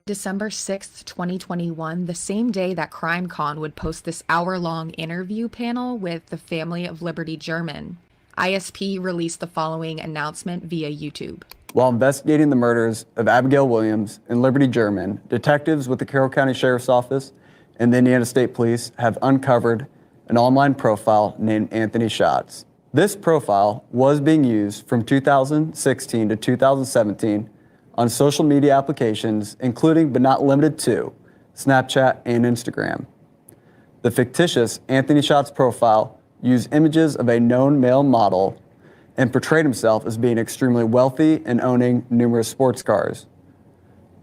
December 6th, 2021, the same day that CrimeCon would post this hour-long interview panel with the family of Liberty German, ISP released the following announcement via YouTube. While investigating the murders of Abigail Williams and Liberty German, detectives with the Carroll County Sheriff's Office and the Indiana State Police have uncovered an online profile named Anthony Schatz. This profile was being used from 2016 to 2017 on social media applications, including but not limited to Snapchat and Instagram. The fictitious Anthony Schatz profile used images of a known male model and portrayed himself as being extremely wealthy and owning numerous sports cars.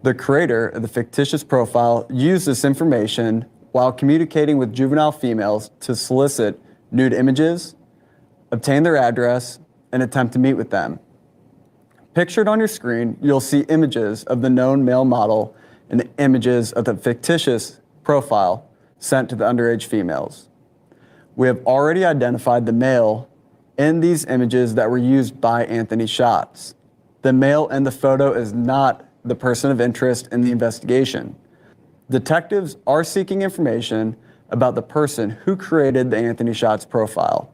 The creator of the fictitious profile used this information while communicating with juvenile females to solicit nude images, obtain their address, and attempt to meet with them. Pictured on your screen, you'll see images of the known male model and images of the fictitious profile sent to the underage females. We have already identified the male in these images that were used by Anthony Schatz. The male in the photo is not the person of interest in the investigation. Detectives are seeking information about the person who created the Anthony Schatz profile.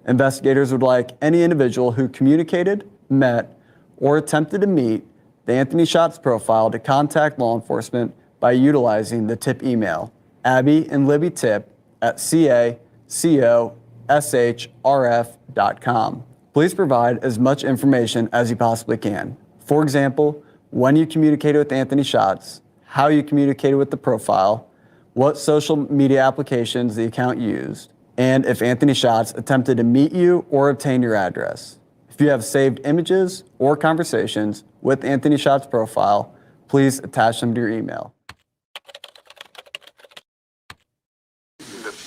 Investigators would like any individual who communicated, met, or attempted to meet the Anthony Schatz profile to contact law enforcement by utilizing the tip email, Abby and Libby Tip at cacoshrf.com. Please provide as much information as you possibly can. For example, when you communicated with Anthony Schatz, how you communicated with the profile, what social media applications the account used, and if Anthony Schatz attempted to meet you or obtain your address. If you have saved images or conversations with Anthony Schatz profile, please attach them to your email.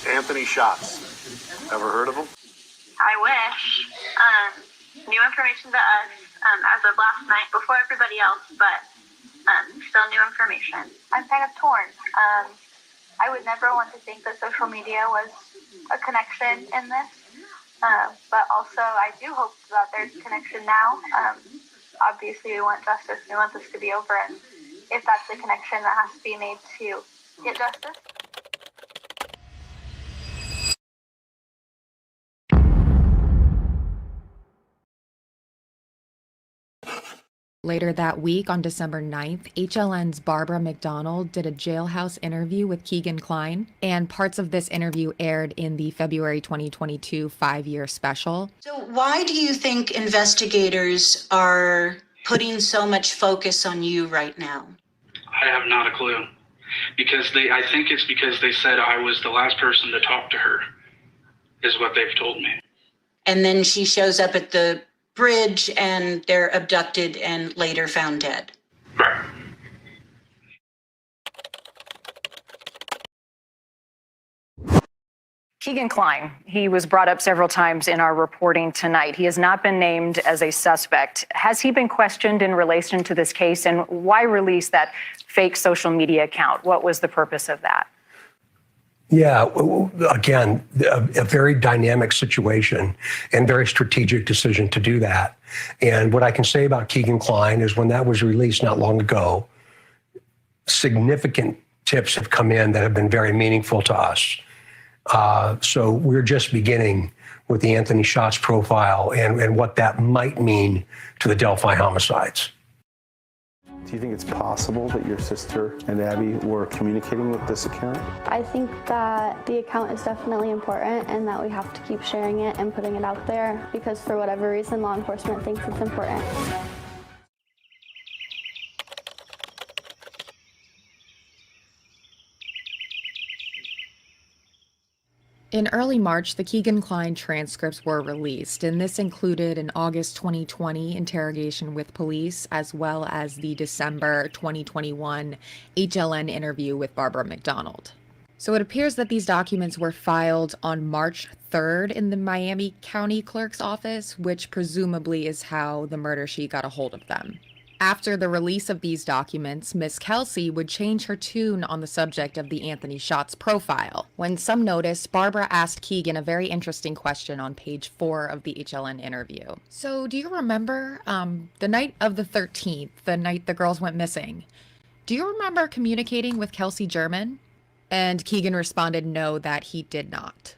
Anthony Schatz. Ever heard of him? I wish. New information to us as of last night, before everybody else, but still new information. I'm kind of torn. I would never want to think that social media was a connection in this, but also I do hope that there's a connection now. Obviously, we want justice. We want this to be over, and if that's the connection that has to be made to get justice. Later that week, on December 9th, HLN's Barbara McDonald did a jailhouse interview with Kegan Klein, and parts of this interview aired in the February 2022 5-year special. So why do you think investigators are putting so much focus on you right now? I have not a clue. I think it's because they said I was the last person to talk to her, is what they've told me. And then she shows up at the bridge and they're abducted and later found dead. Right. Kegan Klein, he was brought up several times in our reporting tonight. He has not been named as a suspect. Has he been questioned in relation to this case, and why release that fake social media account? What was the purpose of that? Yeah, again, a very dynamic situation and very strategic decision to do that. And what I can say about Kegan Klein is when that was released not long ago, significant tips have come in that have been very meaningful to us. So we're just beginning with the Anthony Schatz profile and what that might mean to the Delphi homicides. Do you think it's possible that your sister and Abby were communicating with this account? I think that the account is definitely important and that we have to keep sharing it and putting it out there because for whatever reason, law enforcement thinks it's important. In early March, the Kegan Klein transcripts were released, and this included an August 2020 interrogation with police, as well as the December 2021 HLN interview with Barbara McDonald. So it appears that these documents were filed on March 3rd in the Miami County Clerk's office, which presumably is how the murder sheet got a hold of them. After the release of these documents, Miss Kelsi would change her tune on the subject of the Anthony Schatz profile. When some noticed, Barbara asked Kegan a very interesting question on page 4 of the HLN interview. So do you remember the night of the 13th, the night the girls went missing? Do you remember communicating with Kelsi German? And Kegan responded no, that he did not.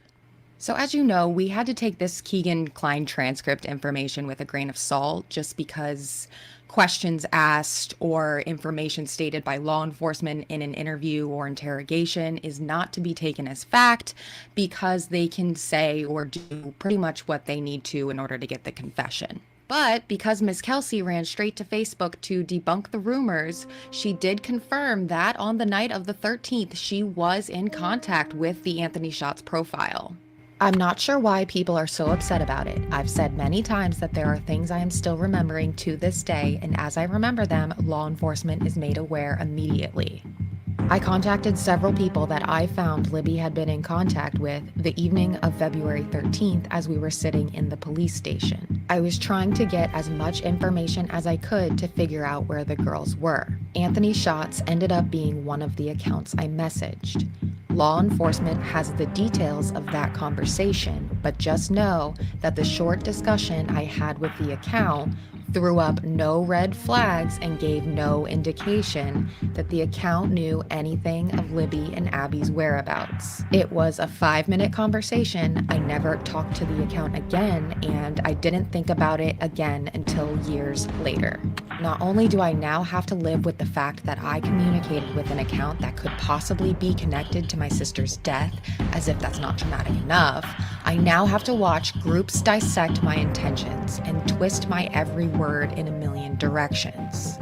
So, as you know, we had to take this Kegan Klein transcript information with a grain of salt just because questions asked or information stated by law enforcement in an interview or interrogation is not to be taken as fact because they can say or do pretty much what they need to in order to get the confession. But because Ms. Kelsi ran straight to Facebook to debunk the rumors, she did confirm that on the night of the 13th, she was in contact with the Anthony Shots profile. I'm not sure why people are so upset about it. I've said many times that there are things I am still remembering to this day, and as I remember them, law enforcement is made aware immediately. I contacted several people that I found Libby had been in contact with the evening of February 13th as we were sitting in the police station. I was trying to get as much information as I could to figure out where the girls were. Anthony Shots ended up being one of the accounts I messaged. Law enforcement has the details of that conversation, but just know that the short discussion I had with the account threw up no red flags and gave no indication that the account knew anything of Libby and Abby's whereabouts. It was a 5-minute conversation. I never talked to the account again, and I didn't think about it again until years later. Not only do I now have to live with the fact that I communicated with an account that could possibly be connected to my sister's death, as if that's not traumatic enough, I now have to watch groups dissect my intentions and twist my every word in a million directions.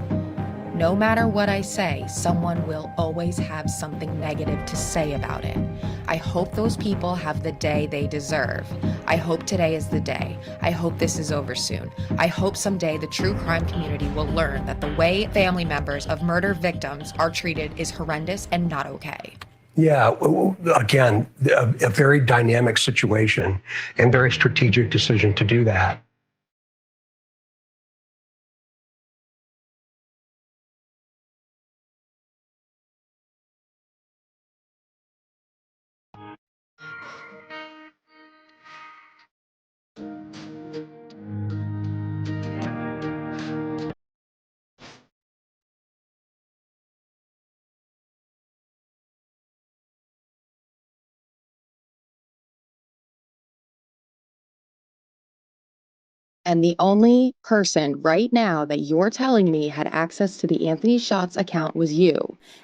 No matter what I say, someone will always have something negative to say about it. I hope those people have the day they deserve. I hope today is the day. I hope this is over soon. I hope someday the true crime community will learn that the way family members of murder victims are treated is horrendous and not okay. Yeah, again, a very dynamic situation and very strategic decision to do that. And the only person right now that you're telling me had access to the Anthony Shots account was you.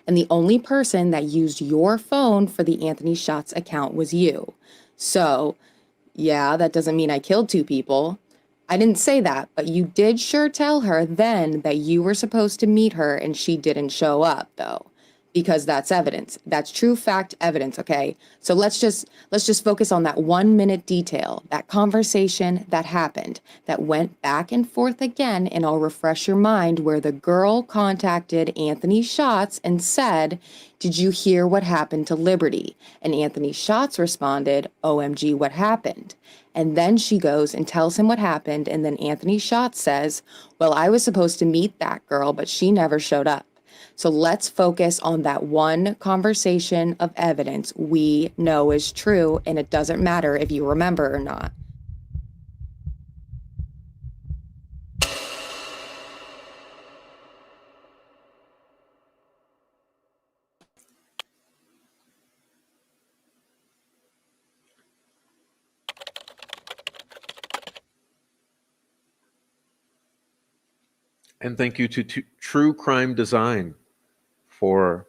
And the only person that used your phone for the Anthony Shots account was you. So, yeah, that doesn't mean I killed 2 people. I didn't say that, but you did sure tell her then that you were supposed to meet her and she didn't show up, though. Because that's evidence. That's true fact evidence, okay? So let's just focus on that 1-minute detail, that conversation that happened, that went back and forth again, and I'll refresh your mind where the girl contacted Anthony Shots and said, "Did you hear what happened to Liberty?" And Anthony Shots responded, "OMG, what happened?" And then she goes and tells him what happened, and then Anthony Shots says, "Well, I was supposed to meet that girl, but she never showed up." So let's focus on that one conversation of evidence we know is true, and it doesn't matter if you remember or not. And thank you to True Crime Design for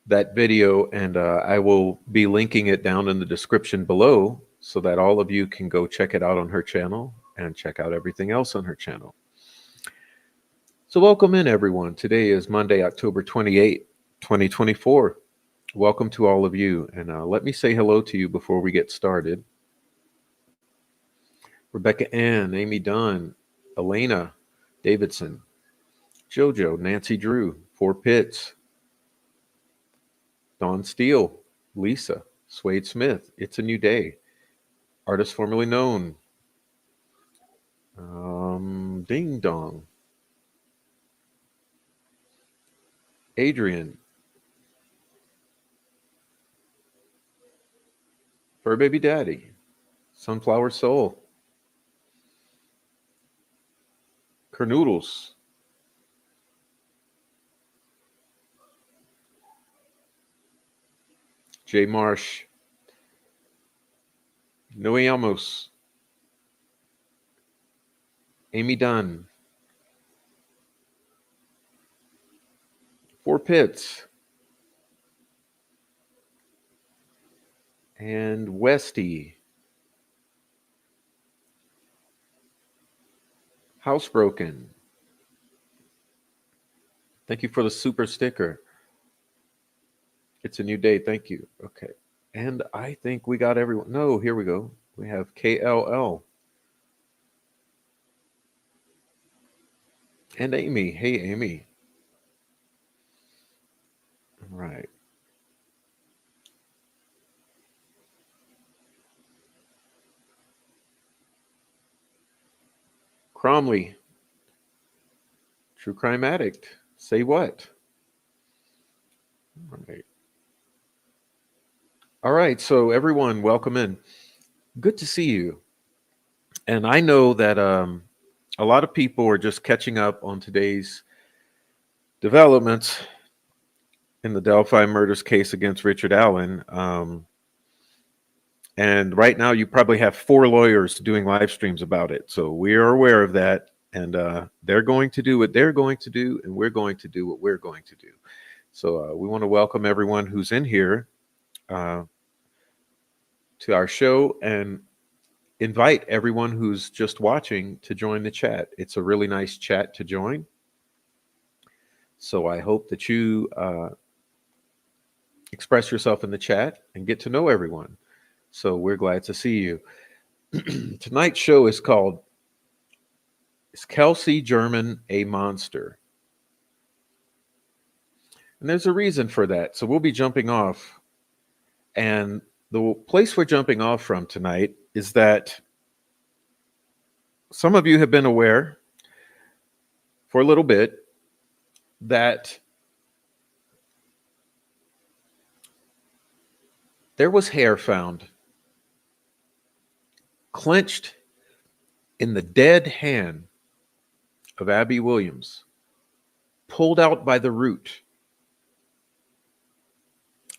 that video. And I will be linking it down in the description below so that all of you can go check it out on her channel and check out everything else on her channel. So welcome in, everyone. Today is Monday, October 28, 2024. Welcome to all of you. And let me say hello to you before we get started. Rebecca Ann, Amy Dunn, Elena Davidson, Jojo, Nancy Drew, Four Pitts, Dawn Steele, Lisa, Swade Smith, It's a New Day, artist formerly known, Ding Dong, Adrian, Fur Baby Daddy, Sunflower Soul, Kernoodles, Jay Marsh, Noe Amos, Amy Dunn, Four Pitts, and Westy. Housebroken. Thank you for the super sticker. It's a new day. Thank you. Okay. And I think we got everyone. No, here we go. We have KLL. And Amy. Hey, Amy. All right. Cromley. True crime addict. Say what? All right. All right. So everyone, welcome in. Good to see you. And I know that a lot of people are just catching up on today's developments in the Delphi murders case against Richard Allen. And right now, you probably have 4 lawyers doing live streams about it. So we are aware of that. And they're going to do what they're going to do, and we're going to do what we're going to do. So we want to welcome everyone who's in here to our show and invite everyone who's just watching to join the chat. It's a really nice chat to join. So I hope that you express yourself in the chat and get to know everyone. So we're glad to see you. Tonight's show is called Is Kelsi German a Monster? And there's a reason for that. So we'll be jumping off. And the place we're jumping off from tonight is that some of you have been aware for a little bit that there was hair found clenched in the dead hand of Abby Williams, pulled out by the root.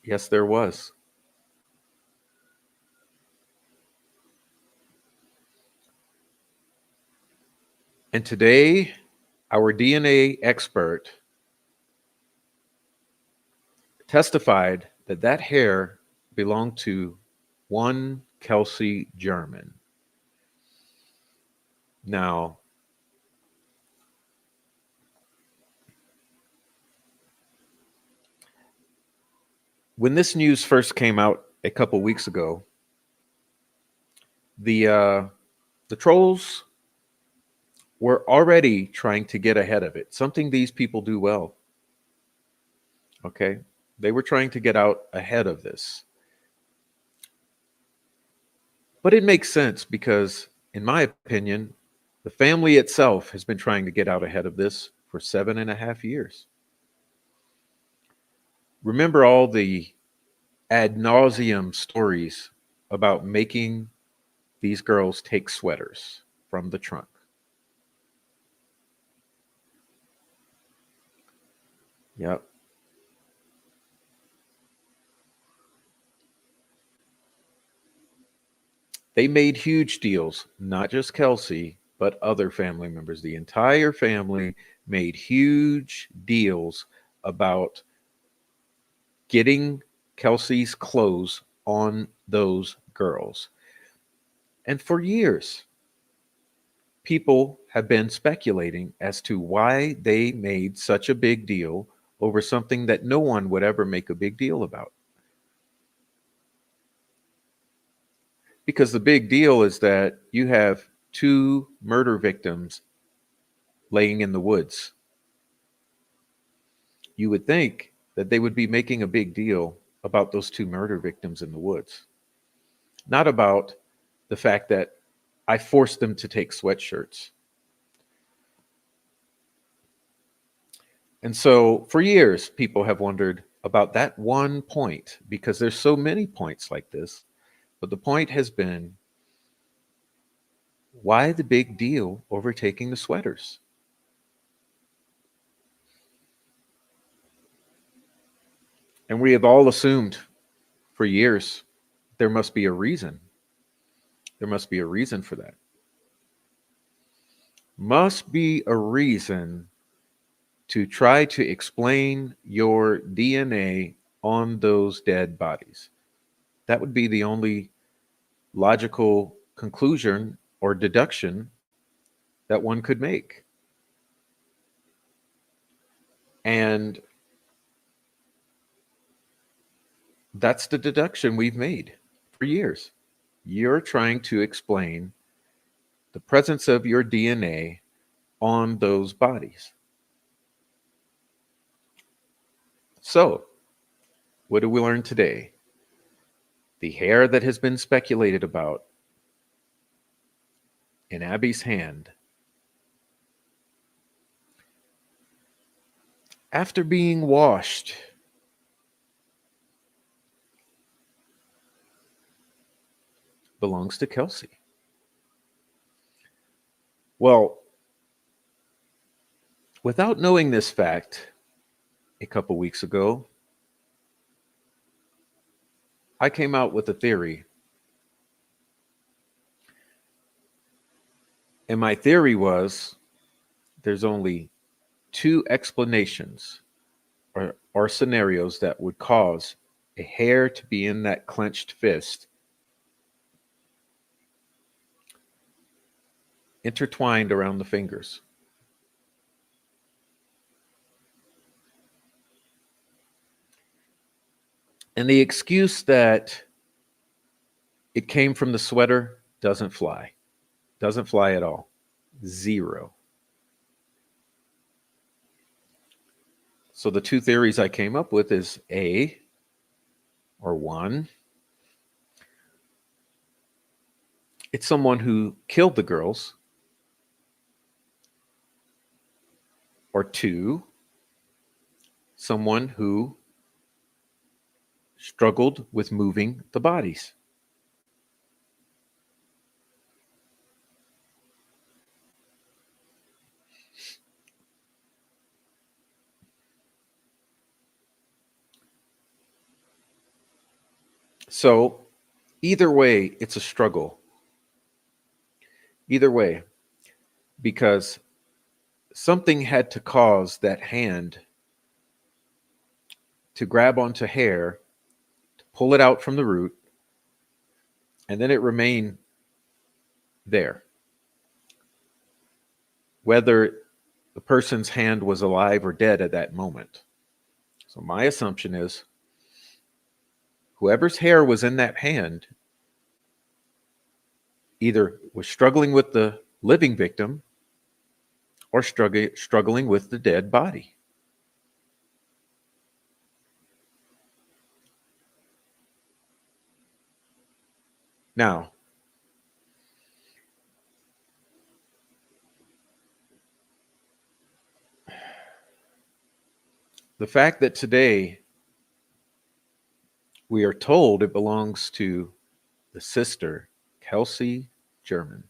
Yes, there was. And today, our DNA expert testified that that hair belonged to one Kelsi German. Now, when this news first came out a couple weeks ago, the trolls were already trying to get ahead of it, something these people do well. Okay? They were trying to get out ahead of this. But it makes sense because, in my opinion, the family itself has been trying to get out ahead of this for 7.5 years. Remember all the ad nauseum stories about making these girls take sweaters from the trunk. Yep. They made huge deals, not just Kelsi, but other family members. The entire family made huge deals about getting Kelsi's clothes on those girls. And for years, people have been speculating as to why they made such a big deal over something that no one would ever make a big deal about. Because the big deal is that you have 2 murder victims laying in the woods. You would think that they would be making a big deal about those 2 murder victims in the woods, not about the fact that I forced them to take sweatshirts. And so for years, people have wondered about that one point, because there's so many points like this. But the point has been, why the big deal over taking the sweaters? And we have all assumed for years. There must be a reason. There must be a reason for that. Must be a reason to try to explain your DNA on those dead bodies. That would be the only logical conclusion or deduction that one could make. And that's the deduction we've made for years. You're trying to explain the presence of your DNA on those bodies. So, what do we learn today? The hair that has been speculated about in Abby's hand, after being washed, belongs to Kelsi. Well, without knowing this fact, a couple weeks ago, I came out with a theory. And my theory was there's only two explanations or scenarios that would cause a hair to be in that clenched fist, intertwined around the fingers. And the excuse that it came from the sweater doesn't fly. Doesn't fly at all. Zero. So the two theories I came up with is A, or one, it's someone who killed the girls, or two, someone who struggled with moving the bodies. So either way, it's a struggle. Either way, because something had to cause that hand to grab onto hair, to pull it out from the root, and then it remained there. Whether the person's hand was alive or dead at that moment. So my assumption is whoever's hair was in that hand either was struggling with the living victim or struggling with the dead body. Now, the fact that today we are told it belongs to the sister, Kelsi German,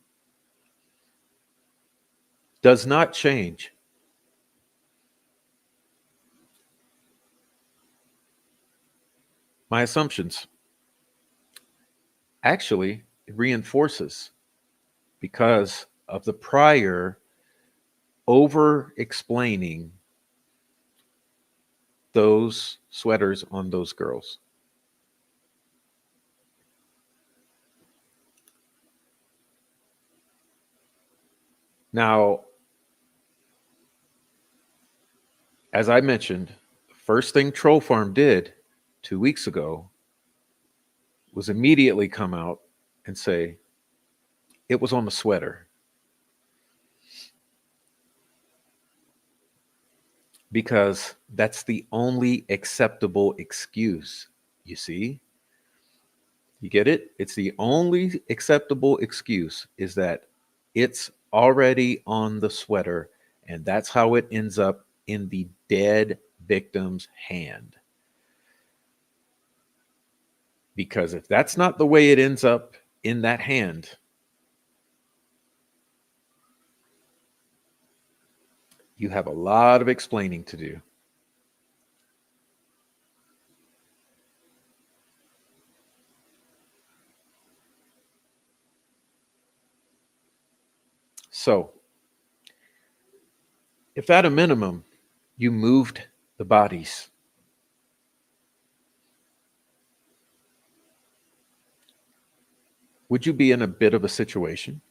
does not change my assumptions. Actually, it reinforces because of the prior over-explaining those sweaters on those girls. Now, as I mentioned, the first thing Troll Farm did 2 weeks ago was immediately come out and say it was on the sweater. Because that's the only acceptable excuse, you see? You get it? It's the only acceptable excuse is that it's already on the sweater, and that's how it ends up in the dead victim's hand. Because if that's not the way it ends up in that hand, you have a lot of explaining to do. So, if at a minimum you moved the bodies, would you be in a bit of a situation?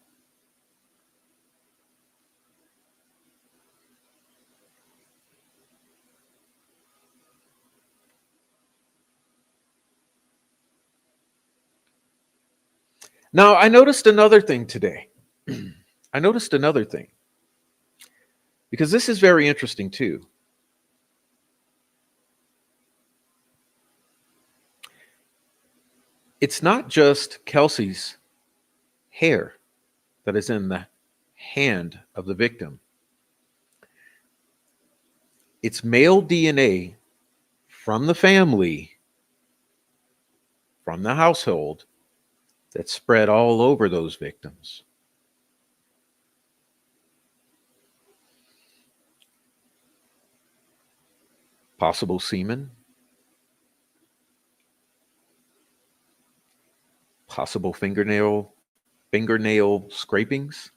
Now, I noticed another thing today. I noticed another thing, because this is very interesting too. It's not just Kelsi's hair that is in the hand of the victim. It's male DNA from the family, from the household, that's spread all over those victims. Possible semen, possible fingernail scrapings.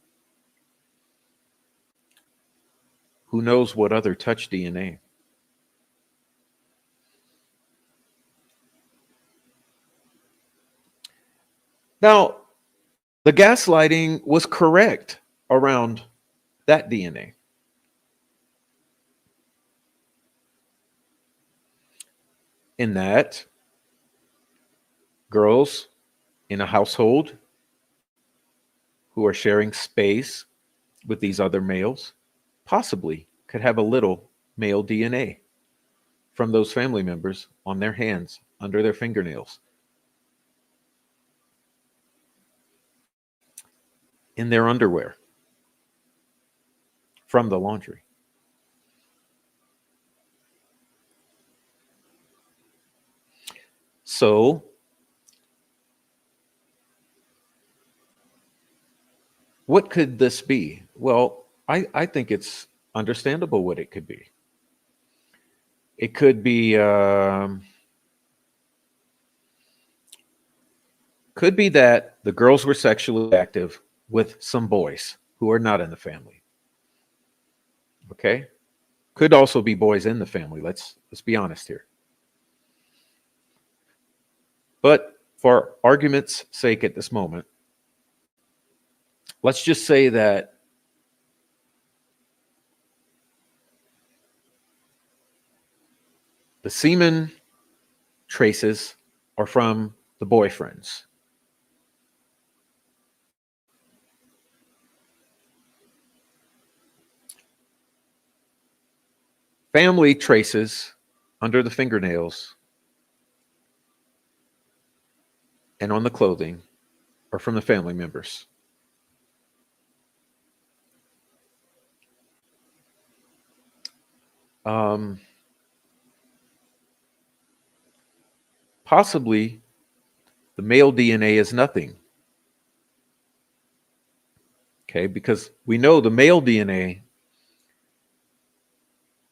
Who knows what other touch DNA? Now, the gaslighting was correct around that DNA. In that, girls in a household who are sharing space with these other males possibly could have a little male DNA from those family members on their hands, under their fingernails, in their underwear, from the laundry. So, what could this be? Well, I think it's understandable what it could be. It could be that the girls were sexually active with some boys who are not in the family. Okay? Could also be boys in the family. Let's be honest here. But for argument's sake at this moment, let's just say that the semen traces are from the boyfriends. Family traces under the fingernails and on the clothing are from the family members. Possibly the male DNA is nothing. Okay, because we know the male DNA,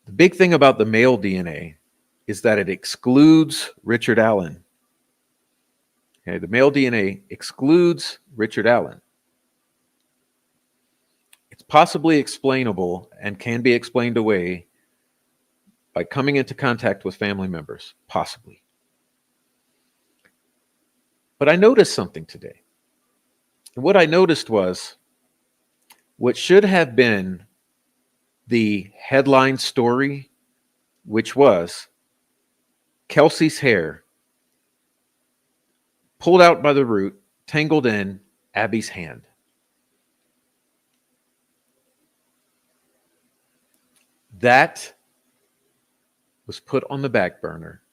the big thing about the male DNA is that it excludes Richard Allen. Okay, the male DNA excludes Richard Allen. It's possibly explainable and can be explained away by coming into contact with family members, possibly. But I noticed something today. And what I noticed was what should have been the headline story, which was Kelsi's hair pulled out by the root, tangled in Abby's hand. That was put on the back burner.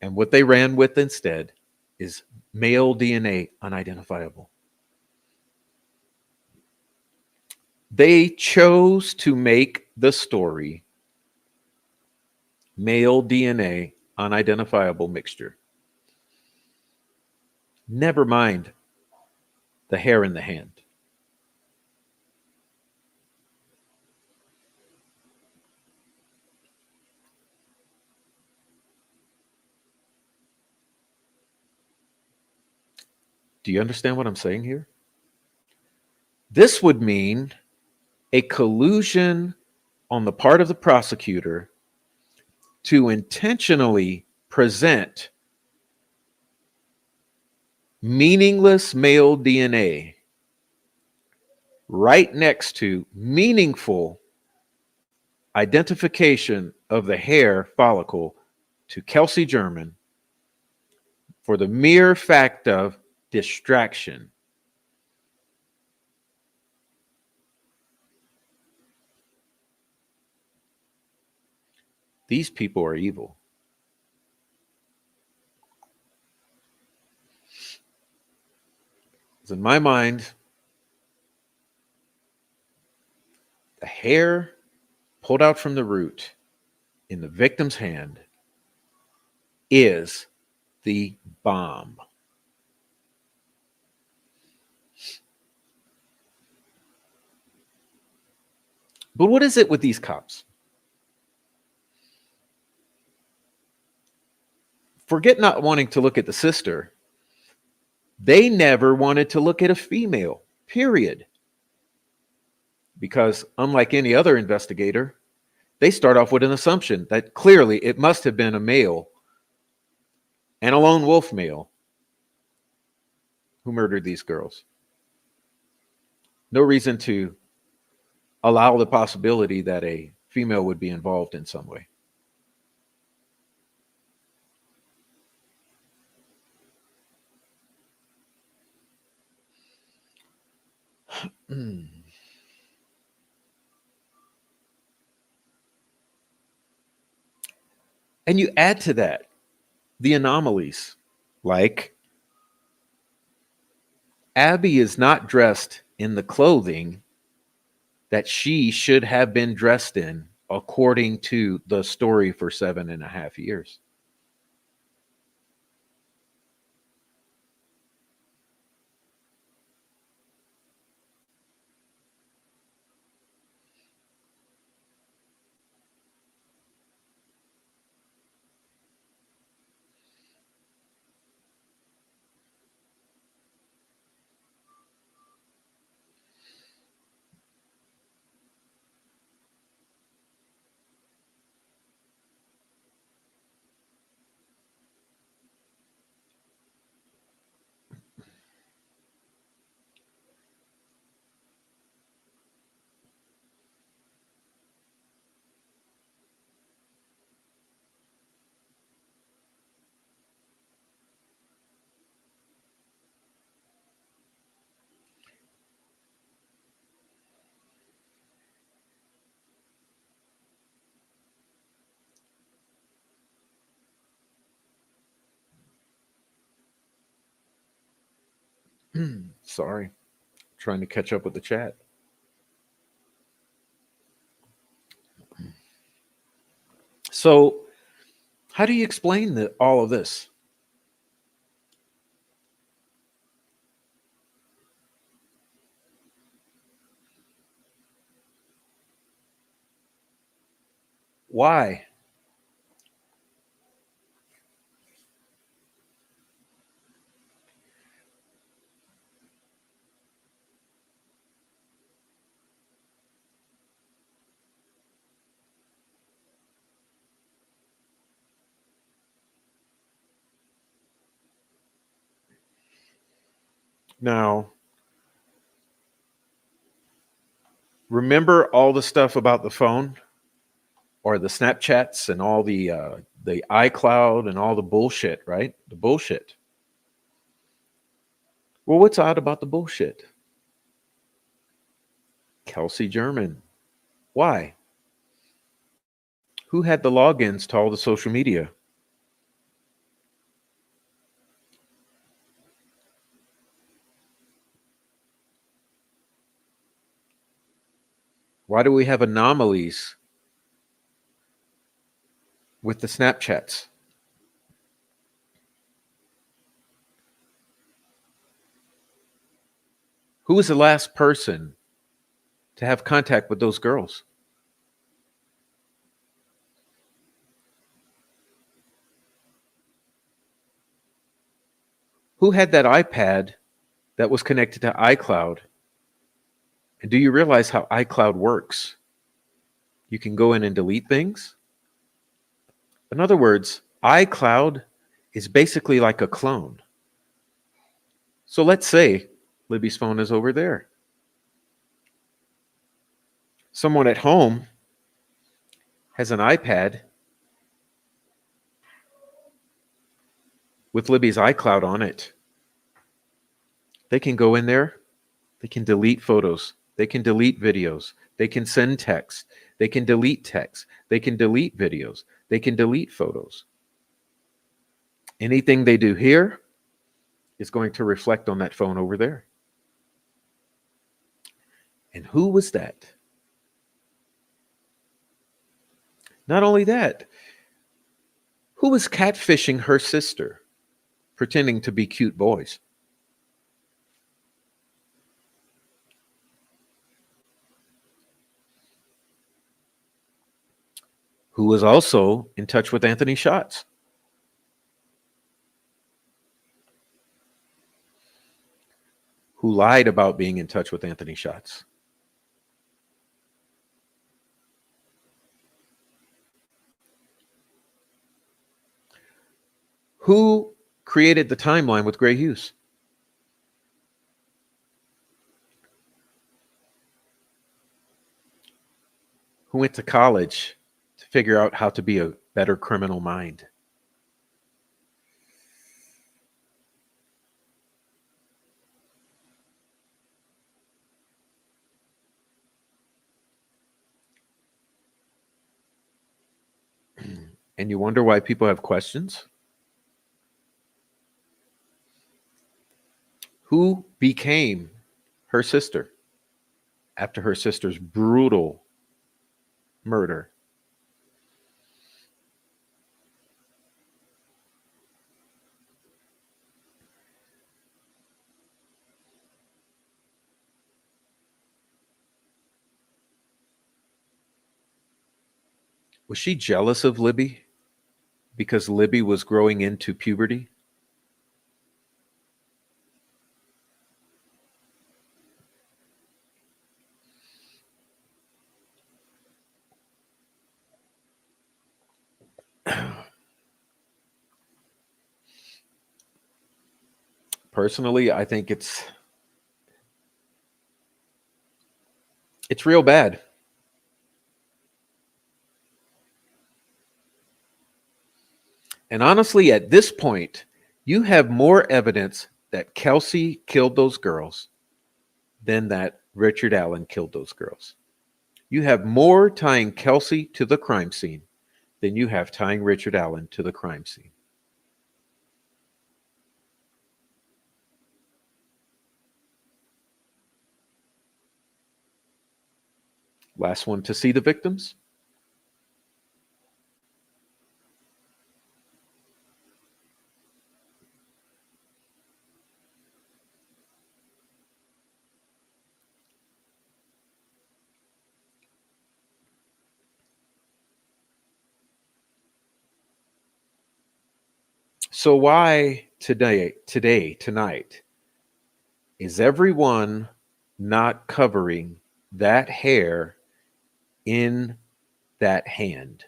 And what they ran with instead is male DNA unidentifiable. They chose to make the story male DNA unidentifiable mixture. Never mind the hair in the hand. Do you understand what I'm saying here? This would mean a collusion on the part of the prosecutor to intentionally present meaningless male DNA right next to meaningful identification of the hair follicle to Kelsi German for the mere fact of distraction. These people are evil. In my mind, the hair pulled out from the root in the victim's hand is the bomb. But what is it with these cops? Forget not wanting to look at the sister. They never wanted to look at a female, period. Because unlike any other investigator, they start off with an assumption that clearly it must have been a male and a lone wolf male who murdered these girls. No reason to allow the possibility that a female would be involved in some way. And you add to that the anomalies, like Abby is not dressed in the clothing that she should have been dressed in, according to the story for 7.5 years. Sorry, trying to catch up with the chat. So, how do you explain all of this? Why? Now, remember all the stuff about the phone or the Snapchats and all the iCloud and all the bullshit, right? The bullshit. Well, what's odd about the bullshit? Kelsi German. Why? Who had the logins to all the social media? Why do we have anomalies with the Snapchats? Who was the last person to have contact with those girls? Who had that iPad that was connected to iCloud And do you realize how iCloud works? You can go in and delete things. In other words, iCloud is basically like a clone. So let's say Libby's phone is over there. Someone at home has an iPad with Libby's iCloud on it. They can go in there, they can delete photos, they can delete videos, they can send text, they can delete text, they can delete videos, they can delete photos. Anything they do here is going to reflect on that phone over there. And who was that? Not only that, who was catfishing her sister, pretending to be cute boys? Who was also in touch with Anthony Schatz? Who lied about being in touch with Anthony Schatz? Who created the timeline with Gray Hughes? Who went to college to figure out how to be a better criminal mind? And you wonder why people have questions? Who became her sister after her sister's brutal murder? Was she jealous of Libby because Libby was growing into puberty? Personally, I think it's real bad. And honestly, at this point, you have more evidence that Kelsi killed those girls than that Richard Allen killed those girls. You have more tying Kelsi to the crime scene than you have tying Richard Allen to the crime scene. Last one to see the victims. So why tonight, is everyone not covering that hair in that hand?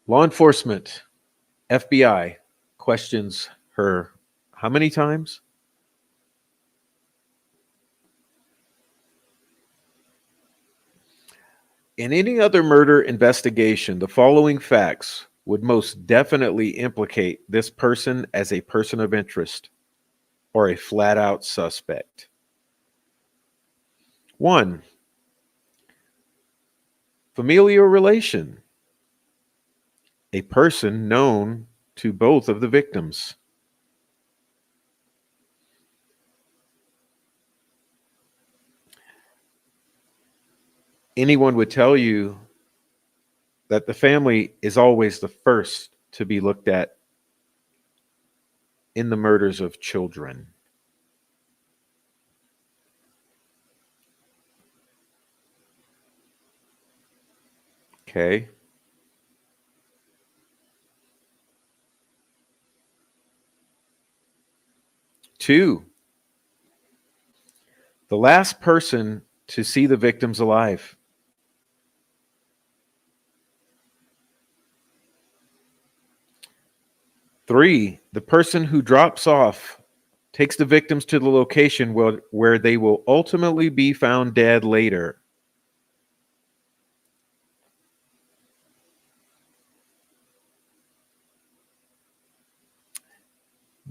Law enforcement, FBI questions her how many times? In any other murder investigation, the following facts would most definitely implicate this person as a person of interest or a flat out suspect. 1, familial relation. A person known to both of the victims. Anyone would tell you that the family is always the first to be looked at in the murders of children. Okay. Two, the last person to see the victims alive. Three, the person who drops off takes the victims to the location where they will ultimately be found dead later.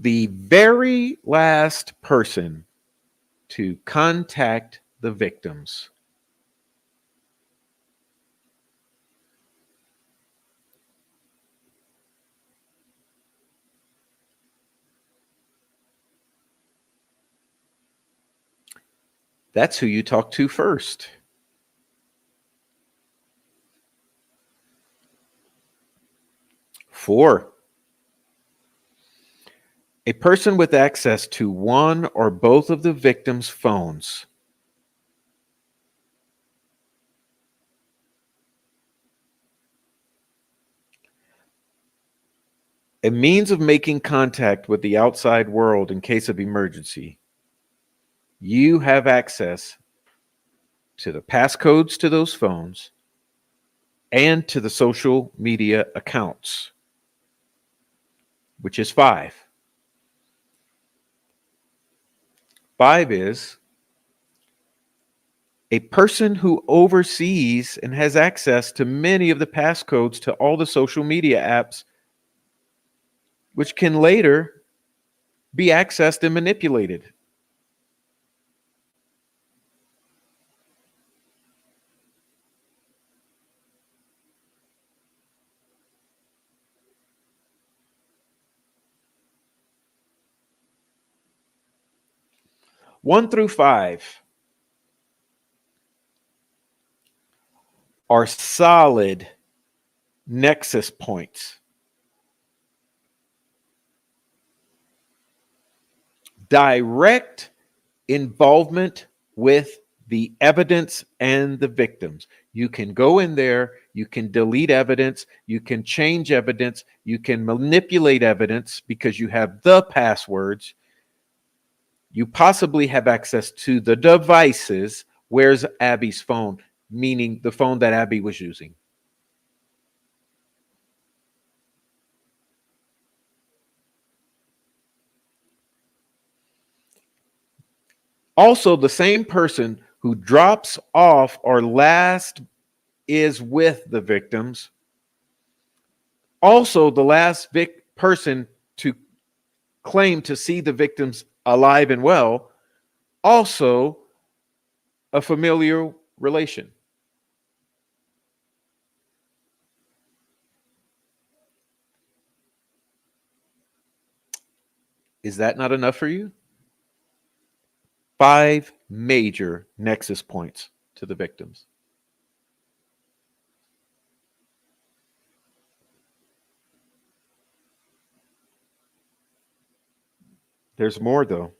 The very last person to contact the victims. That's who you talk to first. Four, a person with access to one or both of the victim's phones. A means of making contact with the outside world in case of emergency. You have access to the passcodes to those phones and to the social media accounts, which is five. Five is a person who oversees and has access to many of the passcodes to all the social media apps, which can later be accessed and manipulated. One through five are solid nexus points. Direct involvement with the evidence and the victims. You can go in there, you can delete evidence, you can change evidence, you can manipulate evidence because you have the passwords. You possibly have access to the devices. Where's Abby's phone? Meaning the phone that Abby was using. Also, the same person who drops off or last is with the victims. Also, the last person to claim to see the victims alive and well, also a familial relation. Is that not enough for you? Five major nexus points to the victims. There's more, though.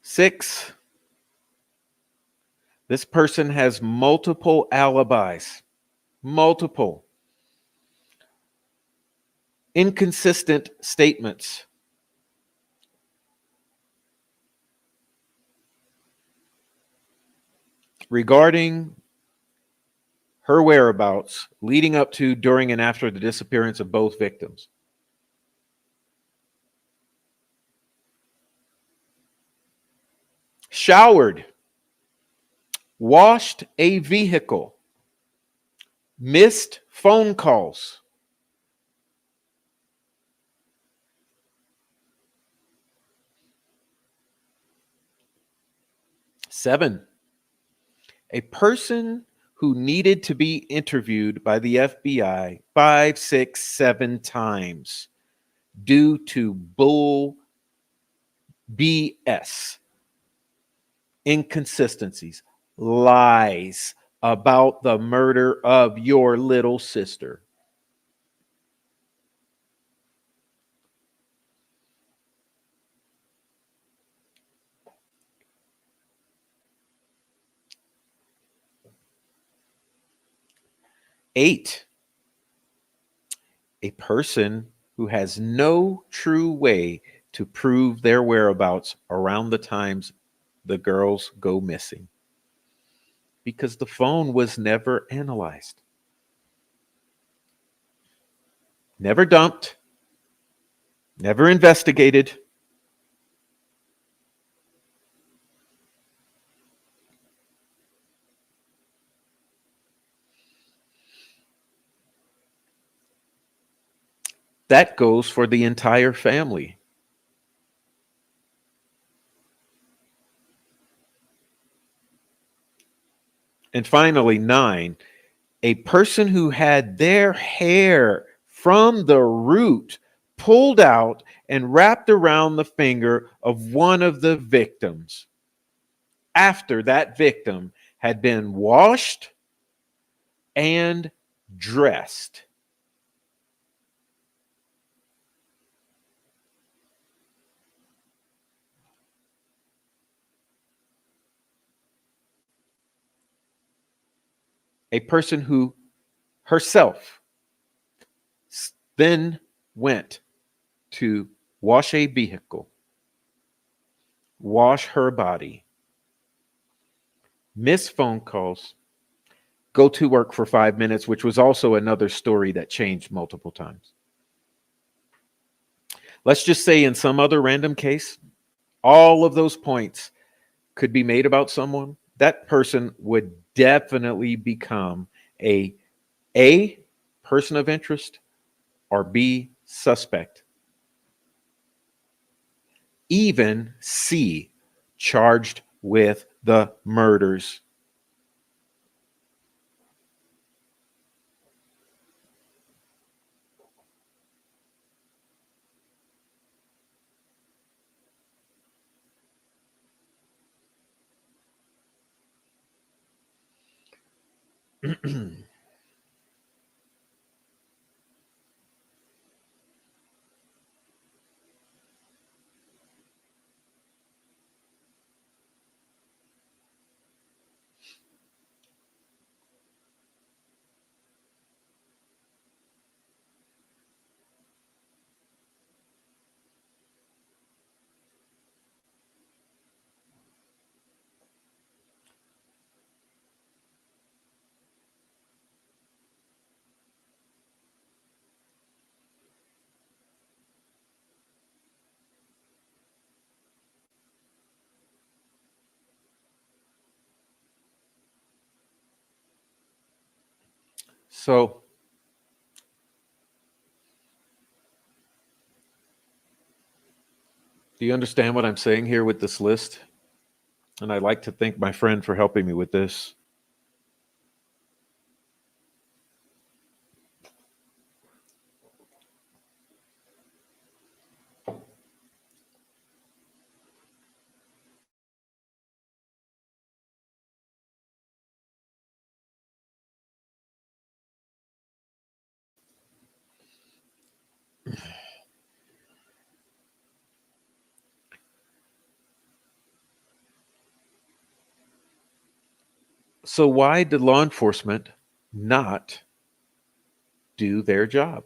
Six, this person has multiple alibis, multiple inconsistent statements. Regarding her whereabouts leading up to, during, and after the disappearance of both victims. Showered, washed a vehicle, missed phone calls. Seven, a person who needed to be interviewed by the FBI 5, 6, 7 times due to bull BS, inconsistencies, lies about the murder of your little sister. 8, a person who has no true way to prove their whereabouts around the times the girls go missing because the phone was never analyzed, never dumped, never investigated. That goes for the entire family. And finally, 9, a person who had their hair from the root pulled out and wrapped around the finger of one of the victims after that victim had been washed and dressed. A person who herself then went to wash a vehicle, wash her body, miss phone calls, go to work for 5 minutes, which was also another story that changed multiple times. Let's just say in some other random case, all of those points could be made about someone. That person would definitely become a person of interest or B, suspect. Even C, charged with the murders. So, do you understand what I'm saying here with this list? And I'd like to thank my friend for helping me with this. So why did law enforcement not do their job?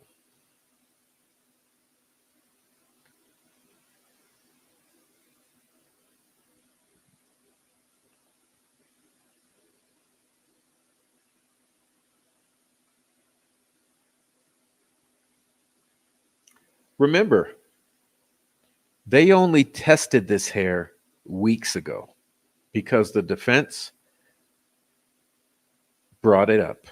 Remember, they only tested this hair weeks ago because the defense brought it up.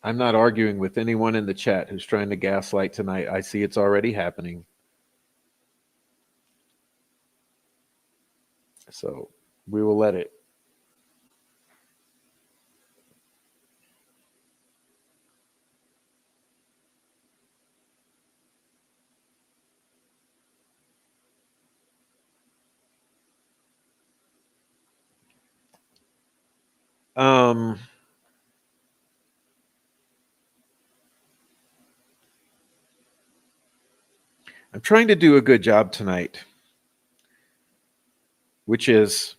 I'm not arguing with anyone in the chat who's trying to gaslight tonight. I see it's already happening. So we will let it. I'm trying to do a good job tonight, which is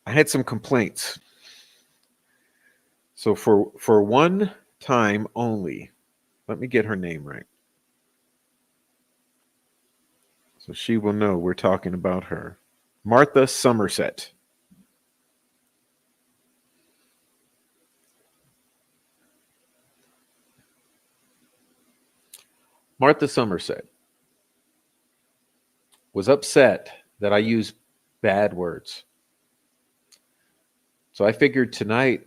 I had some complaints. So for one time only, let me get her name right. So she will know we're talking about her. Martha Somerset. Martha Somerset was upset that I used bad words. So I figured tonight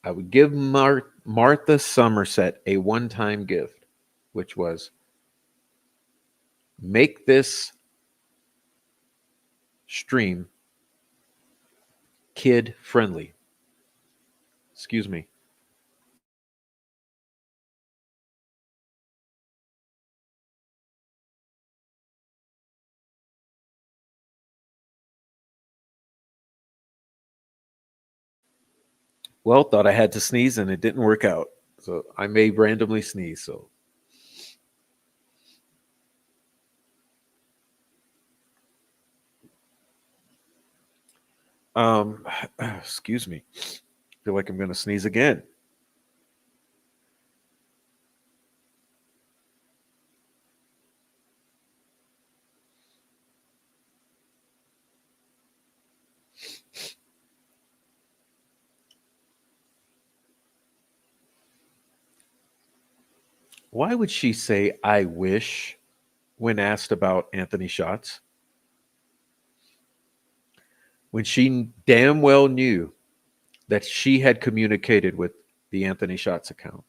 I would give Martha Somerset a one-time gift, which was make this stream kid-friendly. Excuse me. Well, thought I had to sneeze and it didn't work out. So I may randomly sneeze. So excuse me. Feel like I'm going to sneeze again. Why would she say I wish when asked about Anthony Shots? When she damn well knew that she had communicated with the Anthony Shots account.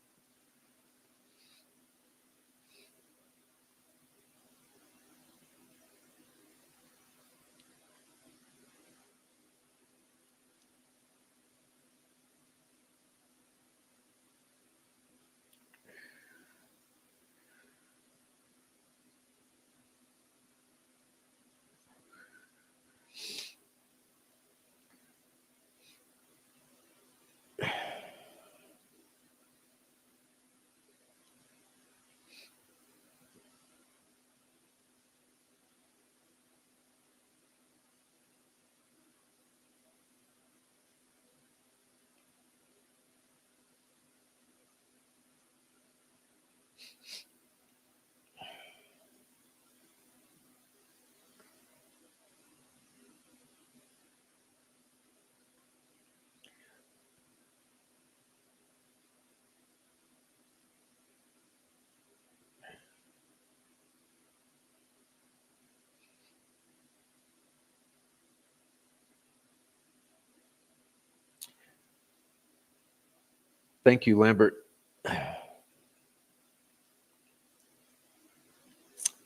Thank you, Lambert.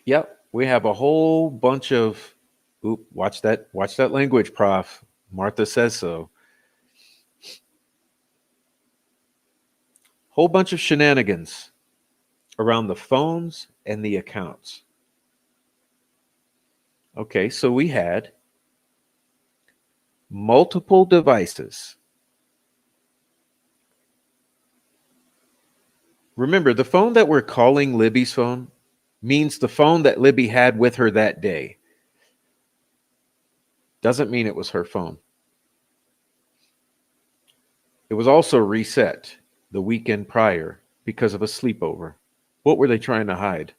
Yep, we have a whole bunch of watch that language, Prof. Martha says so. Whole bunch of shenanigans around the phones and the accounts. Okay, so we had multiple devices. Remember, the phone that we're calling Libby's phone means the phone that Libby had with her that day. Doesn't mean it was her phone. It was also reset the weekend prior because of a sleepover. What were they trying to hide?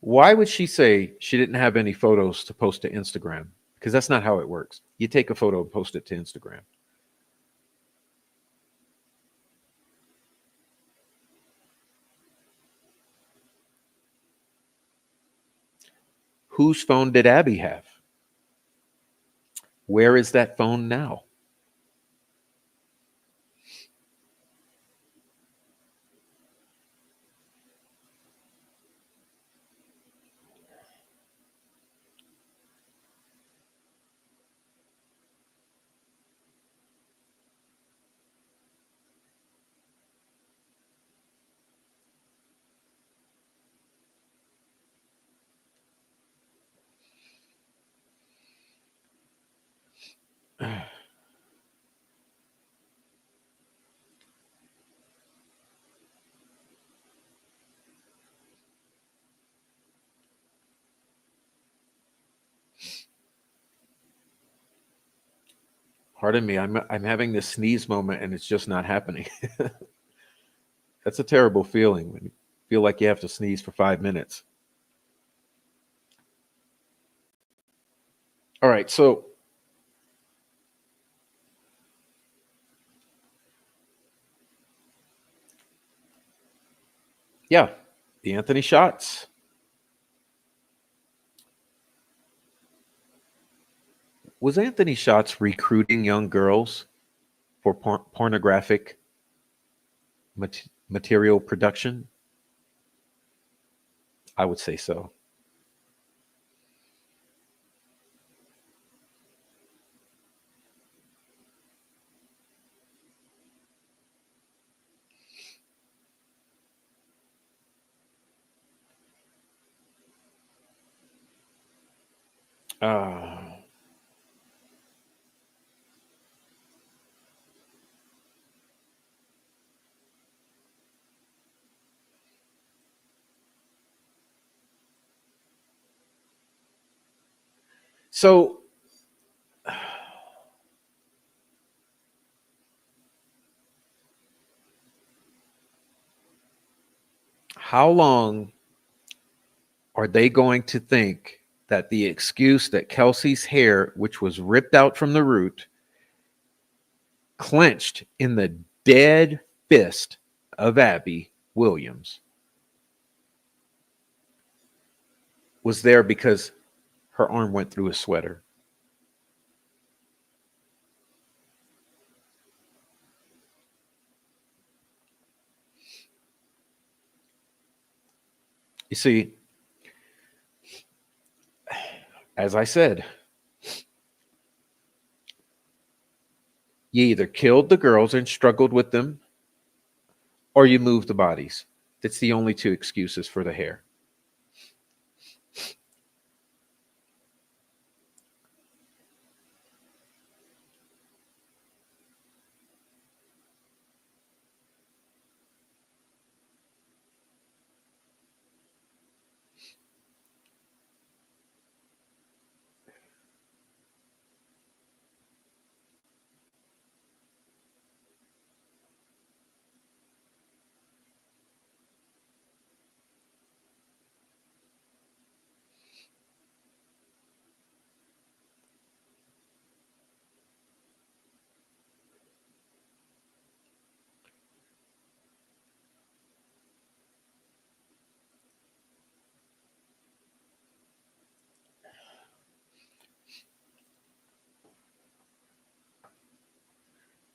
Why would she say she didn't have any photos to post to Instagram? Because that's not how it works. You take a photo and post it to Instagram. Whose phone did Abby have? Where is that phone now? Pardon me, I'm having this sneeze moment and it's just not happening. That's a terrible feeling when you feel like you have to sneeze for 5 minutes. All right, so yeah, the Anthony shots. Was Anthony Shots recruiting young girls for pornographic material production? I would say so. Uh, so how long are they going to think that the excuse that Kelsey's hair, which was ripped out from the root, clenched in the dead fist of Abby Williams, was there because her arm went through a sweater? You see, as I said, you either killed the girls and struggled with them, or you moved the bodies. That's the only two excuses for the hair.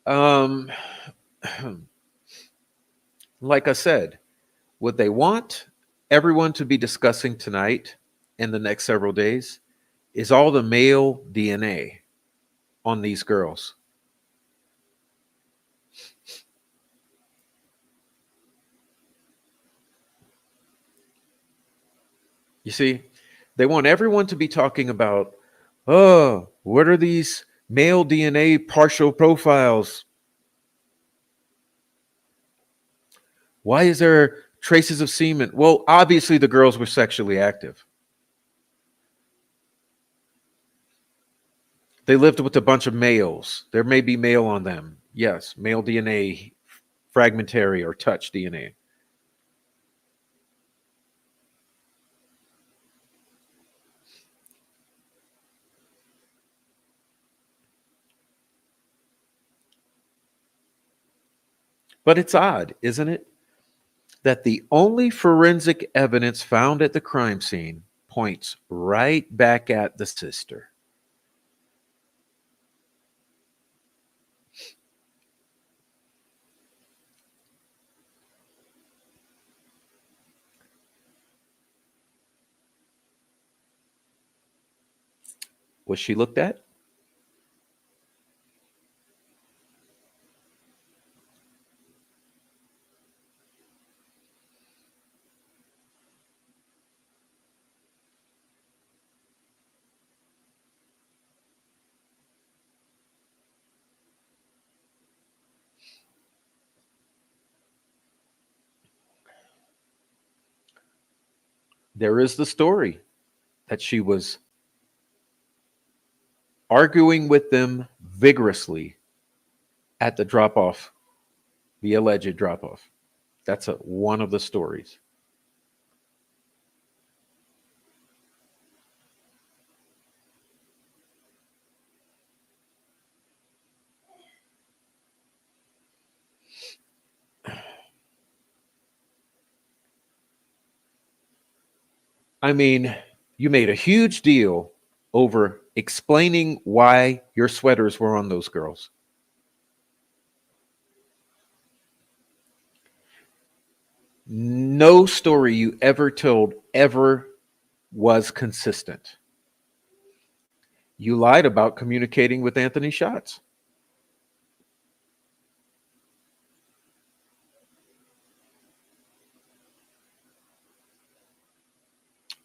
Um, like I said, what they want everyone to be discussing tonight and the next several days is all the male DNA on these girls. You see, they want everyone to be talking about, oh, what are these male DNA partial profiles? Why is there traces of semen? Well, obviously the girls were sexually active. They lived with a bunch of males. There may be male on them. Yes, male DNA, fragmentary or touch DNA. But it's odd, isn't it, that the only forensic evidence found at the crime scene points right back at the sister. Was she looked at? there is the story that she was arguing with them vigorously at the drop off, the alleged drop off. That's one of the stories. I mean, you made a huge deal over explaining why your sweaters were on those girls. No story you ever told ever was consistent. You lied about communicating with Anthony Schatz.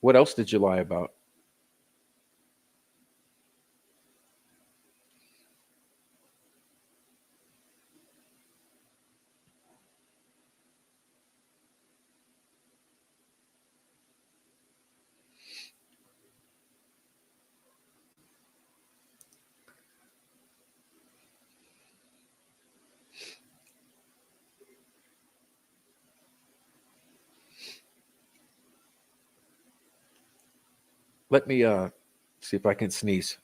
What else did you lie about? Let me see if I can sneeze.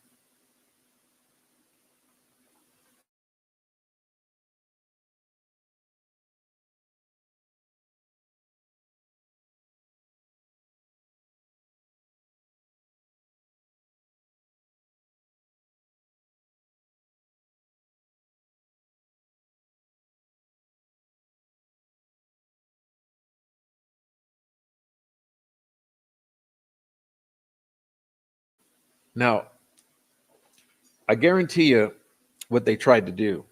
Now, I guarantee you what they tried to do.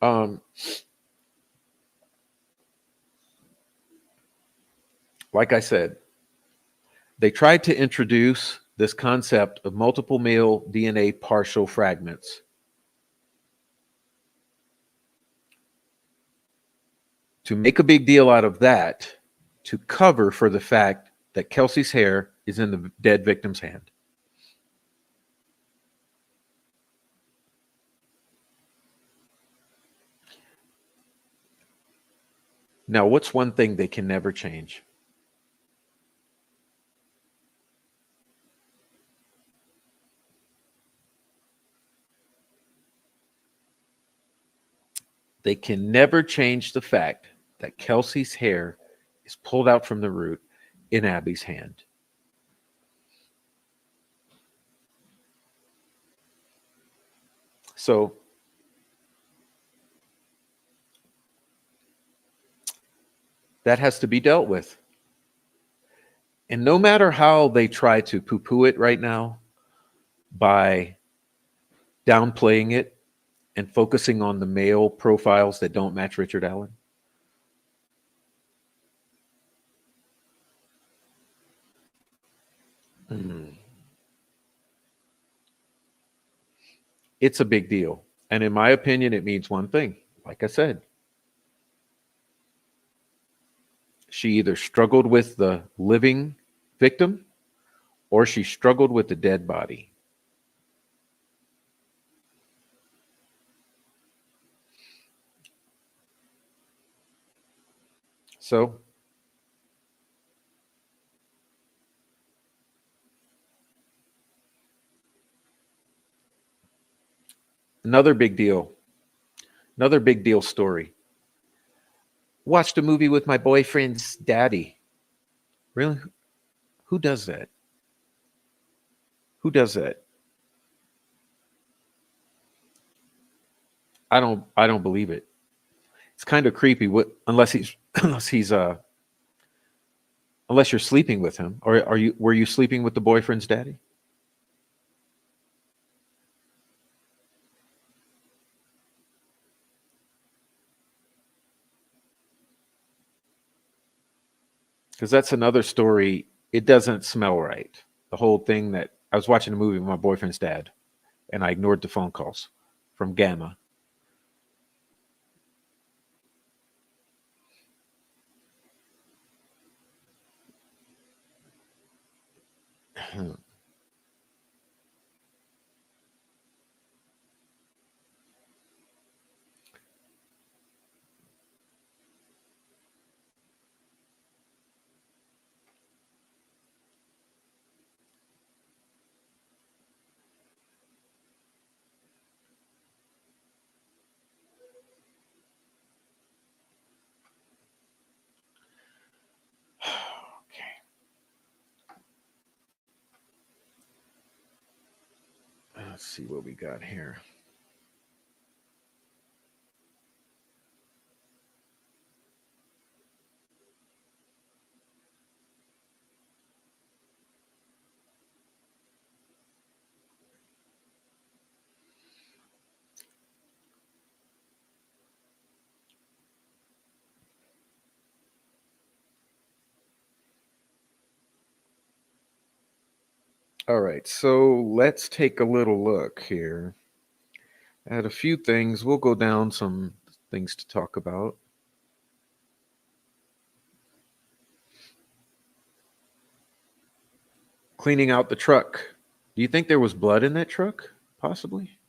Um, like I said, they tried to introduce this concept of multiple male DNA partial fragments. To make a big deal out of that, to cover for the fact that Kelsi's hair is in the dead victim's hand. Now, what's one thing they can never change? They can never change the fact that Kelsi's hair is pulled out from the root in Abby's hand. So that has to be dealt with. And no matter how they try to poo-poo it right now by downplaying it and focusing on the male profiles that don't match Richard Allen, it's a big deal. And in my opinion, it means one thing. Like I said, she either struggled with the living victim or she struggled with the dead body. So another big deal story. Watched a movie with my boyfriend's daddy. Really? Who does that? Who does that? I don't believe it. It's kind of creepy. Unless you're sleeping with him, or were you sleeping with the boyfriend's daddy? Because that's another story. It doesn't smell right. The whole thing that I was watching a movie with my boyfriend's dad, and I ignored the phone calls. from Gamma. Let's see what we got here. All right, so let's take a little look here at a few things. We'll go down some things to talk about. Cleaning out the truck. Do you think there was blood in that truck? Possibly.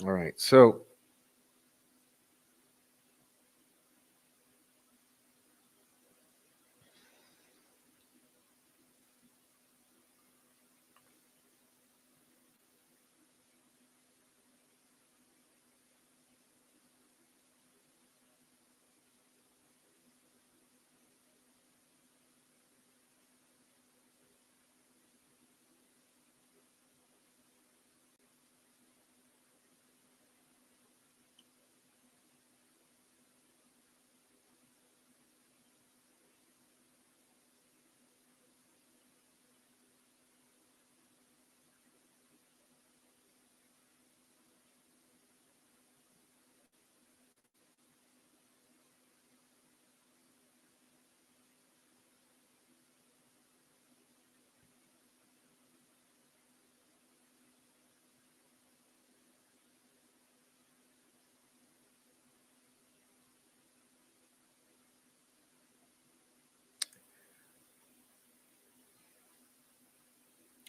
All right, so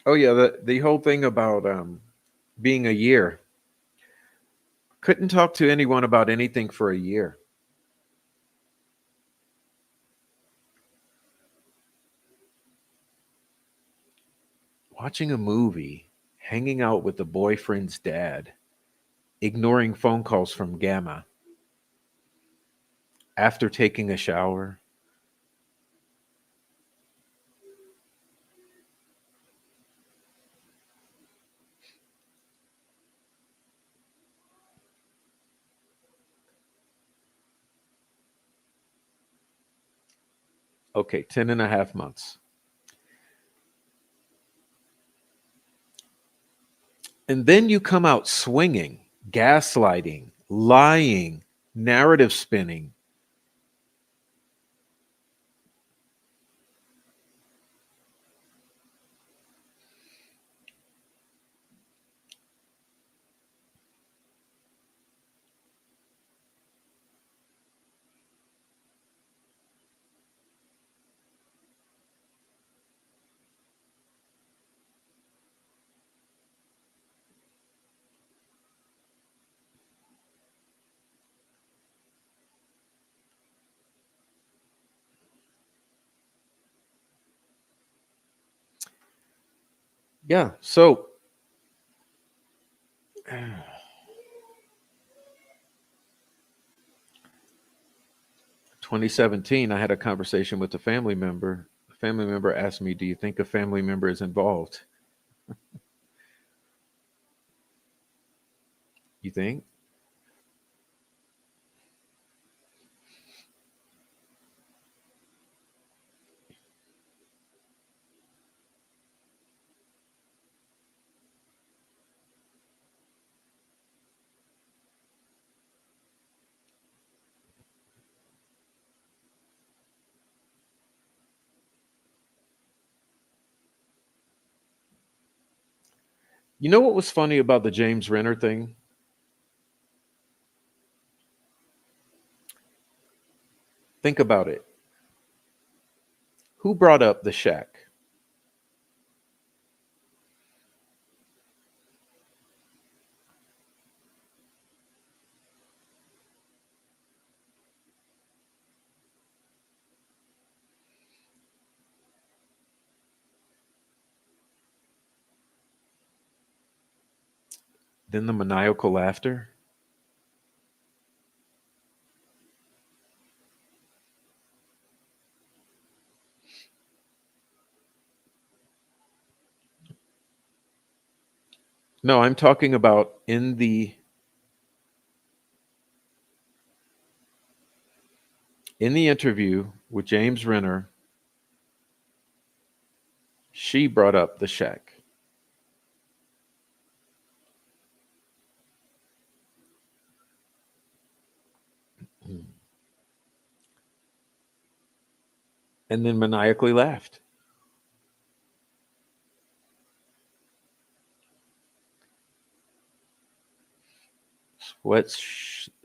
oh yeah, the whole thing about being a year. Couldn't talk to anyone about anything for a year. Watching a movie, hanging out with the boyfriend's dad, ignoring phone calls from Gamma, after taking a shower. Okay, 10 and a half months. And then you come out swinging, gaslighting, lying, narrative spinning. Yeah, so 2017, I had a conversation with a family member. A family member asked me, "Do you think a family member is involved?" You think? You know what was funny about the James Renner thing? Think about it. Who brought up the shack? Then the maniacal laughter. No, I'm talking about in the interview with James Renner, she brought up the shack. And then maniacally laughed.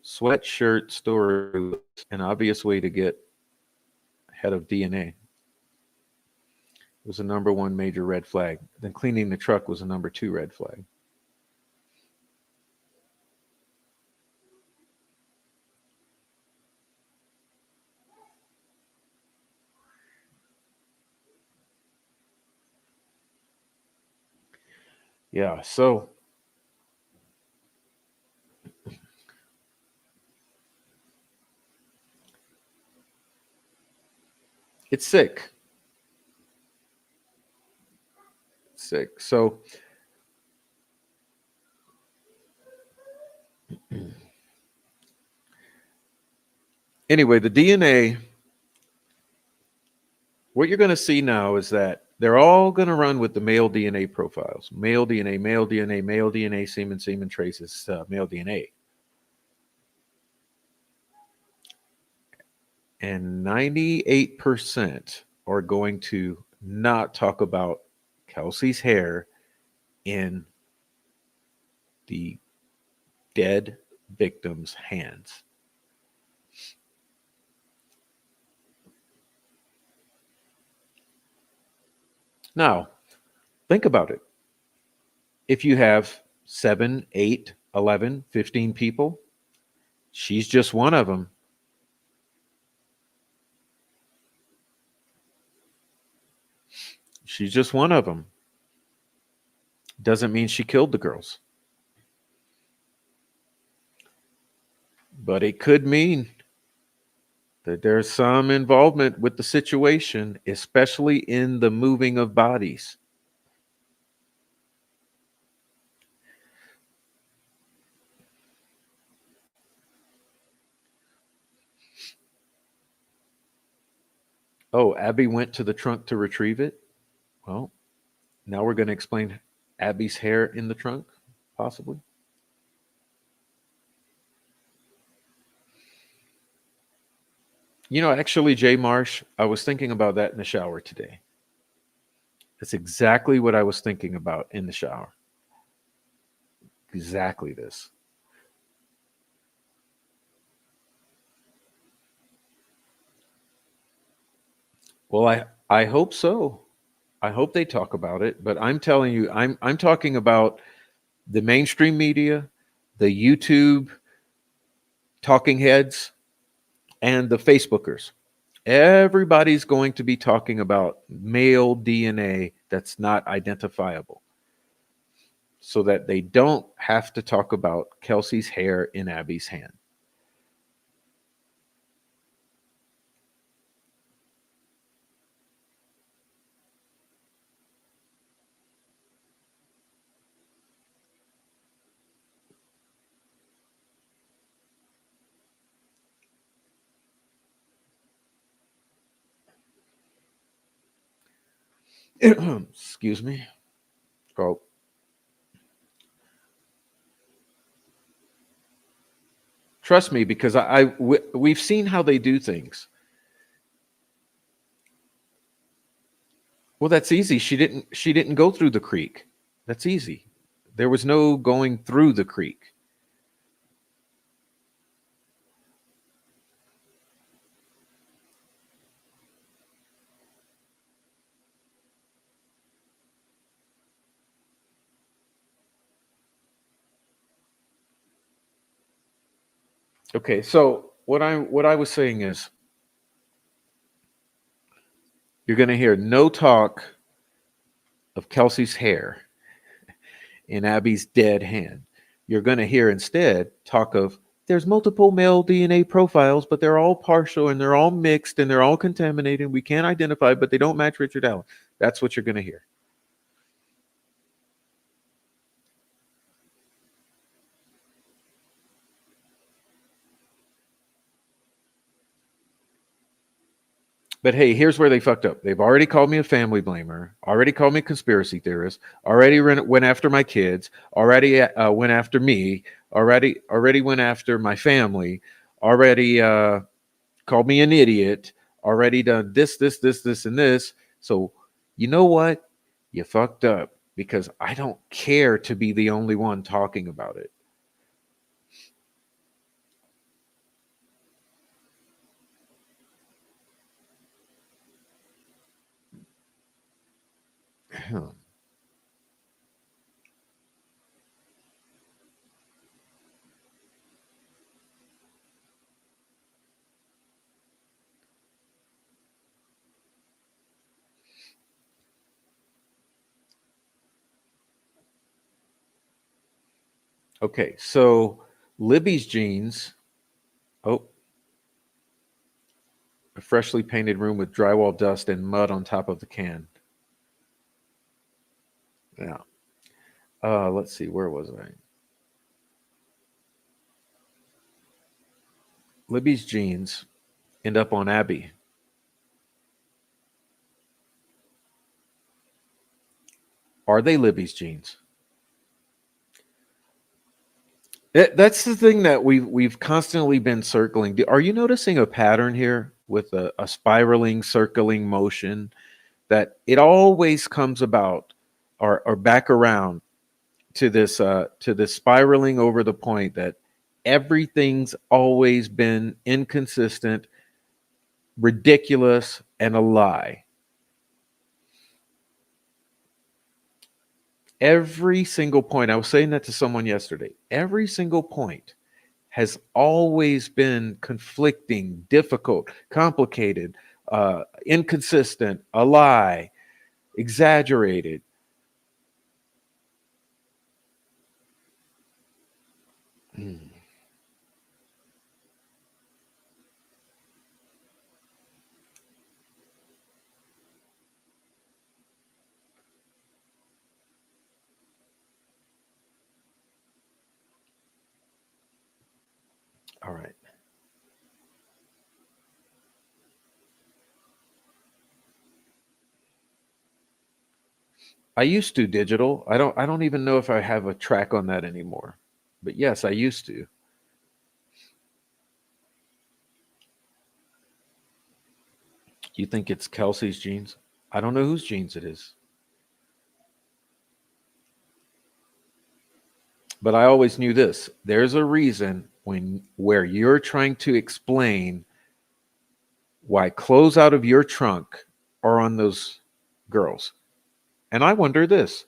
Sweatshirt story, an obvious way to get ahead of DNA. It was a number one major red flag. Then cleaning the truck was a number two red flag. Yeah, so it's sick. Sick. So anyway, the DNA, what you're going to see now is that they're all going to run with the male DNA profiles. Male DNA, male DNA, male DNA, semen traces, male DNA. And 98% are going to not talk about Kelsi's hair in the dead victim's hands. Now, think about it. If you have 7, 8, 11, 15 people, she's just one of them. She's just one of them. Doesn't mean she killed the girls. But it could mean that there's some involvement with the situation, especially in the moving of bodies. Oh, Abby went to the trunk to retrieve it? Well, now we're going to explain Abby's hair in the trunk, possibly. You know, actually, Jay Marsh, I was thinking about that in the shower today. That's exactly what I was thinking about in the shower. Exactly this. Well, I hope so. I hope they talk about it, but I'm telling you, I'm talking about the mainstream media, the YouTube talking heads, and the Facebookers. Everybody's going to be talking about male DNA that's not identifiable, so that they don't have to talk about Kelsi's hair in Abby's hand. Excuse me. Oh. Trust me, because we've seen how they do things. Well, that's easy. She didn't go through the creek. That's easy. There was no going through the creek. Okay, so what I was saying is, you're going to hear no talk of Kelsey's hair in Abby's dead hand. You're going to hear instead talk of there's multiple male DNA profiles, but they're all partial and they're all mixed and they're all contaminated. We can't identify, but they don't match Richard Allen. That's what you're going to hear. But hey, here's where they fucked up. They've already called me a family blamer, already called me a conspiracy theorist, already went after my kids, already went after me, already went after my family, already called me an idiot, already done this, and this. So you know what? You fucked up because I don't care to be the only one talking about it. Okay, so Libby's jeans. Oh, a freshly painted room with drywall dust and mud on top of the can. Yeah. Let's see, where was I? Libby's jeans end up on Abby. Are they Libby's jeans? That's the thing that we've constantly been circling. Are you noticing a pattern here with a spiraling, circling motion that it always comes about or back around to this spiraling over the point that everything's always been inconsistent, ridiculous, and a lie. Every single point, I was saying that to someone yesterday, every single point has always been conflicting, difficult, complicated, inconsistent, a lie, exaggerated. All right. I used to digital. I don't even know if I have a track on that anymore. But yes, I used to. You think it's Kelsey's jeans? I don't know whose jeans it is. But I always knew this. There's a reason where you're trying to explain why clothes out of your trunk are on those girls. And I wonder this.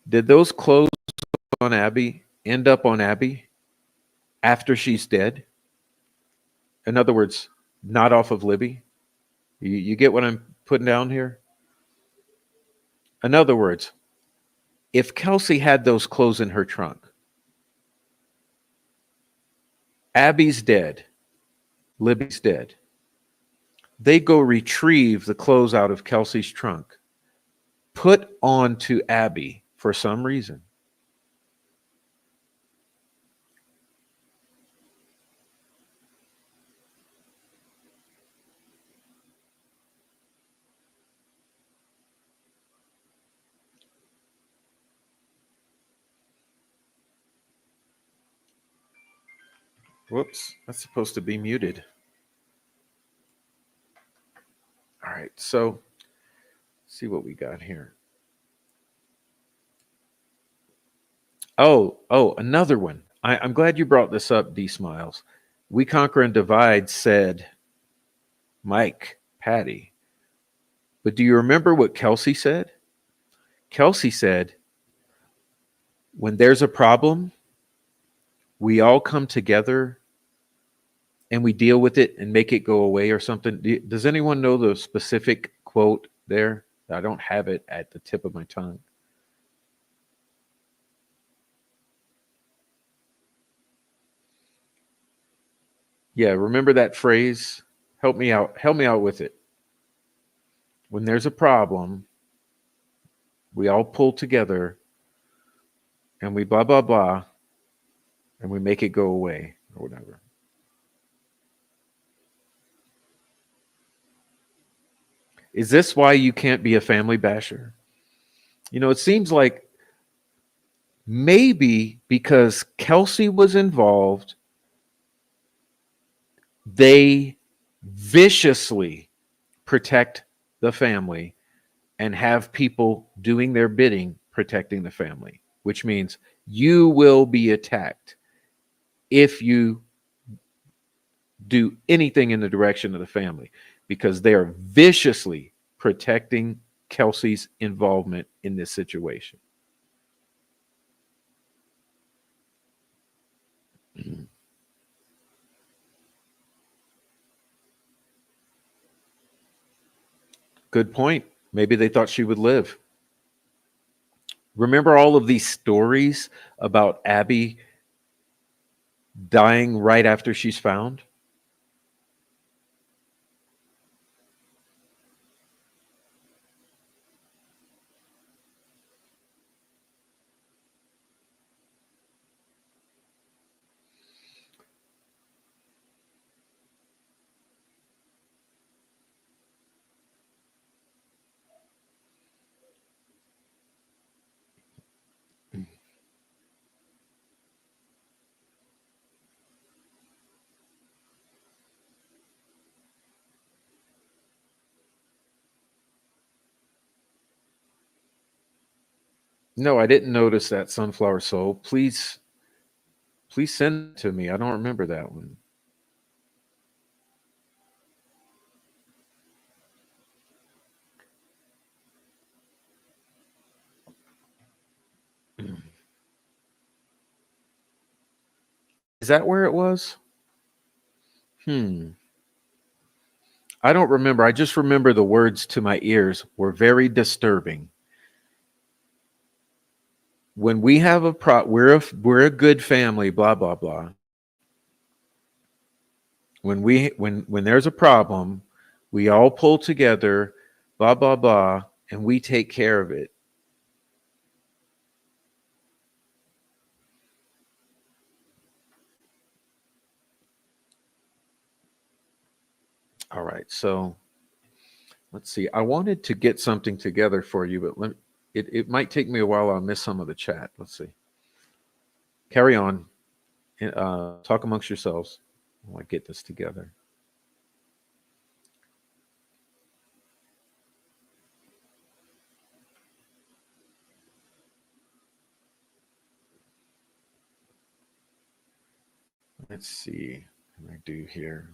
Did those clothes on Abby end up on Abby after she's dead? In other words, not off of Libby? You get what I'm putting down here? In other words, if Kelsi had those clothes in her trunk, Abby's dead, Libby's dead. They go retrieve the clothes out of Kelsi's trunk, put onto Abby for some reason. Whoops, that's supposed to be muted. All right, so let's see what we got here. Another one. I'm glad you brought this up, D Smiles. We Conquer and Divide said Mike, Patty. But do you remember what Kelsi said? Kelsi said, when there's a problem, we all come together and we deal with it and make it go away or something. Does anyone know the specific quote there? I don't have it at the tip of my tongue. Yeah, remember that phrase? Help me out. Help me out with it. When there's a problem, we all pull together and we blah, blah, blah, and we make it go away or whatever. Is this why you can't be a family basher? You know, it seems like maybe because Kelsi was involved, they viciously protect the family and have people doing their bidding protecting the family, which means you will be attacked if you do anything in the direction of the family, because they are viciously protecting Kelsi's involvement in this situation. Good point. Maybe they thought she would live. Remember all of these stories about Abby dying right after she's found? No, I didn't notice that, Sunflower Soul. Please send it to me. I don't remember that one. Is that where it was? I don't remember. I just remember the words to my ears were very disturbing. When we have we're a good family, blah blah blah. When there's a problem, we all pull together, blah blah blah, and we take care of it. All right, so let's see. I wanted to get something together for you, but it might take me a while. I'll miss some of the chat. Let's see. Carry on. Talk amongst yourselves. I want to get this together. Let's see what I do here.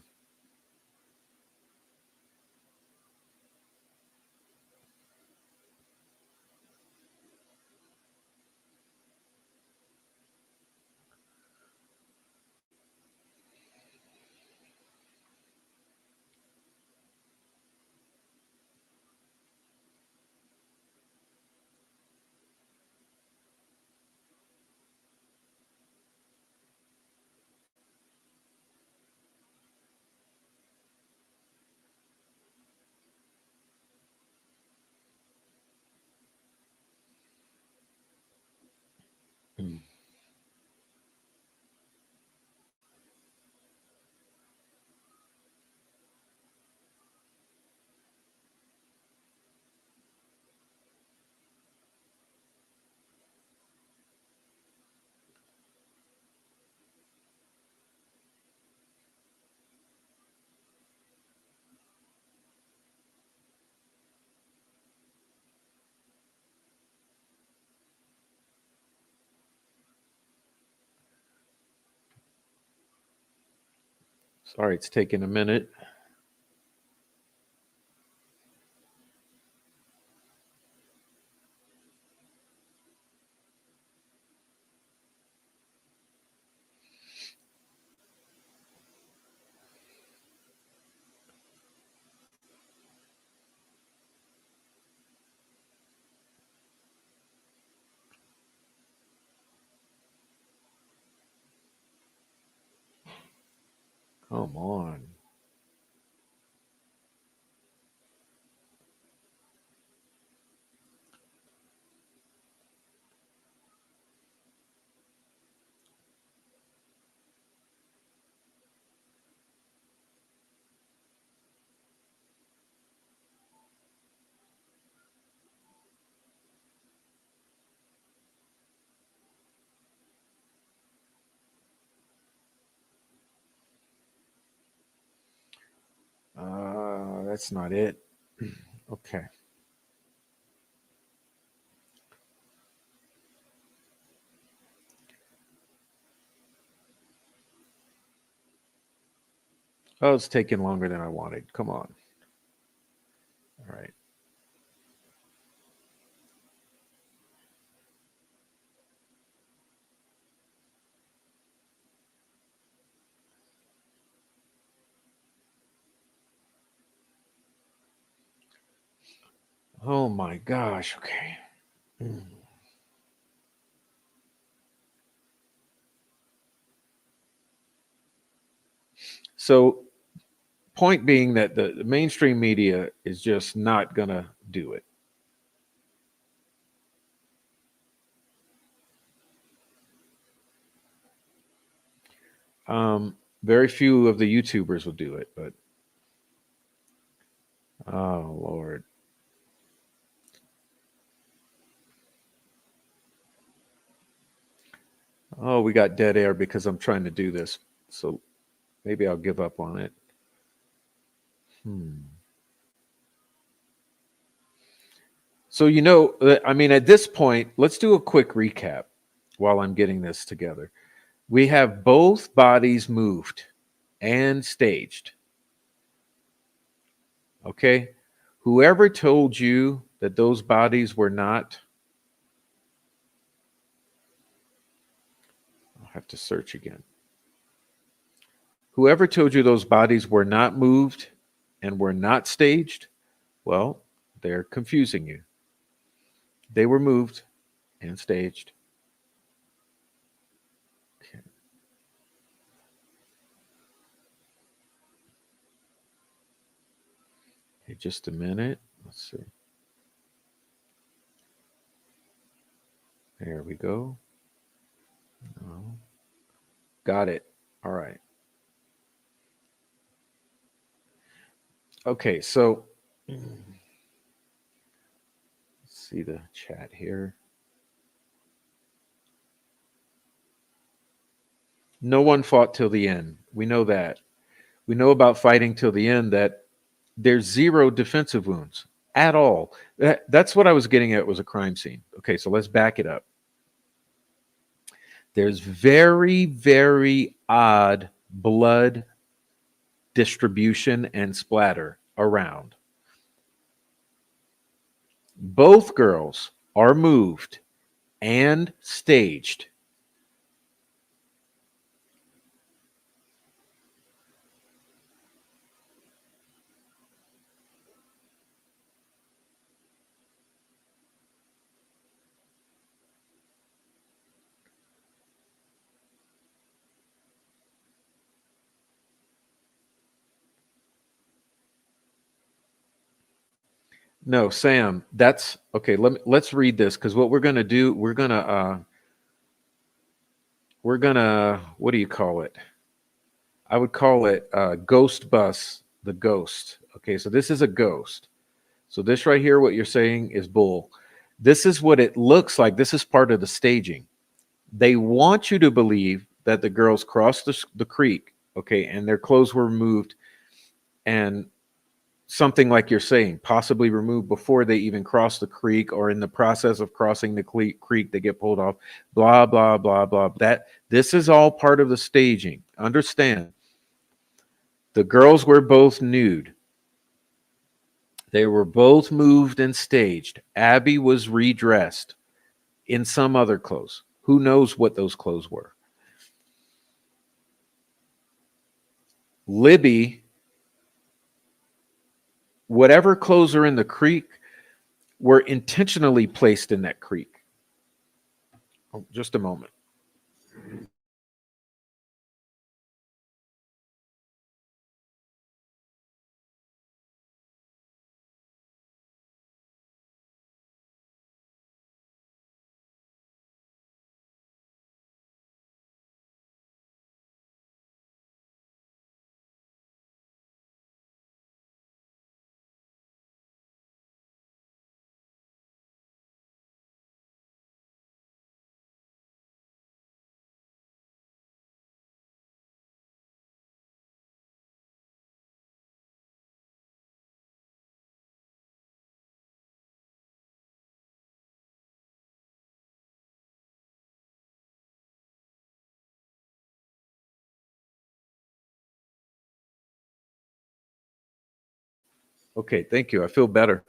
Sorry, it's taking a minute. Come on. That's not it. Okay. Oh, it's taking longer than I wanted. Come on. All right. Oh my gosh. Okay. So, point being that the mainstream media is just not going to do it. Very few of the YouTubers will do it, but oh Lord. Oh, we got dead air because I'm trying to do this. So maybe I'll give up on it. So, I mean, at this point, let's do a quick recap while I'm getting this together. We have both bodies moved and staged. Okay? Whoever told you that those bodies were not, I'll have to search again. Whoever told you those bodies were not moved and were not staged, well, they're confusing you. They were moved and staged. Okay. Okay, just a minute. Let's see. There we go. No. Got it. All right. Okay, so let's see the chat here. No one fought till the end. We know that. We know about fighting till the end that there's zero defensive wounds at all. That's what I was getting at, was a crime scene. Okay, so let's back it up. There's very, very odd blood distribution and splatter around. Both girls are moved and staged. No, Sam, that's okay. Let's read this, because what we're gonna do, we're gonna what do you call it? I would call it ghost bus the ghost. Okay, so this is a ghost. So this right here, what you're saying is bull. This is what it looks like. This is part of the staging. They want you to believe that the girls crossed the creek, okay, and their clothes were removed, and something like you're saying, possibly removed before they even cross the creek, or in the process of crossing the creek, they get pulled off, blah, blah, blah, blah. This is all part of the staging. Understand, The girls were both nude. They were both moved and staged. Abby was redressed in some other clothes. Who knows what those clothes were? Libby, whatever clothes are in the creek, were intentionally placed in that creek. Oh, just a moment. Okay, thank you. I feel better.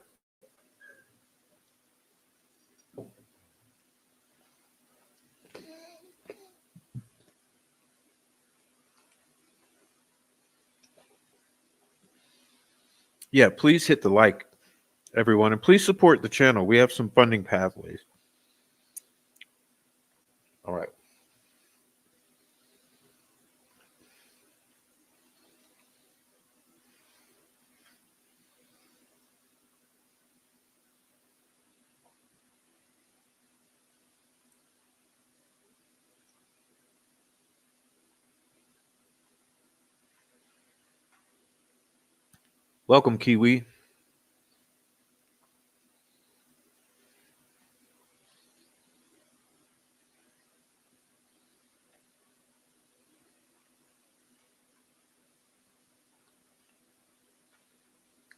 Yeah, please hit the like, everyone, and please support the channel. We have some funding pathways. All right. Welcome, Kiwi.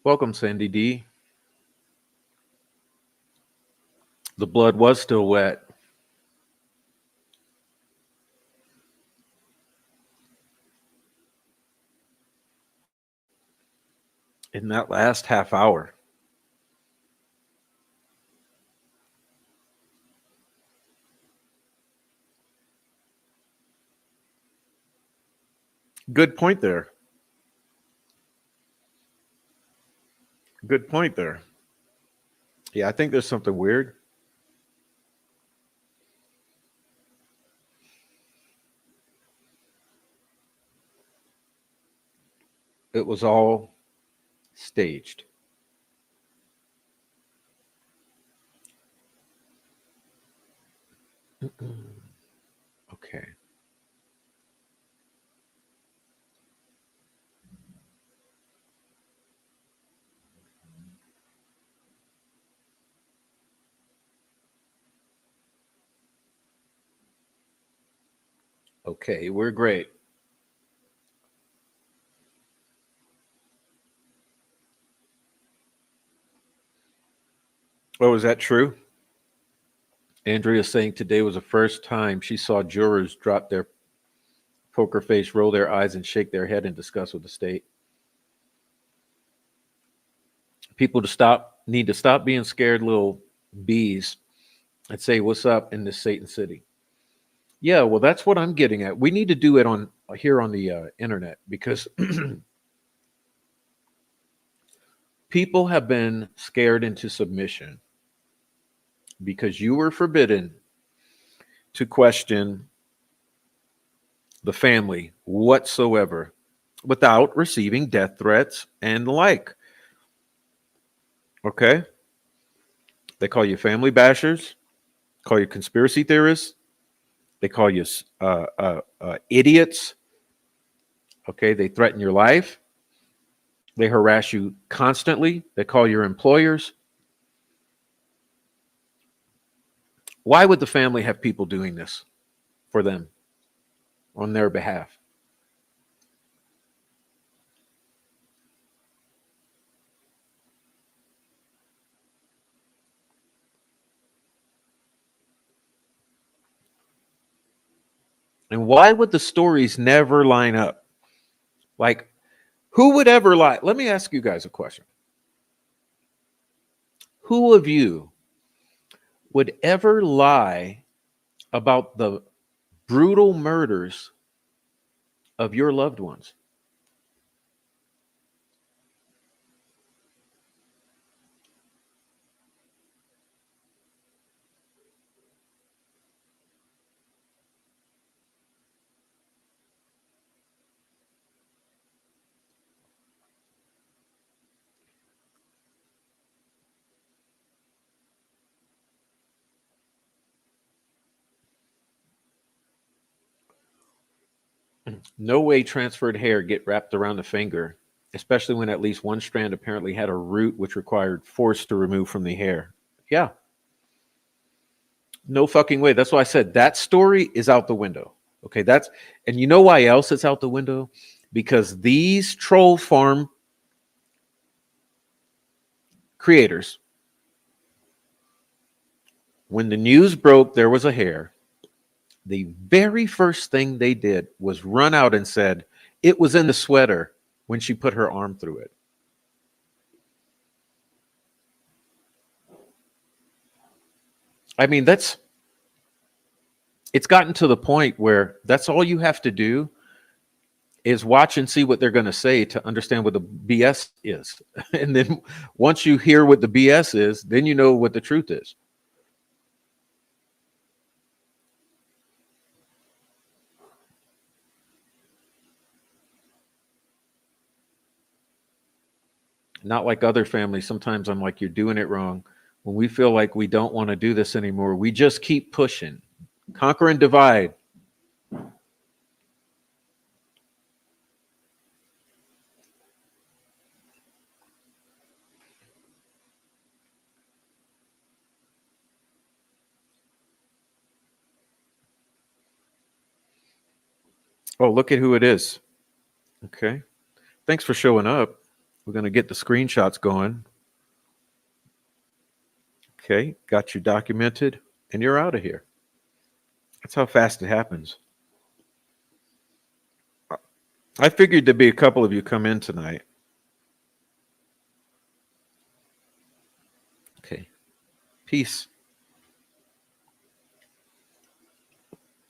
Welcome, Sandy D. The blood was still wet. In that last half hour. Good point there. Good point there. Yeah, I think there's something weird. It was all staged. Okay. Okay, we're great. Oh, is that true? Andrea saying today was the first time she saw jurors drop their poker face, roll their eyes, and shake their head in disgust with the state. People need to stop being scared little bees and say, "What's up?" in this Satan city. Yeah, well, that's what I'm getting at. We need to do it on here on the internet because people have been scared into submission because you were forbidden to question the family whatsoever without receiving death threats and the like. Okay? They call you family bashers, call you conspiracy theorists, they call you idiots. Okay? They threaten your life. They harass you constantly. They call your employers. Why would the family have people doing this for them on their behalf? And why would the stories never line up? Like, Who would ever lie? Let me ask you guys a question. Who of you would ever lie about the brutal murders of your loved ones? No way transferred hair get wrapped around the finger, especially when at least one strand apparently had a root which required force to remove from the hair. Yeah. No fucking way. That's why I said that story is out the window. Okay, and you know why else it's out the window? Because these troll farm creators, when the news broke there was a hair, the very first thing they did was run out and said it was in the sweater when she put her arm through it. I mean, it's gotten to the point where that's all you have to do is watch and see what they're going to say to understand what the BS is. And then once you hear what the BS is, then you know what the truth is. Not like other families. Sometimes I'm like, you're doing it wrong. When we feel like we don't want to do this anymore, we just keep pushing. Conquer and divide. Oh, look at who it is. Okay. Thanks for showing up. We're going to get the screenshots going. Okay. Got you documented and you're out of here. That's how fast it happens. I figured there'd be a couple of you come in tonight. Okay. Peace.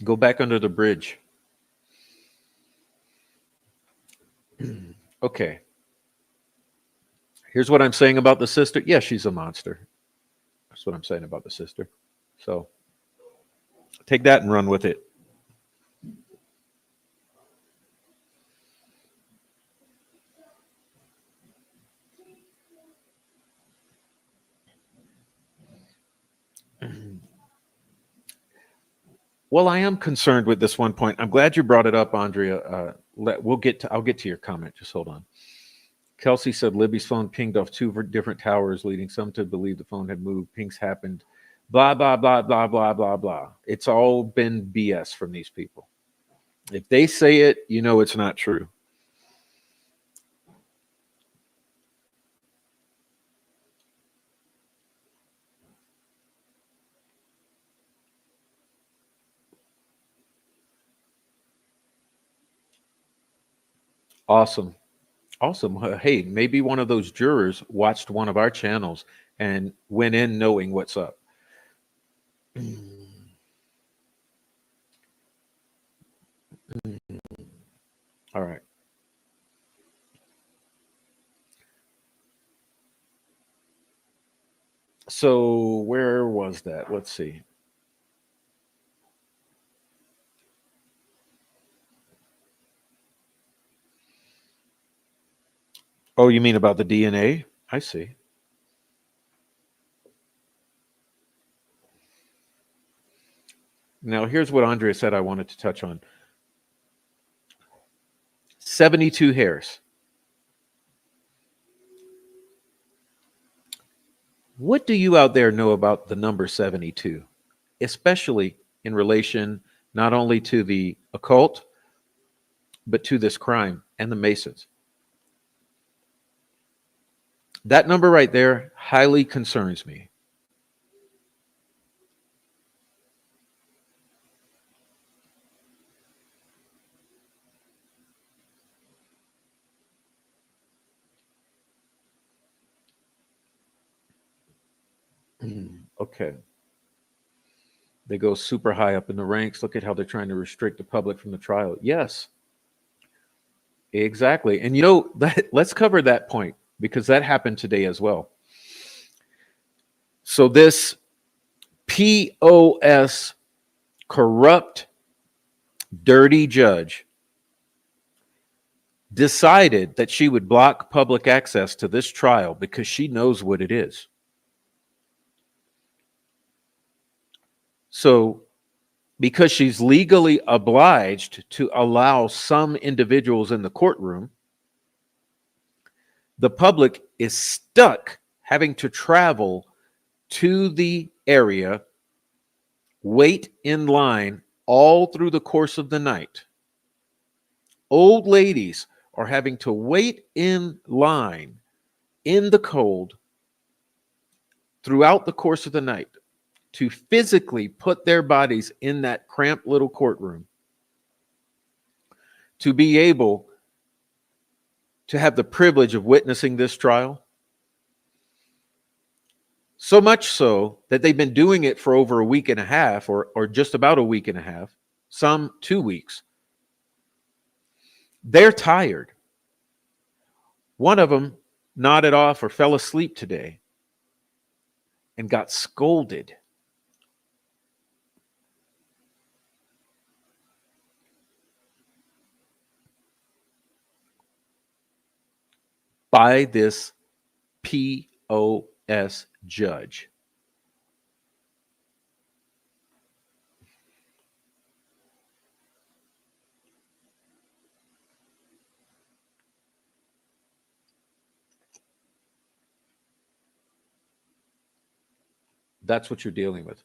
Go back under the bridge. Okay. Here's what I'm saying about the sister. Yeah, she's a monster. That's what I'm saying about the sister. So take that and run with it. Well, I am concerned with this one point. I'm glad you brought it up, Andrea. I'll get to your comment. Just hold on. Kelsey said Libby's phone pinged off two different towers, leading some to believe the phone had moved. Pings happened. Blah, blah, blah, blah, blah, blah, blah. It's all been BS from these people. If they say it, you know it's not true. Awesome. Awesome. Hey, maybe one of those jurors watched one of our channels and went in knowing what's up. All right. So where was that? Let's see. Oh, you mean about the DNA? I see. Now, here's what Andrea said I wanted to touch on. 72 hairs. What do you out there know about the number 72, especially in relation not only to the occult, but to this crime and the Masons? That number right there highly concerns me. Okay. They go super high up in the ranks. Look at how they're trying to restrict the public from the trial. Yes, exactly. And let's cover that point because that happened today as well. So this POS, corrupt, dirty judge, decided that she would block public access to this trial because she knows what it is. So, because she's legally obliged to allow some individuals in the courtroom, the public is stuck having to travel to the area, wait in line all through the course of the night. Old ladies are having to wait in line in the cold throughout the course of the night to physically put their bodies in that cramped little courtroom to be able to have the privilege of witnessing this trial. So much so that they've been doing it for over a week and a half, or just about a week and a half, some 2 weeks. They're tired. One of them nodded off or fell asleep today and got scolded. By this POS judge. That's what you're dealing with.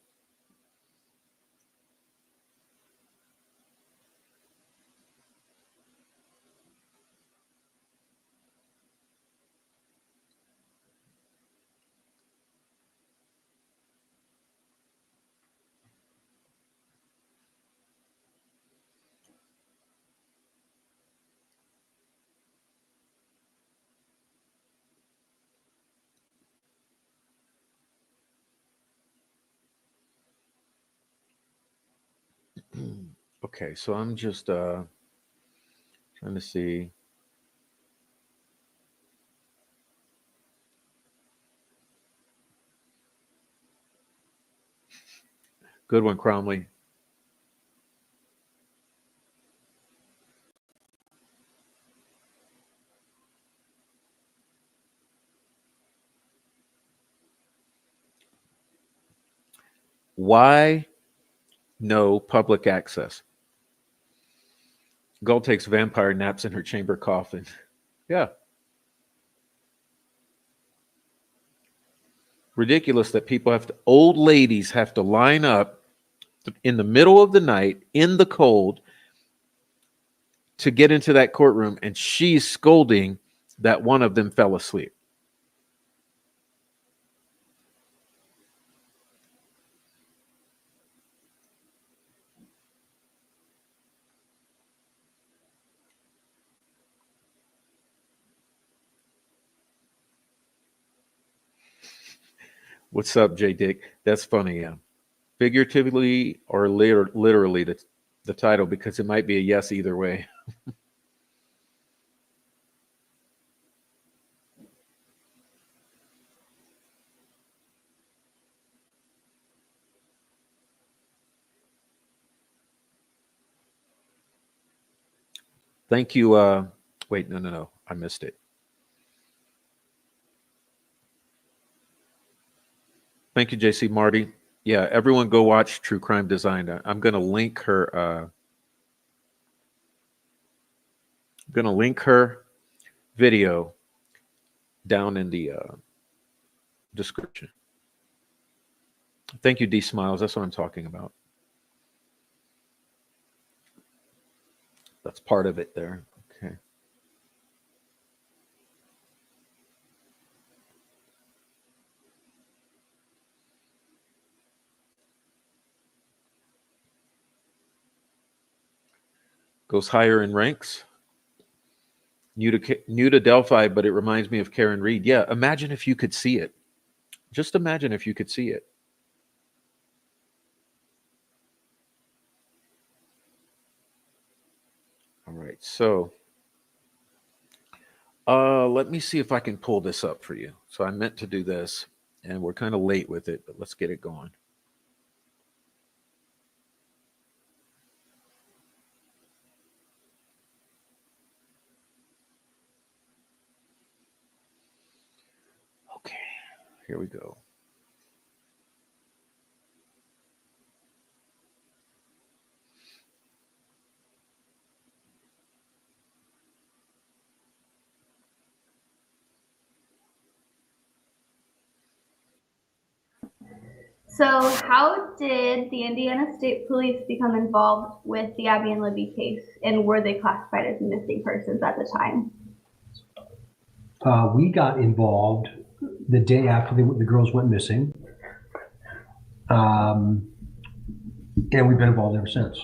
Okay, so I'm just trying to see. Good one, Cromley. Why no public access? Gull takes vampire naps in her chamber coffin. Yeah. Ridiculous that old ladies have to line up in the middle of the night in the cold to get into that courtroom, and she's scolding that one of them fell asleep. What's up, J Dick? That's funny, yeah. Figuratively or literally the title, because it might be a yes either way. Thank you. Wait, no. I missed it. Thank you, JC Marty. Yeah, everyone go watch True Crime Design. I'm going to link her. Video down in the description. Thank you, D Smiles. That's what I'm talking about. That's part of it there. Okay. Goes higher in ranks. New to Delphi, but it reminds me of Karen Reed. Yeah, imagine if you could see it. Just imagine if you could see it. All right, so let me see if I can pull this up for you. So I meant to do this, and we're kind of late with it, but let's get it going. Okay, here we go. So how did the Indiana State Police become involved with the Abby and Libby case, and were they classified as missing persons at the time? We got involved the day after the girls went missing. And we've been involved ever since,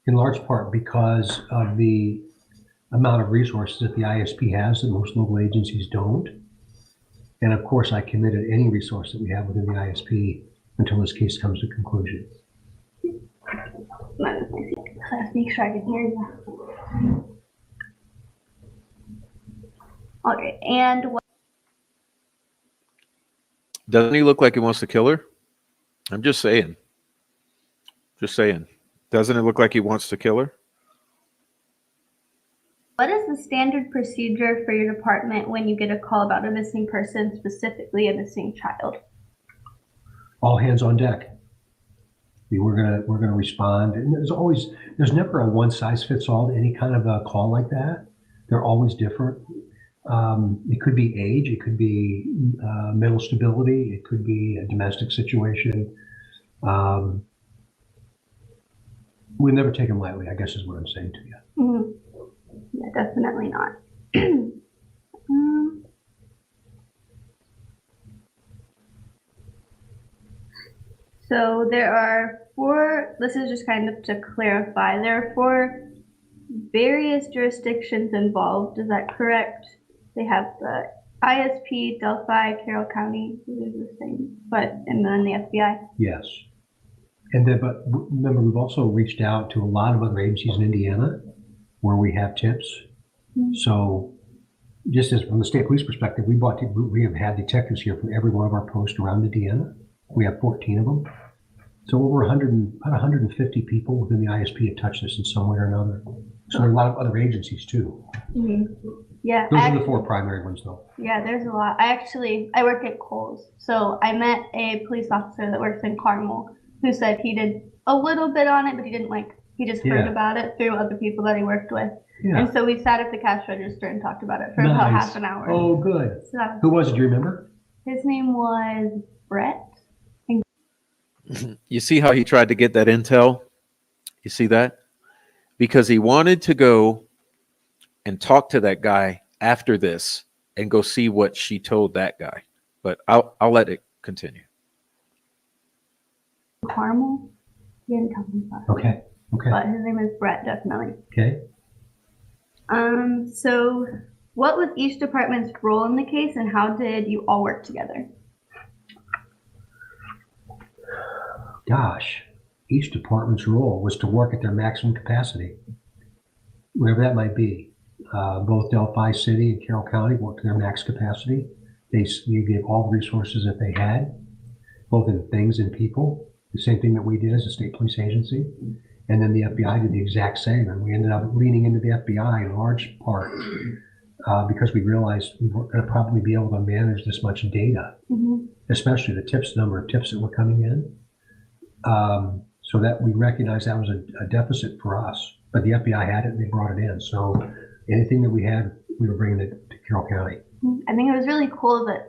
in large part because of the amount of resources that the ISP has that most local agencies don't. And of course, I committed any resource that we have within the ISP until this case comes to conclusion. Let's make sure I can hear you. Okay, and what? Doesn't he look like he wants to kill her? I'm just saying. Just saying. Doesn't it look like he wants to kill her? What is the standard procedure for your department when you get a call about a missing person, specifically a missing child? All hands on deck. We're gonna respond, and there's never a one size fits all to any kind of a call like that. They're always different. It could be age, it could be mental stability, it could be a domestic situation. We never take them lightly, I guess is what I'm saying to you. Mm-hmm. Yeah, definitely not. So there are 4, this is just kind of to clarify, there are 4 various jurisdictions involved, is that correct? They have the ISP, DELPHI, Carroll County, these are the same, and then the FBI? Yes. And then, but remember, we've also reached out to a lot of other agencies in Indiana where we have tips. Mm-hmm. So just as from the state police perspective, we have had detectives here from every one of our posts around Indiana. We have 14 of them. So over about 150 people within the ISP have touched this in some way or another. So there are a lot of other agencies too. Mm-hmm. Yeah. Those are the 4 primary ones though. Yeah, there's a lot. I work at Kohl's. So I met a police officer that works in Carmel who said he did a little bit on it, but he didn't he just heard about it through other people that he worked with. Yeah. And so we sat at the cash register and talked about it for about half an hour. Oh, good. So, who was it? Do you remember? His name was Brett. You see how he tried to get that intel? You see that? Because he wanted to go and talk to that guy after this and go see what she told that guy. But I'll let it continue. Carmel? He didn't tell me about it. Okay. But his name is Brett, definitely. Okay. So what was each department's role in the case, and how did you all work together? Gosh, each department's role was to work at their maximum capacity, whatever that might be. Both Delphi City and Carroll County worked to their max capacity. They gave all the resources that they had, both in things and people, the same thing that we did as a state police agency. And then the FBI did the exact same. And we ended up leaning into the FBI in large part because we realized we weren't going to probably be able to manage this much data, especially the number of tips that were coming in. So that we recognized that was a deficit for us. But the FBI had it and they brought it in. So anything that we had, we were bringing it to Carroll County. I think it was really cool that,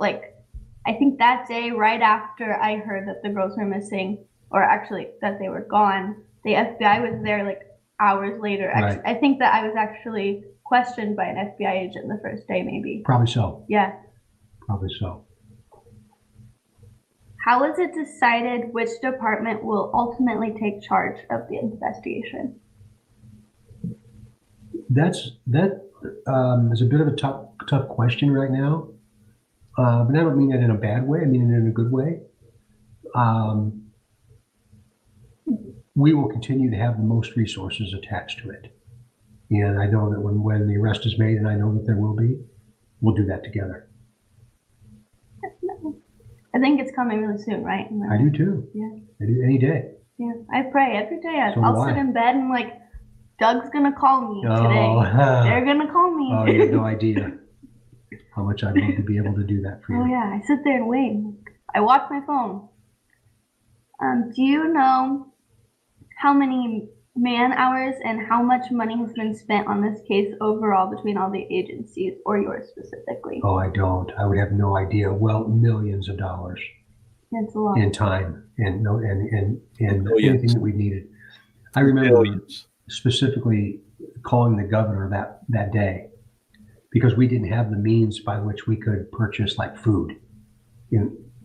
I think that day, right after I heard that the girls were missing, or actually that they were gone, the FBI was there hours later. Right. I think that I was actually questioned by an FBI agent the first day, maybe. Probably so. Yeah. Probably so. How was it decided which department will ultimately take charge of the investigation? That is a bit of a tough question right now. But I don't mean that in a bad way. I mean it in a good way. We will continue to have the most resources attached to it. And I know that when the arrest is made, and I know that there will be, we'll do that together. I think it's coming really soon, right? I do too. Yeah. I do any day. Yeah. I pray every day. So do I'll sit I. in bed and like, Doug's gonna call me Oh, today. They're gonna call me. Oh, you have no idea how much I'd love to be able to do that for you. Oh yeah, I sit there and wait. I watch my phone. Do you know how many man hours and how much money has been spent on this case overall between all the agencies, or yours specifically? Oh, I don't. I would have no idea. Well, millions of dollars It's a lot. in time and Millions. anything that we needed. I remember Millions. specifically calling the governor that day because we didn't have the means by which we could purchase like food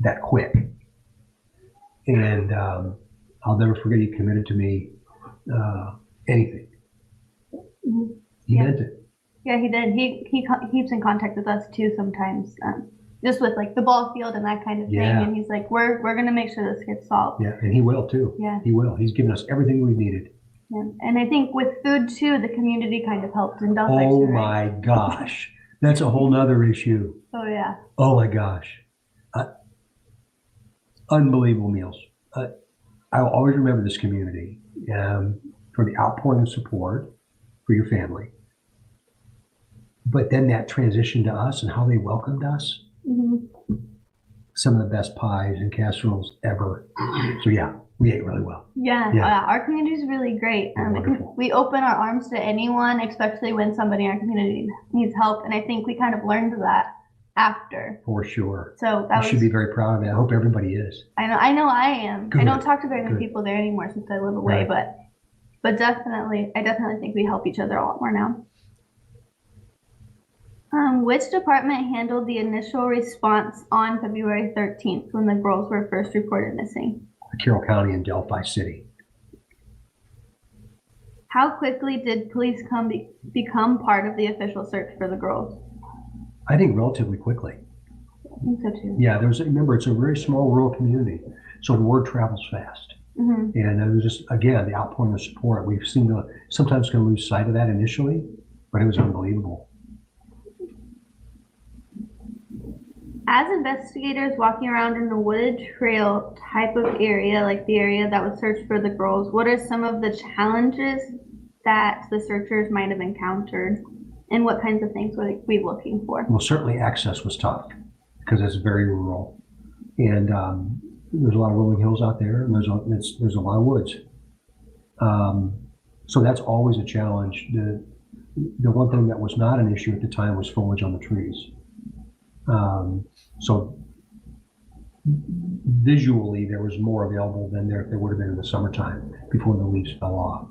that quick. And I'll never forget, he committed to me anything. Mhm. He Yeah. meant it. Yeah, he did. He keeps in contact with us too sometimes, just with like the ball field and that kind of thing. Yeah. And he's like, we're gonna make sure this gets solved. Yeah, and he will too. Yeah. He will. He's given us everything we needed. Yeah. And I think with food too, the community kind of helped in Delphi. Oh too, right? my gosh. That's a whole nother issue. Oh yeah. Oh my gosh. Unbelievable meals. I'll always remember this community for the outpouring of support for your family. But then that transition to us and how they welcomed us, Mm-hmm. some of the best pies and casseroles ever. So yeah, we ate really well. Yeah, Yeah. our community is really great. Wonderful. We open our arms to anyone, especially when somebody in our community needs help. And I think we kind of learned that after. For sure. So You that should was, be very proud of that. I hope everybody is. I know I am. Good. I don't talk to very many Good. people there anymore since I live away, Right. but definitely, I definitely think we help each other a lot more now. Which department handled the initial response on February 13th when the girls were first reported missing? Carroll County and Delphi City. How quickly did police become part of the official search for the girls? I think relatively quickly. I think so too. Yeah, remember, it's a very small rural community, so the word travels fast. Mm-hmm. And it was just, again, the outpouring of support. We've seen sometimes can lose sight of that initially, but it was unbelievable. As investigators walking around in the wooded trail type of area, like the area that was searched for the girls, what are some of the challenges that the searchers might have encountered? And what kinds of things were we looking for? Well, certainly access was tough because it's very rural. And there's a lot of rolling hills out there, and there's a lot of woods. So that's always a challenge. The one thing that was not an issue at the time was foliage on the trees. So visually, there was more available than there would have been in the summertime before the leaves fell off.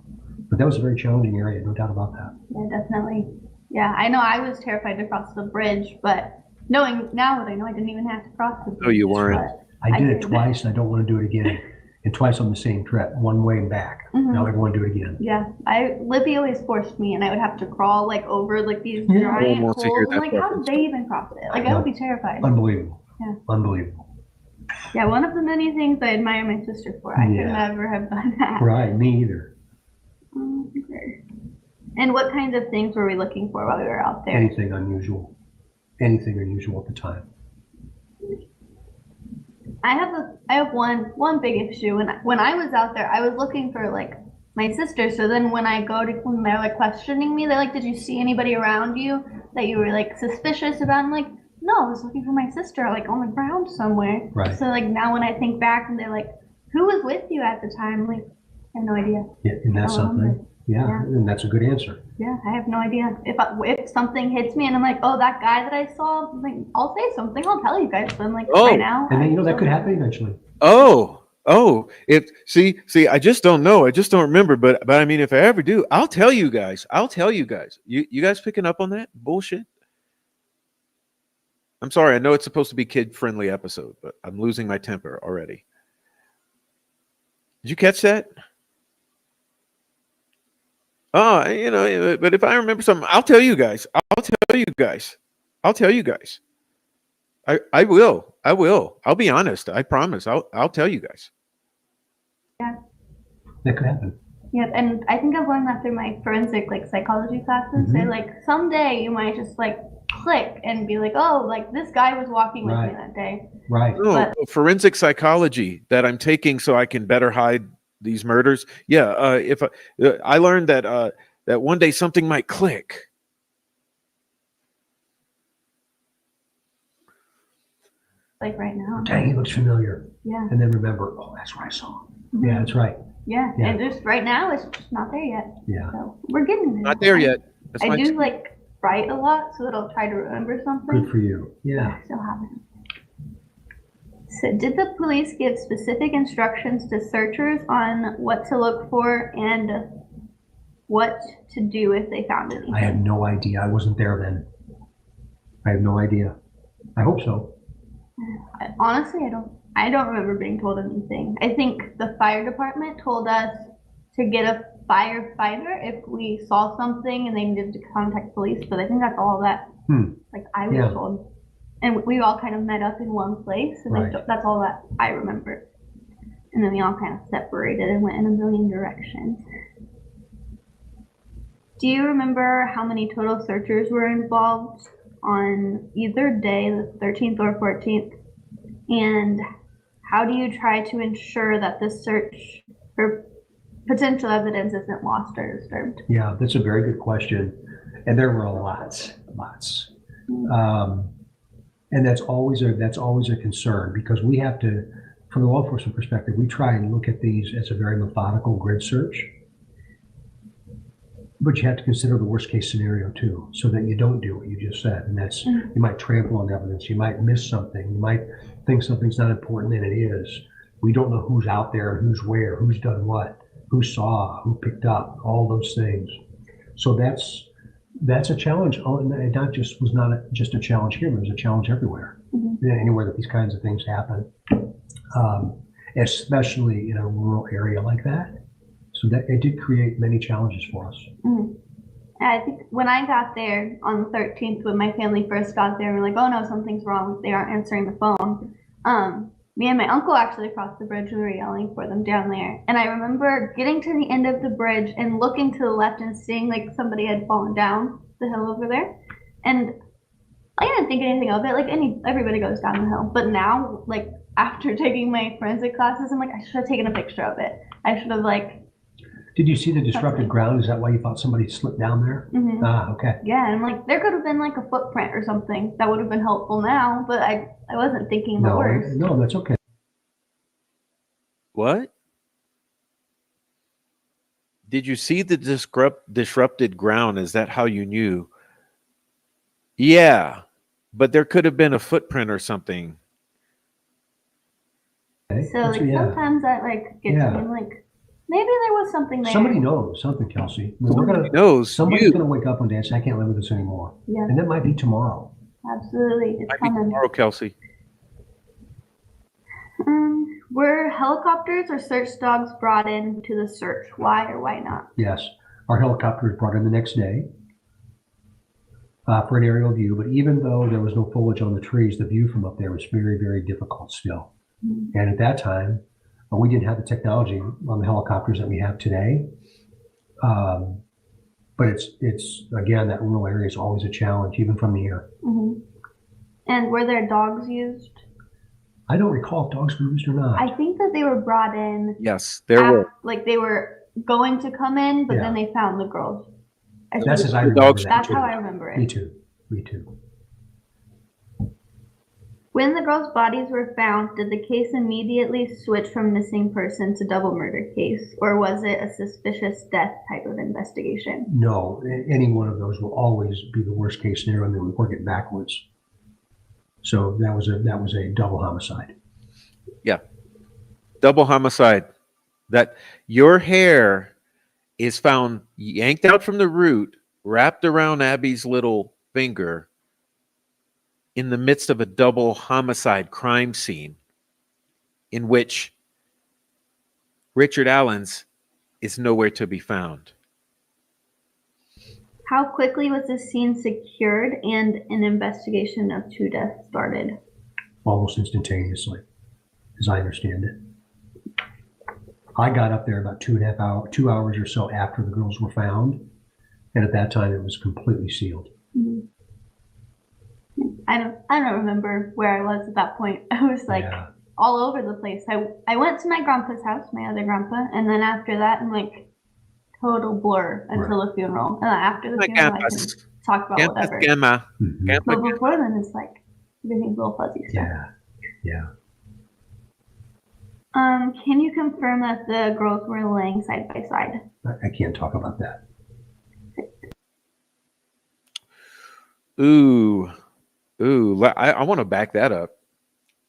But that was a very challenging area, no doubt about that. Yeah, definitely. Yeah, I know I was terrified to cross the bridge, but knowing now that I know I didn't even have to cross the bridge. No, you weren't. but I did it twice, and I don't want to do it again. And twice on the same trip, one way and back. Mhm. Now I want to do it again. Yeah, Libby always forced me, and I would have to crawl like over like these Yeah. giant Wants to hear holes. that Like, how reference. did they even cross it? Like, I would be terrified. Unbelievable. Yeah. Unbelievable. Yeah, one of the many things I admire my sister for. I could Yeah. never have done that. Right, me either. Okay. And what kinds of things were we looking for while we were out there? Anything unusual. Anything unusual at the time. I have one big issue. When I was out there, I was looking for like my sister. So then when they're like questioning me, they're like, "Did you see anybody around you that you were like suspicious about?" I'm like, "No, I was looking for my sister, like on the ground somewhere." Right. So like now when I think back and they're like, "Who was with you at the time?" I'm like, I have no idea. Yeah, and that's I don't something. remember. Yeah, Yeah. and that's a good answer. Yeah, I have no idea. If something hits me and I'm like, "Oh, that guy that I saw," I'm like, I'll say something. I'll tell you guys. But I'm like, Oh. right now. And then, I that don't could know. happen eventually. Oh, see, I just don't know. I just don't remember. But I mean, if I ever do, I'll tell you guys. You guys picking up on that bullshit? I'm sorry. I know it's supposed to be kid-friendly episode, but I'm losing my temper already. Did you catch that? Oh, but if I remember something, I'll tell you guys. I will. I will. I'll be honest. I promise. I'll tell you guys. Yeah. That could happen. Yeah, and I think I've learned that through my forensic psychology classes. They someday you might just click and be like, oh, this guy was walking with me that day. Right. No, forensic psychology that I'm taking so I can better hide these murders. Yeah. If I learned that that one day something might click. Right now. Dang, he looks familiar. Yeah. And then remember, oh, that's where I saw him. Yeah, that's right. Yeah. And just right now, it's just not there yet. Yeah. So we're getting there. Not there yet. That's I my do write a lot so that I'll try to remember something. Good for you. Yeah. I still haven't. So did the police give specific instructions to searchers on what to look for and what to do if they found anything? I have no idea. I wasn't there then. I have no idea. I hope so. Honestly, I don't remember being told anything. I think the fire department told us to get a firefighter if we saw something and they needed to contact police, but I think that's all that I was told. And we all kind of met up in one place, and that's all that I remember. And then we all kind of separated and went in a million directions. Do you remember how many total searchers were involved on either day, the 13th or 14th? And how do you try to ensure that the search for potential evidence isn't lost or disturbed? Yeah, that's a very good question. And there were lots. And that's always a concern, because we have to, from the law enforcement perspective, we try and look at these as a very methodical grid search. But you have to consider the worst case scenario too, so that you don't do what you just said. And that's, you might trample on evidence, you might miss something, you might think something's not important and it is. We don't know who's out there, who's where, who's done what, who saw, who picked up, all those things. So that's a challenge. And it was not just a challenge here, but it was a challenge everywhere. Anywhere that these kinds of things happen, especially in a rural area like that. So that it did create many challenges for us. I think when I got there on the 13th, when my family first got there, we're like, oh no, something's wrong. They aren't answering the phone. Me and my uncle actually crossed the bridge and we were yelling for them down there. And I remember getting to the end of the bridge and looking to the left and seeing somebody had fallen down the hill over there. And I didn't think anything of it. Everybody goes down the hill. But now, after taking my forensic classes, I'm I should have taken a picture of it. I should have Did you see the disrupted ground? Is that why you thought somebody slipped down there? Ah, okay. Yeah, and there could have been a footprint or something that would have been helpful now, but I wasn't thinking the worst. No, that's okay. What? Did you see the disrupted ground? Is that how you knew? Yeah, but there could have been a footprint or something. Okay. So sometimes that gets me maybe there was something there. Somebody knows something, Kelsi. Somebody's gonna wake up one day and say, I can't live with this anymore. Yeah. And that might be tomorrow. Absolutely. It's might be tomorrow, Kelsi. Were helicopters or search dogs brought in to the search? Why or why not? Yes. Our helicopter was brought in the next day for an aerial view, but even though there was no foliage on the trees, the view from up there was very, very difficult still. And at that time, we didn't have the technology on the helicopters that we have today. But it's again, that rural area is always a challenge, even from the air. And were there dogs used? I don't recall if dogs were used or not. I think that they were brought in. Yes, there were. They were going to come in, but then they found the girls. That's as I remember. That's how I remember it. Me too. When the girls' bodies were found, did the case immediately switch from missing person to double murder case, or was it a suspicious death type of investigation? No, any one of those will always be the worst case scenario, and then we work it backwards. So that was a double homicide. Yeah, double homicide. That your hair is found yanked out from the root, wrapped around Abby's little finger, in the midst of a double homicide crime scene in which Richard Allen's is nowhere to be found. How quickly was the scene secured and an investigation of two deaths started? almost instantaneously, as I understand it. I got up there about 2 hours or so after the girls were found. And at that time, it was completely sealed. Mm-hmm. I don't remember where I was at that point. I was like all over the place. I went to my grandpa's house, my other grandpa, and then after that, I'm like total blur until the funeral. And then after the funeral, I can talk about whatever. But before then, it's like everything's a little fuzzy stuff. Yeah. Can you confirm that the girls were laying side by side? I can't talk about that. Ooh. I want to back that up.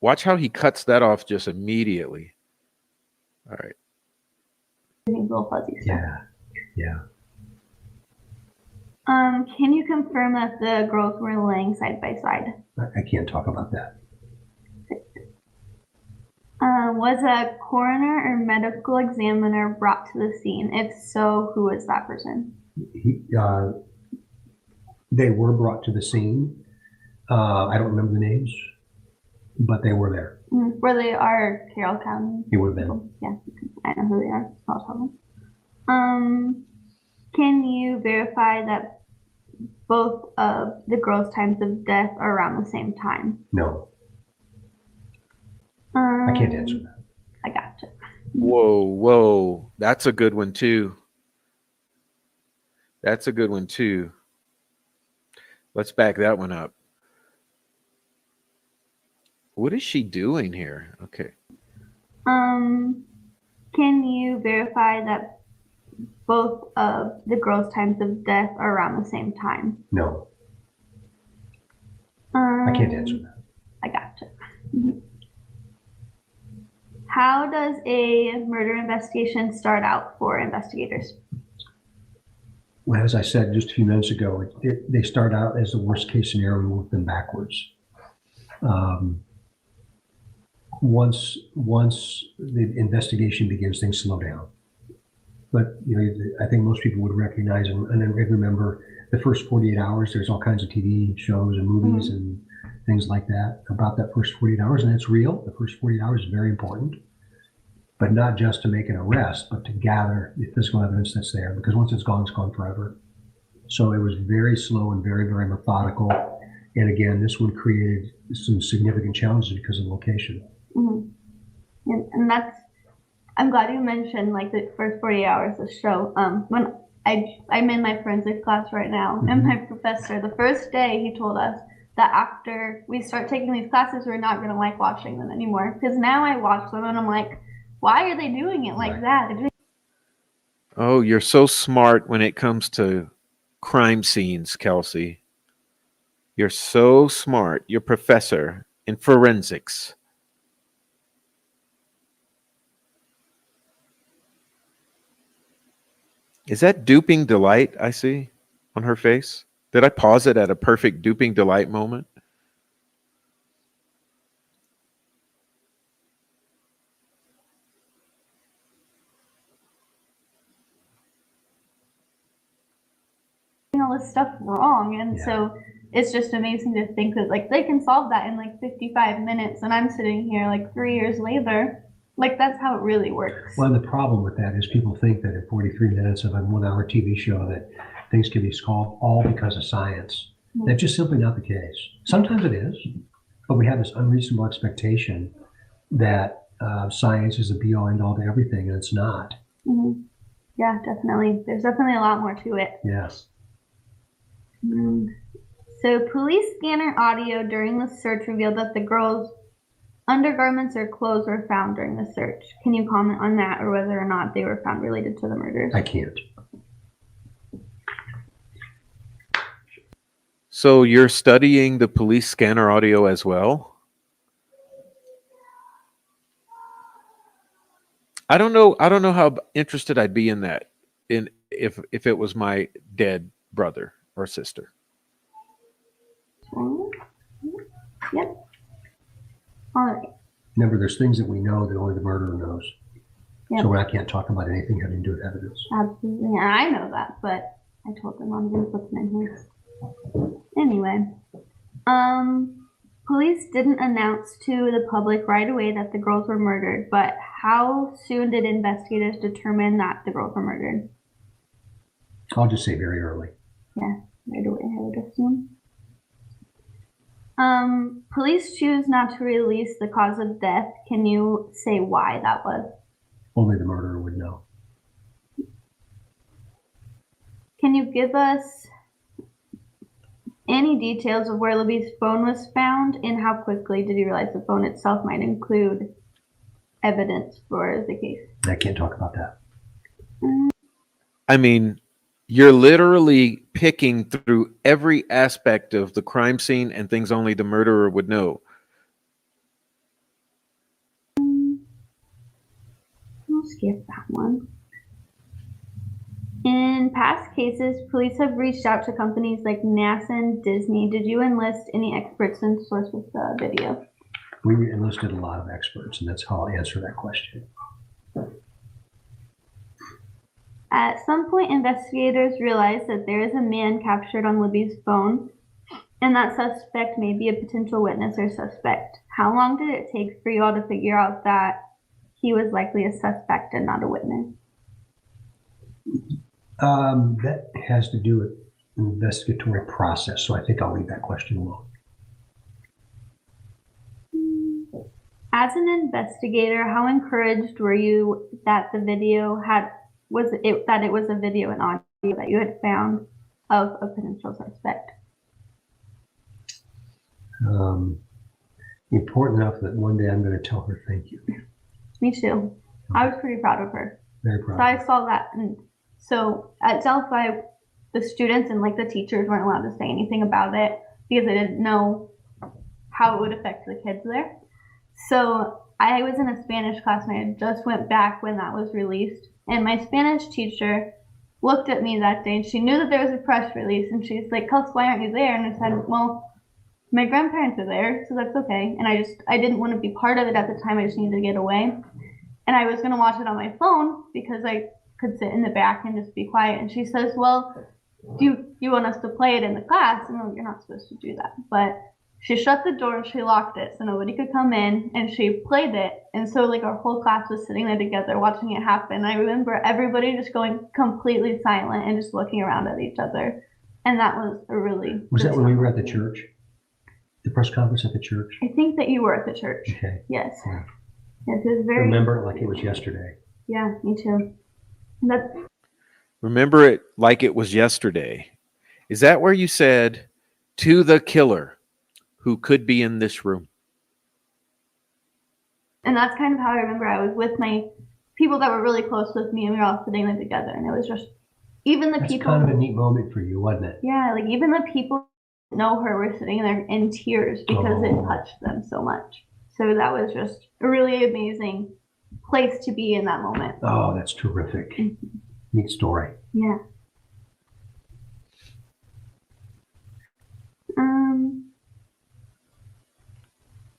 Watch how he cuts that off just immediately. All right. Everything's a little fuzzy stuff. Yeah. Can you confirm that the girls were laying side by side? I can't talk about that. Was a coroner or medical examiner brought to the scene? If so, who was that person? They were brought to the scene. I don't remember the names, but they were there. Were they our Carroll County? He would have been. Yeah, I know who they are. I'll tell them. Can you verify that both of the girls' times of death are around the same time? No. I can't answer that. I gotcha. Whoa. That's a good one too. Let's back that one up. What is she doing here? Okay. Can you verify that both of the girls' times of death are around the same time? No. I can't answer that. I gotcha. How does a murder investigation start out for investigators? Well, as I said just a few minutes ago, they start out as the worst case scenario and work them backwards. Once the investigation begins, things slow down. But I think most people would recognize and remember the first 48 hours. There's all kinds of TV shows and movies and things like that about that first 48 hours, and it's real. The first 48 hours is very important, but not just to make an arrest, but to gather the physical evidence that's there, because once it's gone forever. So it was very slow and very, very methodical. And again, this one created some significant challenges because of the location. And I'm glad you mentioned like the first 48 hours of the show. When I'm in my forensics class right now, and my professor, the first day he told us that after we start taking these classes, we're not going to like watching them anymore. Because now I watch them and I'm like, why are they doing it like that? Oh, you're so smart when it comes to crime scenes, Kelsi. You're so smart. You're professor in forensics. Is that duping delight I see on her face? Did I pause it at a perfect duping delight moment? All this stuff wrong, and so it's just amazing to think that like they can solve that in like 55 minutes, and I'm sitting here like 3 years later. Like that's how it really works. Well, the problem with that is people think that in 43 minutes of a 1 hour TV show that things can be solved all because of science. That's just simply not the case. Sometimes it is, but we have this unreasonable expectation that science is the be all end all to everything, and it's not. Yeah, definitely. There's definitely a lot more to it. Yes. So police scanner audio during the search revealed that the girls' undergarments or clothes were found during the search. Can you comment on that, or whether or not they were found related to the murders? I can't. So you're studying the police scanner audio as well? I don't know how interested I'd be in that if it was my dead brother or sister. Yep. All right. Remember, there's things that we know that only the murderer knows. Yep. So I can't talk about anything having to do with evidence. Absolutely. And I know that, but I told them I'm going to put them in here. Anyway, Police didn't announce to the public right away that the girls were murdered, but how soon did investigators determine that the girls were murdered? I'll just say very early. Yeah, right away, I would assume. Police choose not to release the cause of death. Can you say why that was? Only the murderer would know. Can you give us any details of where Libby's phone was found, and how quickly did you realize the phone itself might include evidence for the case? I can't talk about that. I mean, you're literally picking through every aspect of the crime scene and things only the murderer would know. I'll skip that one. In past cases, police have reached out to companies like NASA and Disney. Did you enlist any experts in source with the video? We enlisted a lot of experts, and that's how I'll answer that question. At some point, investigators realized that there is a man captured on Libby's phone, and that suspect may be a potential witness or suspect. How long did it take for you all to figure out that he was likely a suspect and not a witness? That has to do with an investigatory process, so I think I'll leave that question alone. As an investigator, how encouraged were you that the video was a video and audio that you had found of a potential suspect? Important enough that one day I'm going to tell her thank you. Me too. I was pretty proud of her. Very proud. So I saw that, and so at DELPHI, the students and like the teachers weren't allowed to say anything about it because they didn't know how it would affect the kids there. So I was in a Spanish class, and I had just went back when that was released, and my Spanish teacher looked at me that day, and she knew that there was a press release, and she's like, "Kelsey, why aren't you there?" And I said, "Well, my grandparents are there, so that's okay." And I didn't want to be part of it at the time. I just needed to get away, and I was going to watch it on my phone because I could sit in the back and just be quiet. And she says, "Well, do you want us to play it in the class?" And I'm like, "You're not supposed to do that." But she shut the door and she locked it so nobody could come in, and she played it. And so like our whole class was sitting there together watching it happen. I remember everybody just going completely silent and just looking around at each other. And that was a really... Was that when we were at the church? The press conference at the church? I think that you were at the church. Okay. Yes. Yeah. Yes, it was very... I remember it like it was yesterday. Yeah, me too. That's... Remember it like it was yesterday. Is that where you said, to the killer who could be in this room? And that's kind of how I remember. I was with my people that were really close with me, and we were all sitting there together. And it was just, even the That's people... kind of a neat moment for you, wasn't it? Yeah, like even the people who know her were sitting there in tears because it touched them so much. So that was just a really amazing place to be in that moment. Oh, that's terrific. Mm-hmm. Neat story. Yeah.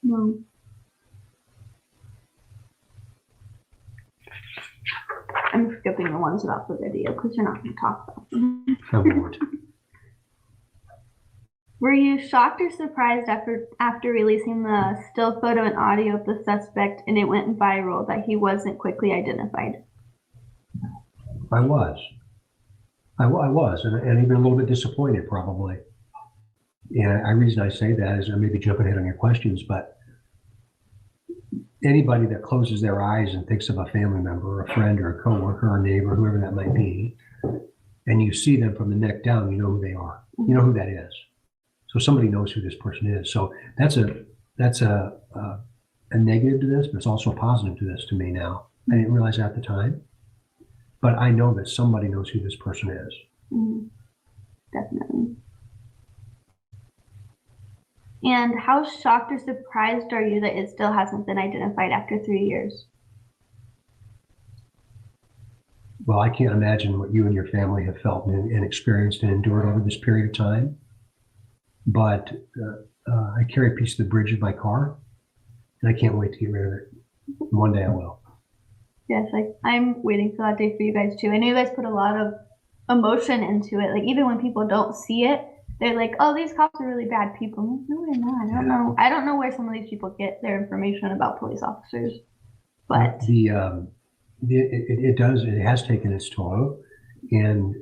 No. I'm skipping the ones about the video because you're not going to talk about them. I won't. Were you shocked or surprised after releasing the still photo and audio of the suspect and it went viral that he wasn't quickly identified? I was. I was, and even a little bit disappointed, probably. And the reason I say that is I may be jumping ahead on your questions, but anybody that closes their eyes and thinks of a family member, or a friend, or a coworker, or a neighbor, whoever that might be, and you see them from the neck down, you know who they are. You know who that is. So somebody knows who this person is. So that's a negative to this, but it's also a positive to this to me now. I didn't realize that at the time, but I know that somebody knows who this person is. Mm-hmm. Definitely. And how shocked or surprised are you that it still hasn't been identified after 3 years? Well, I can't imagine what you and your family have felt and experienced and endured over this period of time. But I carry a piece of the bridge in my car, and I can't wait to get rid of it. One day I will. Yes, I'm waiting for that day for you guys too. I know you guys put a lot of emotion into it. Like even when people don't see it, they're like, oh, these cops are really bad people. I'm like, no, they're not. I don't know where some of these people get their information about police officers, but it has taken its toll, and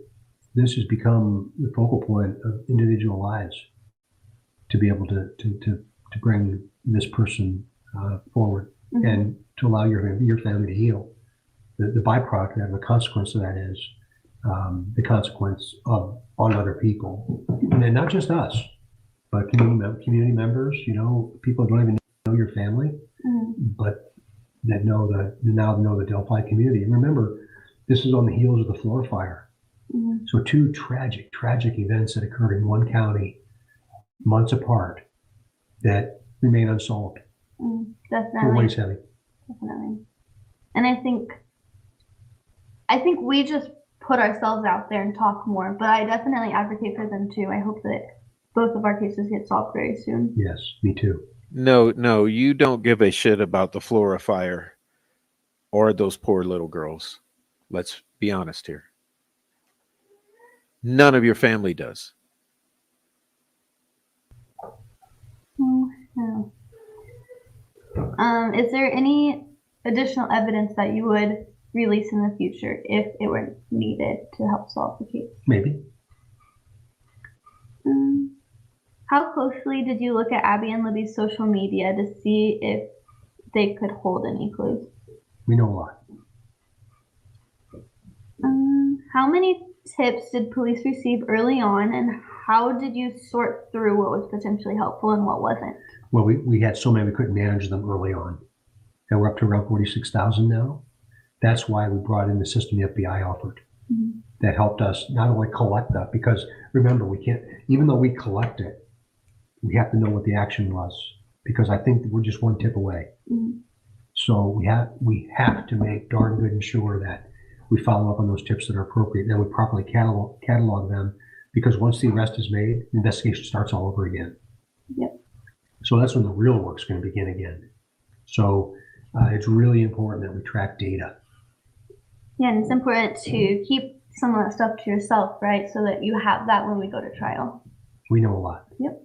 this has become the focal point of individual lives to be able to bring this person forward and to allow your family to heal. The byproduct and the consequence of that is the consequence on other people, and then not just us, but community members. You know, people don't even know your family, but that now know the Delphi community. And remember, this is on the heels of the floor fire. So two tragic events that occurred in one county months apart that remain unsolved. Definitely. It weighs heavy. Definitely. And I think we just put ourselves out there and talk more, but I definitely advocate for them too. I hope that both of our cases get solved very soon. Yes, me too. No, you don't give a shit about the Flora fire or those poor little girls. Let's be honest here. None of your family does. No. Is there any additional evidence that you would release in the future if it were needed to help solve the case? Maybe. How closely did you look at Abby and Libby's social media to see if they could hold any clues? We know a lot. How many tips did police receive early on, and how did you sort through what was potentially helpful and what wasn't? Well, we had so many we couldn't manage them early on, and we're up to around 46,000 now. That's why we brought in the system the FBI offered. That helped us not only collect that, because remember, we can't, even though we collect it, we have to know what the action was, because I think that we're just one tip away. So we have to make darn good and sure that we follow up on those tips that are appropriate, and then we properly catalog them, because once the arrest is made, the investigation starts all over again. Yep. So that's when the real work's going to begin again. So it's really important that we track data. Yeah, and it's important to keep some of that stuff to yourself, right? So that you have that when we go to trial. We know a lot. Yep.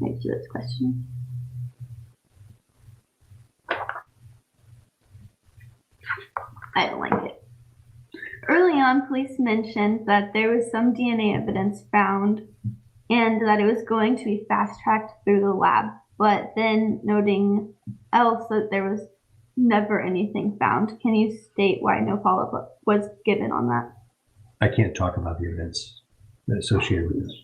Let's do this question. I don't like it. Early on, police mentioned that there was some DNA evidence found and that it was going to be fast-tracked through the lab, but then noting else that there was never anything found. Can you state why no follow-up was given on that? I can't talk about the evidence associated with this.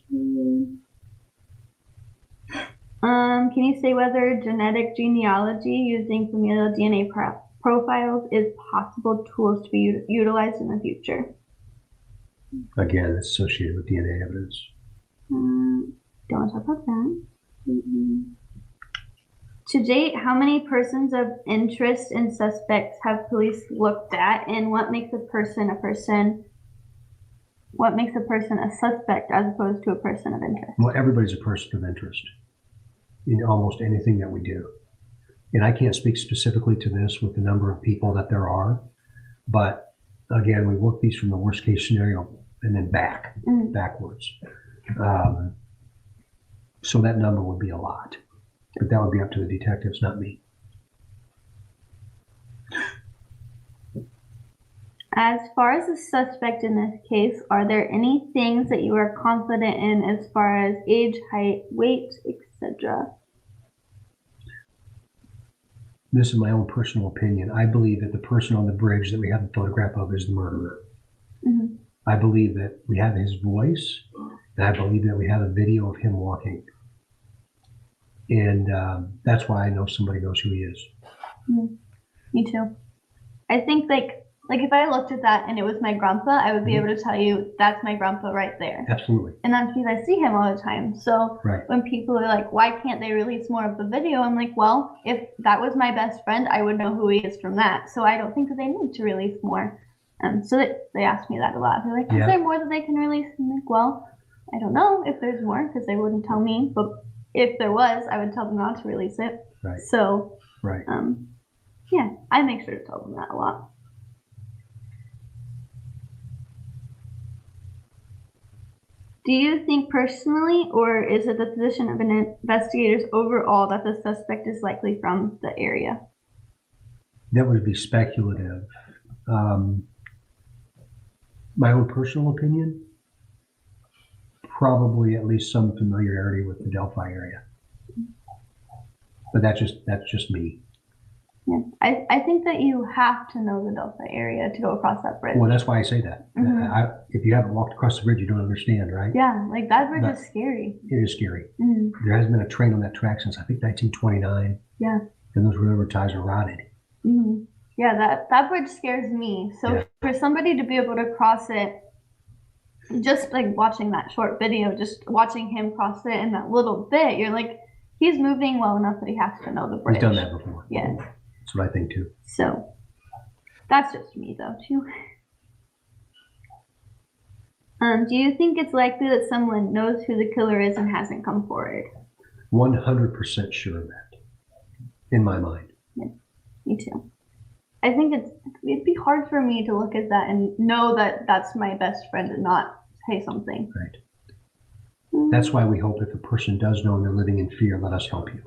Can you say whether genetic genealogy using familial DNA profiles is possible tools to be utilized in the future? Again, it's associated with DNA evidence. Don't want to talk about that. To date, how many persons of interest and suspects have police looked at, and what makes a person a suspect as opposed to a person of interest? Well, everybody's a person of interest in almost anything that we do. And I can't speak specifically to this with the number of people that there are, but again, we work these from the worst case scenario and then backwards. So that number would be a lot, but that would be up to the detectives, not me. As far as the suspect in this case, are there any things that you are confident in as far as age, height, weight, etc.? This is my own personal opinion. I believe that the person on the bridge that we have the photograph of is the murderer. I believe that we have his voice, and I believe that we have a video of him walking. And that's why I know somebody knows who he is. Me too. I think like if I looked at that and it was my grandpa, I would be able to tell you that's my grandpa right there. Absolutely. And that's because I see him all the time. So when people are like, why can't they release more of the video? I'm like, well, if that was my best friend, I would know who he is from that. So I don't think that they need to release more. So they ask me that a lot. They're like, is there more that they can release? I'm like, well, I don't know if there's more because they wouldn't tell me. But if there was, I would tell them not to release it. Right. So Yeah, I make sure to tell them that a lot. Do you think personally, or is it the position of an investigators overall, that the suspect is likely from the area? That would be speculative. My own personal opinion, probably at least some familiarity with the Delphi area. But that's just me. Yeah, I think that you have to know the Delphi area to go across that bridge. Well, that's why I say that. If you haven't walked across the bridge, you don't understand, right? Yeah, like that bridge is scary. It is scary. There hasn't been a train on that track since I think 1929. Yeah. And those railroad ties are rotted. Yeah, that bridge scares me. So for somebody to be able to cross it, just like watching that short video, just watching him cross it in that little bit, you're like, he's moving well enough that he has to know the bridge. He's done that before. Yes. That's what I think too. So that's just me though too. Do you think it's likely that someone knows who the killer is and hasn't come forward? 100% sure of that, in my mind. Yeah, me too. I think it'd be hard for me to look at that and know that that's my best friend and not say something. Right. That's why we hope if a person does know and they're living in fear, let us help you.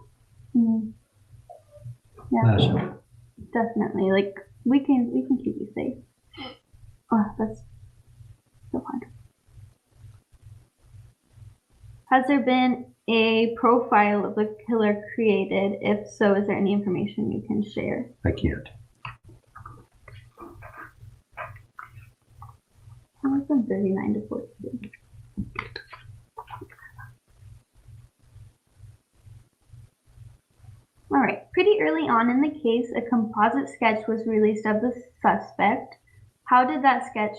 Yeah, let us help. Definitely. Like we can keep you safe. Oh, that's so hard. Has there been a profile of the killer created? If so, is there any information you can share? I can't. Oh, from 39 to 42. All right. Pretty early on in the case, a composite sketch was released of the suspect. How did that sketch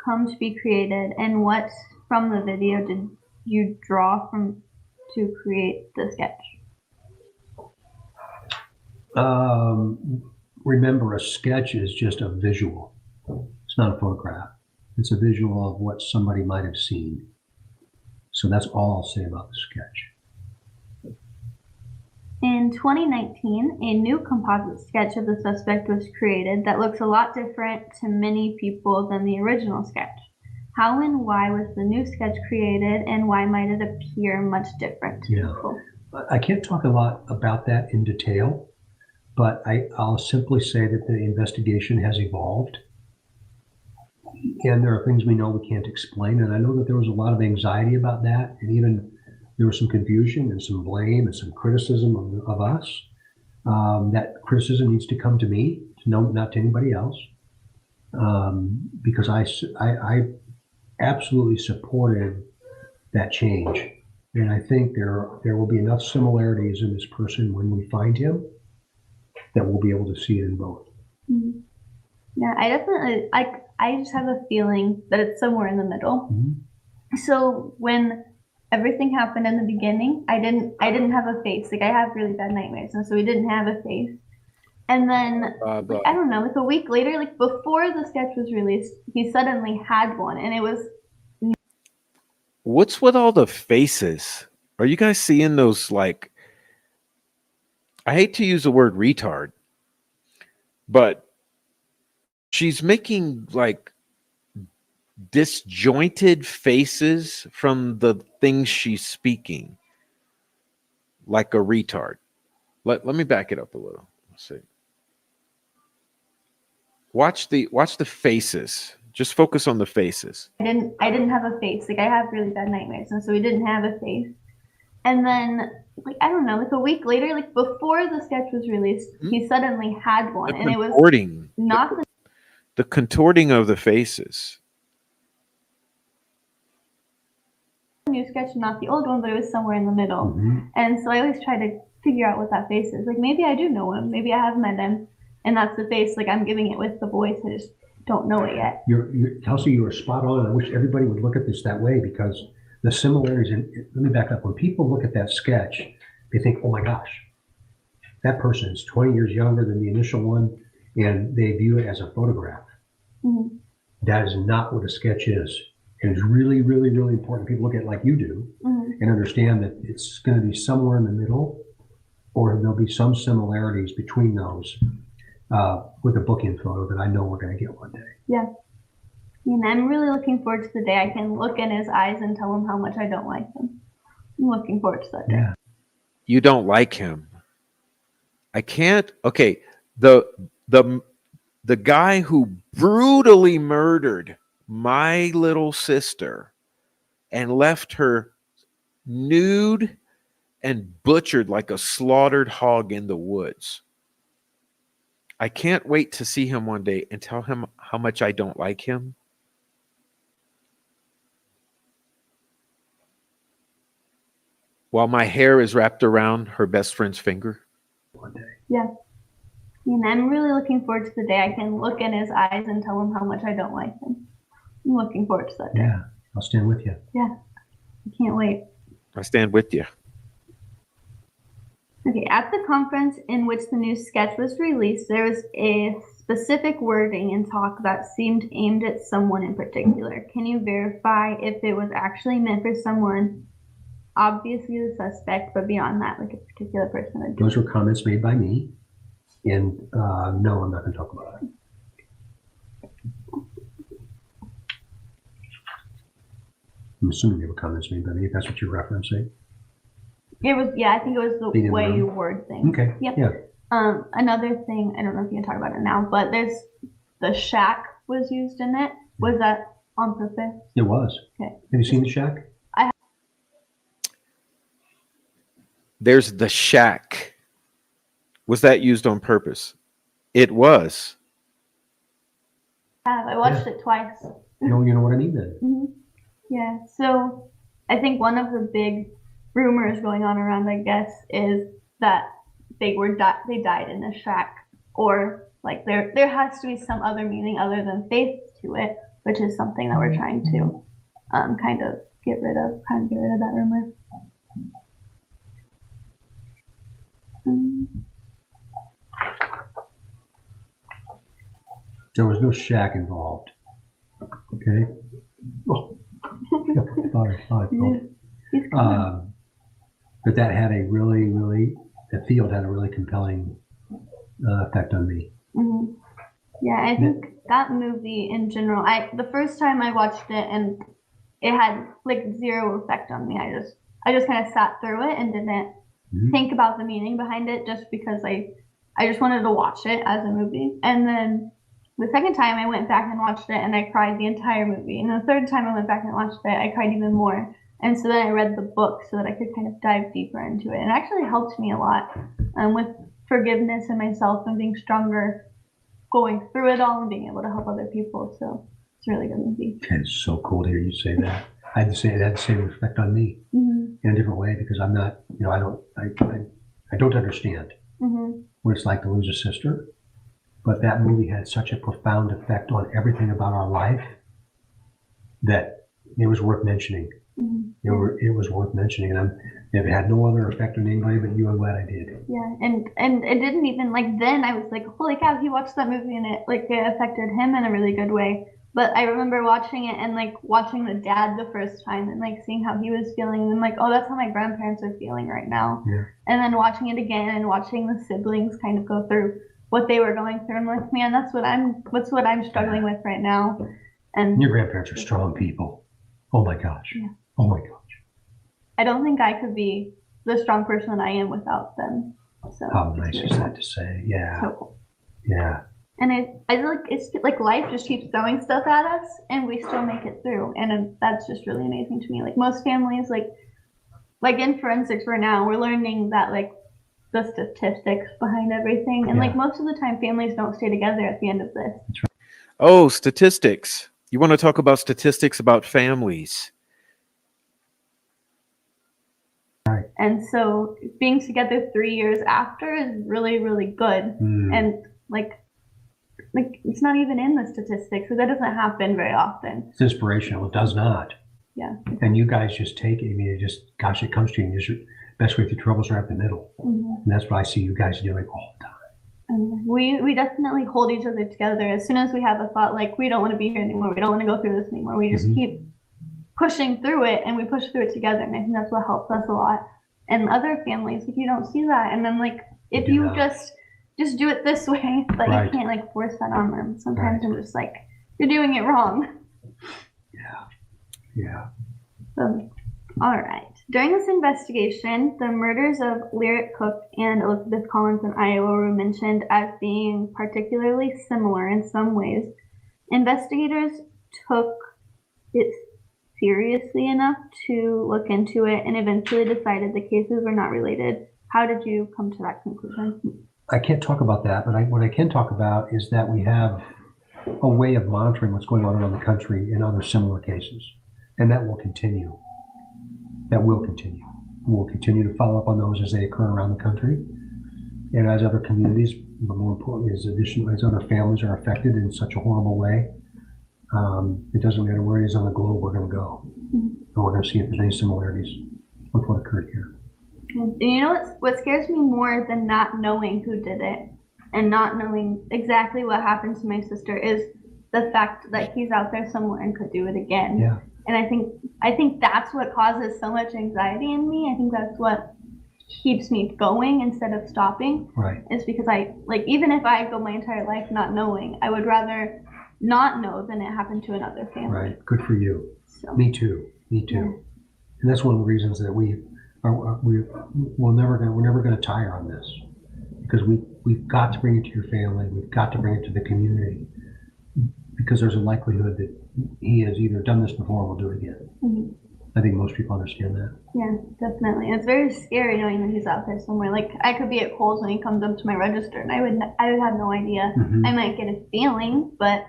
come to be created, and what from the video did you draw from to create the sketch? Remember, a sketch is just a visual. It's not a photograph. It's a visual of what somebody might have seen. So that's all I'll say about the sketch. In 2019, a new composite sketch of the suspect was created that looks a lot different to many people than the original sketch. How and why was the new sketch created, and why might it appear much different to people? I can't talk a lot about that in detail, but I'll simply say that the investigation has evolved. And there are things we know we can't explain. And I know that there was a lot of anxiety about that. And even there was some confusion and some blame and some criticism of us. That criticism needs to come to me, not to anybody else. Because I absolutely supported that change. And I think there will be enough similarities in this person when we find him that we'll be able to see it in both. Mm-hmm. Yeah, I definitely, I just have a feeling that it's somewhere in the middle. Mm-hmm. So when everything happened in the beginning, I didn't have a face. Like I have really bad nightmares, and so we didn't have a face. And then I don't know, like a week later, like before the sketch was released, he suddenly had one, and it was. What's with all the faces? Are you guys seeing those? Like, I hate to use the word retard, but she's making like disjointed faces from the things she's speaking, like a retard. Let me back it up a little. Let's see. Watch the faces. Just focus on the faces. I didn't have a face. Like I have really bad nightmares, and so we didn't have a face. And then, like I don't know, like a week later, like before the sketch was released, he suddenly had one, and it was not the contorting of the faces. New sketch, not the old one, but it was somewhere in the middle. Mm-hmm. And so I always try to figure out what that face is. Like maybe I do know him, maybe I have met him, and that's the face. Like I'm giving it with the voice. I just don't know it yet. Kelsi, you are spot on. I wish everybody would look at this that way, because the similarities. Let me back up. When people look at that sketch, they think, "Oh my gosh, that person is 20 years younger than the initial one," and they view it as a photograph. Mm-hmm. That is not what a sketch is. And it's really, really, really important people look at it like you do, mm-hmm. and understand that it's going to be somewhere in the middle, or there'll be some similarities between those. with a booking photo that I know we're going to get one day. Yeah. And I'm really looking forward to the day I can look in his eyes and tell him how much I don't like him. I'm looking forward to that day. Yeah. You don't like him. I can't. Okay, the guy who brutally murdered my little sister and left her nude and butchered like a slaughtered hog in the woods. I can't wait to see him one day and tell him how much I don't like him. While my hair is wrapped around her best friend's finger. One day. Yeah. And I'm really looking forward to the day I can look in his eyes and tell him how much I don't like him. I'm looking forward to that day. Yeah, I'll stand with you. Yeah. I can't wait. I stand with you. Okay, at the conference in which the new sketch was released, there was a specific wording and talk that seemed aimed at someone in particular. Can you verify if it was actually meant for someone, obviously the suspect, but beyond that, like a particular person? Those were comments made by me, and no, I'm not going to talk about it. I'm assuming they were comments made by me, if that's what you're referencing. It was, yeah, I think it was the way you word things. Okay. Yep. Yeah. Another thing, I don't know if you can talk about it now, but there's the shack was used in it. Was that on purpose? It was. Okay. Have you seen the shack? There's the shack. Was that used on purpose? It was. I watched it twice. No, you know what I mean then. Mm-hmm. Yeah. So I think one of the big rumors going on around, I guess, is that they died in a shack, or like there has to be some other meaning other than faith to it, which is something that we're trying to kind of get rid of that rumor. There was no shack involved. Okay. Oh, but that had a the field had a really compelling effect on me. Mm-hmm. Yeah, I think that movie in general, the first time I watched it, and it had like zero effect on me. I just kind of sat through it and didn't think about the meaning behind it, just because I just wanted to watch it as a movie. And then the second time I went back and watched it, and I cried the entire movie. And the third time I went back and watched it, I cried even more. And so then I read the book so that I could kind of dive deeper into it. And it actually helped me a lot with forgiveness in myself and being stronger going through it all and being able to help other people. So it's a really good movie. It's so cool to hear you say that. I had to say it had the same effect on me in a different way, because I'm not, I don't understand what it's like to lose a sister. But that movie had such a profound effect on everything about our life that it was worth mentioning. It was worth mentioning, and if it had no other effect on anybody but you, I'm glad I did. Yeah, and it didn't even, like, then I was like, holy cow, he watched that movie and it affected him in a really good way. But I remember watching it and like watching the dad the first time and like seeing how he was feeling, and like, oh, that's how my grandparents are feeling right now. Yeah. And then watching it again and watching the siblings kind of go through what they were going through, and like, man, that's what I'm struggling with right now. And your grandparents are strong people. Oh my gosh. Yeah. Oh my gosh. I don't think I could be the strong person that I am without them. So how nice is that to say? Yeah. So cool. Yeah. And I feel like it's like life just keeps throwing stuff at us and we still make it through. And that's just really amazing to me. Like most families, like in forensics right now, we're learning that like the statistics behind everything. And like most of the time families don't stay together at the end of this. Oh, statistics. You want to talk about statistics about families? Right. And so being together 3 years after is really, really good. And like it's not even in the statistics, so that doesn't happen very often. It's inspirational. It does not. Yeah. And you guys just take it. I mean, it comes to you. Just best way through troubles right in the middle. And that's what I see you guys doing all the time. And we definitely hold each other together. As soon as we have a thought like we don't want to be here anymore, we don't want to go through this anymore, we just keep pushing through it, and we push through it together. And I think that's what helps us a lot. And other families, if you don't see that, and then like if you just just do it this way, but Right. you can't like force that on them. Sometimes I'm just like, you're doing it wrong. Yeah. All right. During this investigation, the murders of Lyric Cook and Elizabeth Collins in Iowa were mentioned as being particularly similar in some ways. Investigators took it seriously enough to look into it and eventually decided the cases were not related. How did you come to that conclusion? I can't talk about that, but what I can talk about is that we have a way of monitoring what's going on around the country in other similar cases, and that will continue. That will continue. We'll continue to follow up on those as they occur around the country, and as other communities, but more importantly, as other families are affected in such a horrible way. It doesn't matter where it is on the globe, we're going to go, and we're going to see if there's any similarities with what occurred here. And you know what scares me more than not knowing who did it and not knowing exactly what happened to my sister is the fact that he's out there somewhere and could do it again. Yeah. And I think that's what causes so much anxiety in me. I think that's what keeps me going instead of stopping. Right. Is because even if I go my entire life not knowing, I would rather not know than it happened to another family. Right. Good for you. So. Me too. Yeah. And that's one of the reasons that we're never going to tire on this, because we've got to bring it to your family. We've got to bring it to the community, because there's a likelihood that he has either done this before or will do it again. Mm-hmm. I think most people understand that. Yeah, definitely. And it's very scary knowing that he's out there somewhere. Like I could be at Kohl's when he comes up to my register, and I would have no idea. Mm-hmm. I might get a feeling, but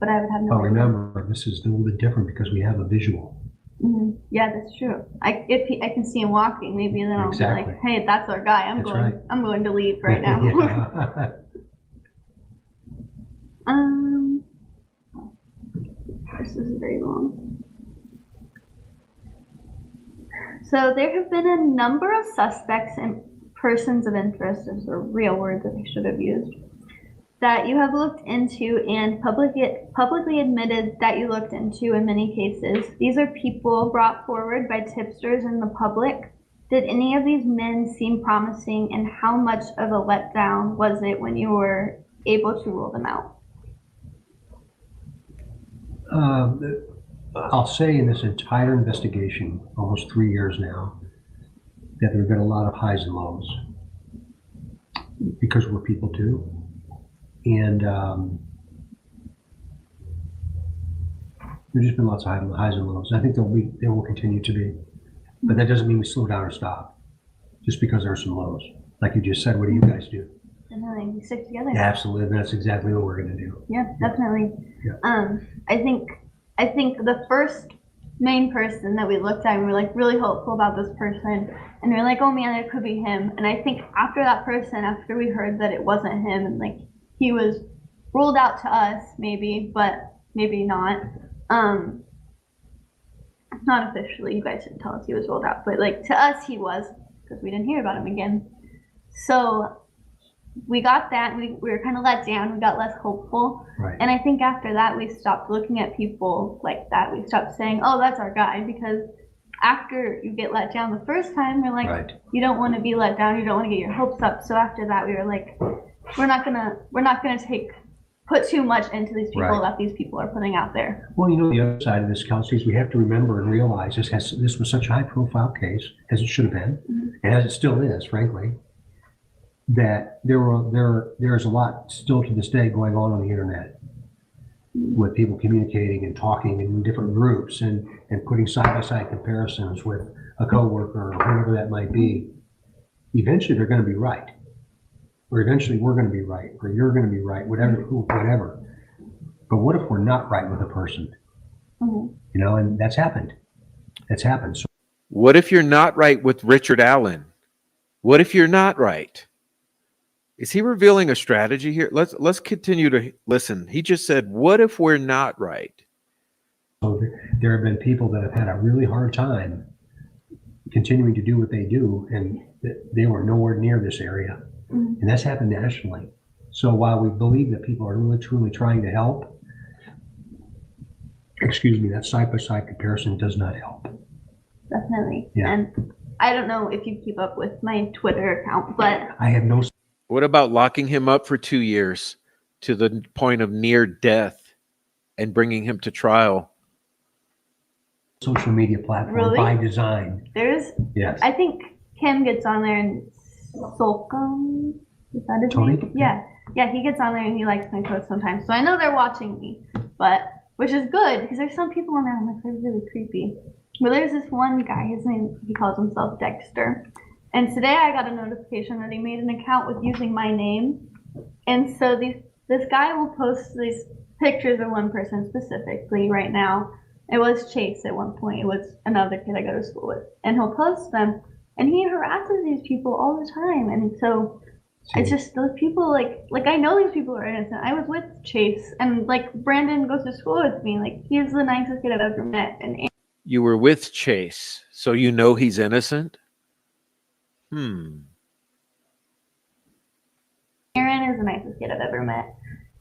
I would have no But idea. remember, this is a little bit different because we have a visual. Mm-hmm. Yeah, that's true. If I can see him walking, maybe then I'll Exactly. be like, "Hey, that's our guy. I'm going to leave right now." Yeah. This is very long. So there have been a number of suspects and persons of interest, those are real words that I should have used, that you have looked into and publicly admitted that you looked into in many cases. These are people brought forward by tipsters in the public. Did any of these men seem promising, and how much of a letdown was it when you were able to rule them out? I'll say in this entire investigation, almost 3 years now, that there have been a lot of highs and lows, because we're people too. And there's just been lots of highs and lows. I think there will continue to be, but that doesn't mean we slow down or stop just because there are some lows. Like you just said, what do you guys do? Definitely, we stick together. Yeah, absolutely, that's exactly what we're going to do. Yeah, definitely. Yeah. I think the first main person that we looked at, we were like really hopeful about this person, and we were like, oh man, it could be him. And I think after that person, after we heard that it wasn't him, and like he was ruled out to us, maybe, but maybe not. Not officially, you guys didn't tell us he was ruled out, but like to us he was, because we didn't hear about him again. So we got that, and we were kind of let down. We got less hopeful. Right. And I think after that, we stopped looking at people like that. We stopped saying, oh, that's our guy, because after you get let down the first time, we're like, Right. You don't want to be let down. You don't want to get your hopes up. So after that, we were like, we're not gonna put too much into these people Right. that these people are putting out there. Well, the other side of this, Kelsi, is we have to remember and realize this was such a high-profile case, as it should have been, and as it still is, frankly, that there is a lot still to this day going on the internet, with people communicating and talking in different groups and putting side-by-side comparisons with a coworker or whoever that might be. Eventually, they're going to be right. Or eventually we're going to be right, or you're going to be right, whatever. But what if we're not right with a person? Mm-hmm. And that's happened. So What if you're not right with Richard Allen? What if you're not right? Is he revealing a strategy here? Let's continue to listen. He just said, what if we're not right? So there have been people that have had a really hard time continuing to do what they do, and they were nowhere near this area. Mm-hmm. And that's happened nationally. So while we believe that people are really truly trying to help, that side-by-side comparison does not help. Definitely. Yeah. And I don't know if you keep up with my Twitter account, but I have no What about locking him up for 2 years to the point of near death and bringing him to trial? Social media platform Really? by design. Yes. I think Kim gets on there and Solcom, is that his Tony? name? Yeah. Yeah, he gets on there and he likes my posts sometimes. So I know they're watching me, but which is good because there's some people on there I'm like, they're really creepy. But there's this one guy, his name, he calls himself Dexter. And today I got a notification that he made an account with using my name. And so this guy will post these pictures of one person specifically right now. It was Chase at one point. It was another kid I go to school with. And he'll post them. And he harasses these people all the time. And so it's just those people, like I know these people are innocent. I was with Chase. And like Brandon goes to school with me. Like he's the nicest kid I've ever met. And You were with Chase, so you know he's innocent? Aaron is the nicest kid I've ever met.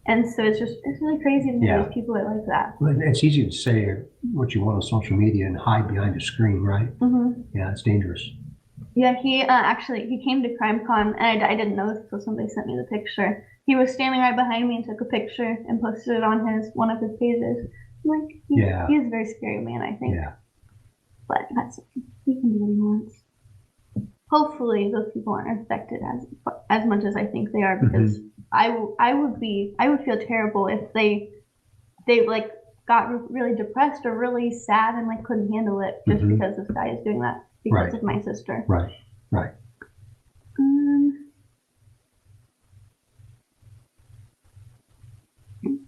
And so it's really crazy to me these people are like that. Well, it's easy to say what you want on social media and hide behind a screen, right? Mm-hmm. Yeah, it's dangerous. Yeah, he he came to CrimeCon, and I didn't know this until somebody sent me the picture. He was standing right behind me and took a picture and posted it on one of his pages. I'm like, he's a very scary man, I think. Yeah. But he can do what he wants. Hopefully, those people aren't affected as much as I think they are, because I would feel terrible if they like got really depressed or really sad and like couldn't handle it just because this guy is doing that because of my sister. Right.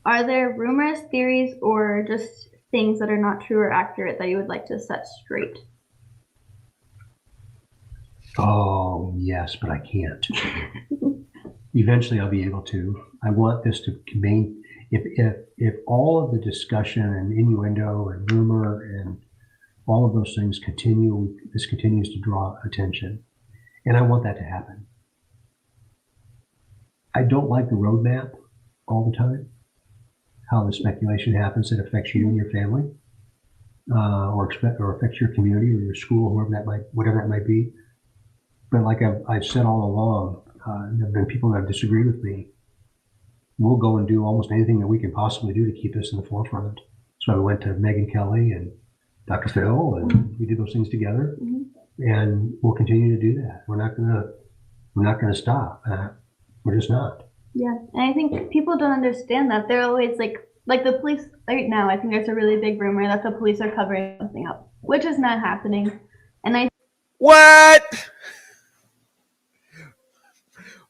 Are there rumors, theories, or just things that are not true or accurate that you would like to set straight? Oh, yes, but I can't. Eventually I'll be able to. I want this to remain, if all of the discussion and innuendo and rumor and all of those things continue, this continues to draw attention. And I want that to happen. I don't like the roadmap all the time, how the speculation happens that affects you and your family, or affects your community or your school, whatever that might be. But like I've said all along, there have been people that have disagreed with me. We'll go and do almost anything that we can possibly do to keep this in the forefront. So I went to Megan Kelly and Dr. Phil, and we did those things together, and we'll continue to do that. We're not gonna stop. We're just not. Yeah, and I think people don't understand that. They're always like the police right now. I think there's a really big rumor that the police are covering something up, which is not happening. And What?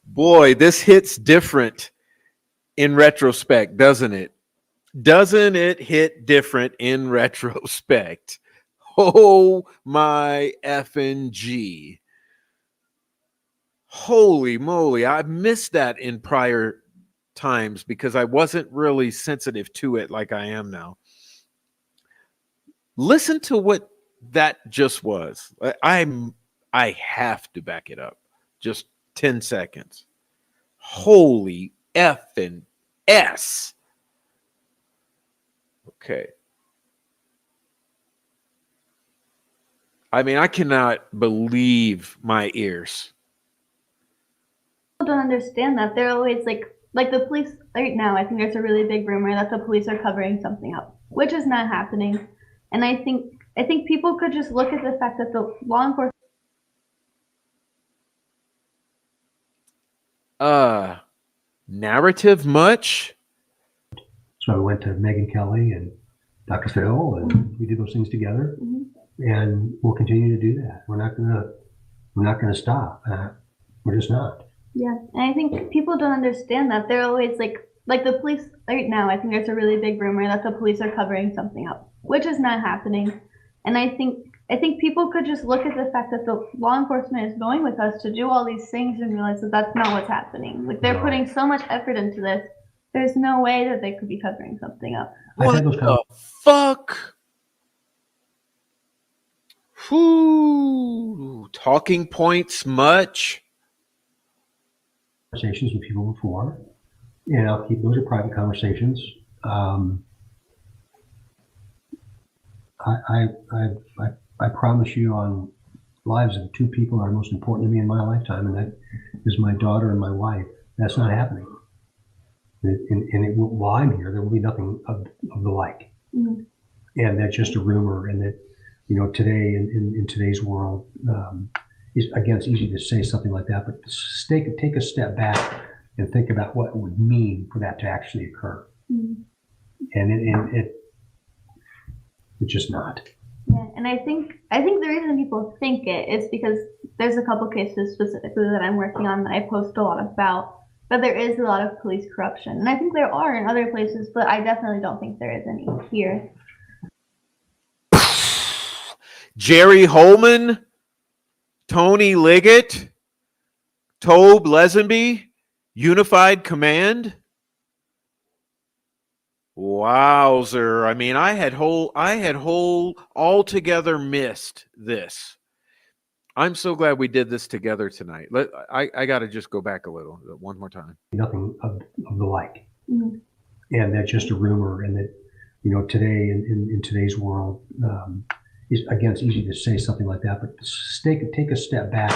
Boy, this hits different in retrospect, doesn't it? Doesn't it hit different in retrospect? Oh my effing G. Holy moly. I missed that in prior times because I wasn't really sensitive to it like I am now. Listen to what that just was. I have to back it up. Just 10 seconds. Holy effing S. Okay. I mean, I cannot believe my ears. People don't understand that. They're always like the police right now. I think there's a really big rumor that the police are covering something up, which is not happening. And I think people could just look at the fact that the law enforcement. Narrative much? So I went to Megan Kelly and Dr. Phil, and we did those things together, and we'll continue to do that. We're not gonna stop. We're just not. Yeah, and I think people don't understand that. They're always like the police right now. I think there's a really big rumor that the police are covering something up, which is not happening. And I think people could just look at the fact that the law enforcement is going with us to do all these things and realize that that's not what's happening. Like they're putting so much effort into this. There's no way that they could be covering something up. What the fuck? Whew. Talking points much? Conversations with people before, and I'll keep those are private conversations. I promise you on lives of two people that are most important to me in my lifetime, and is my daughter and my wife. That's not happening. While I'm here, there will be nothing of the like. Mhm. And that's just a rumor. And that, you know, today in today's world, again, it's easy to say something like that, but take a step back and think about what it would mean for that to actually occur. Mhm. And it's just not. Yeah, and I think the reason people think it is because there's a couple cases specifically that I'm working on that I post a lot about, but there is a lot of police corruption, and I think there are in other places, but I definitely don't think there is any here. Jerry Holman, Tony Liggett, Tobe Lesenby, Unified Command. Wowzer. I mean, I had altogether missed this. I'm so glad we did this together tonight. I got to just go back a little, one more time. Nothing of the like. Mhm. And that's just a rumor. And that, you know, today in today's world, again, it's easy to say something like that, but take a step back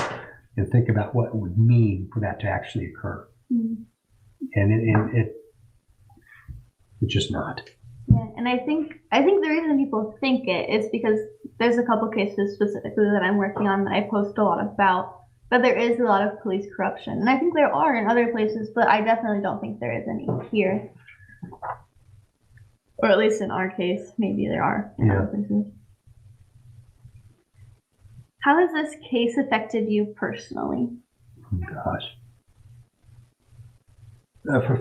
and think about what it would mean for that to actually occur. Mhm. And it's just not. Yeah, and I think the reason people think it is because there's a couple cases specifically that I'm working on that I post a lot about, but there is a lot of police corruption, and I think there are in other places, but I definitely don't think there is any here, or at least in our case, maybe there are in other places. How has this case affected you personally? Oh, gosh.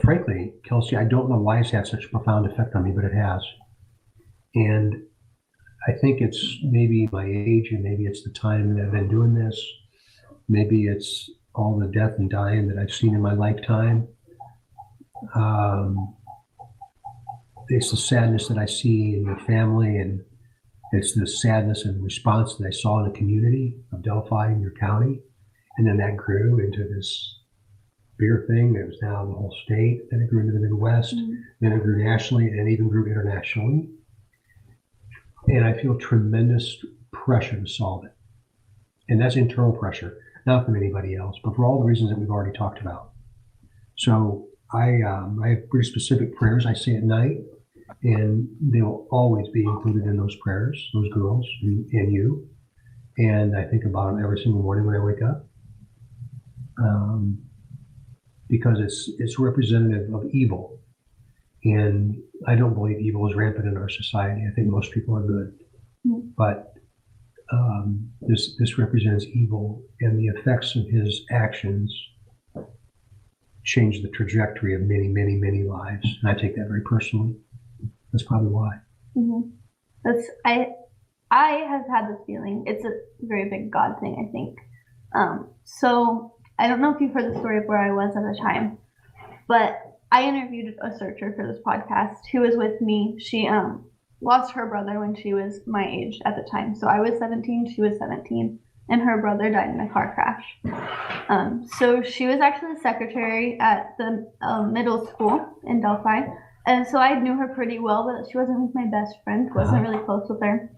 Frankly, Kelsi, I don't know why it's had such a profound effect on me, but it has. And I think it's maybe my age, and maybe it's the time that I've been doing this. Maybe it's all the death and dying that I've seen in my lifetime. It's the sadness that I see in your family, and it's the sadness and response that I saw in the community of Delphi in your county. And then that grew into this bigger thing that was now the whole state. Then it grew into the Midwest. Mm-hmm. Then it grew nationally, and even grew internationally. And I feel tremendous pressure to solve it. And that's internal pressure, not from anybody else, but for all the reasons that we've already talked about. So I have pretty specific prayers I say at night, and they'll always be included in those prayers, those girls and you. And I think about them every single morning when I wake up. Because it's representative of evil. And I don't believe evil is rampant in our society. I think most people are good. Mm-hmm. But this represents evil, and the effects of his actions change the trajectory of many, many, many lives. And I take that very personally. That's probably why. Mm-hmm. I have had this feeling. It's a very big God thing, I think. So I don't know if you've heard the story of where I was at the time, but I interviewed a searcher for this podcast who was with me. She lost her brother when she was my age at the time. So I was 17, she was 17, and her brother died in a car crash. So she was actually the secretary at the middle school in Delphi. And so I knew her pretty well, but she wasn't like my best friend, wasn't really close with her.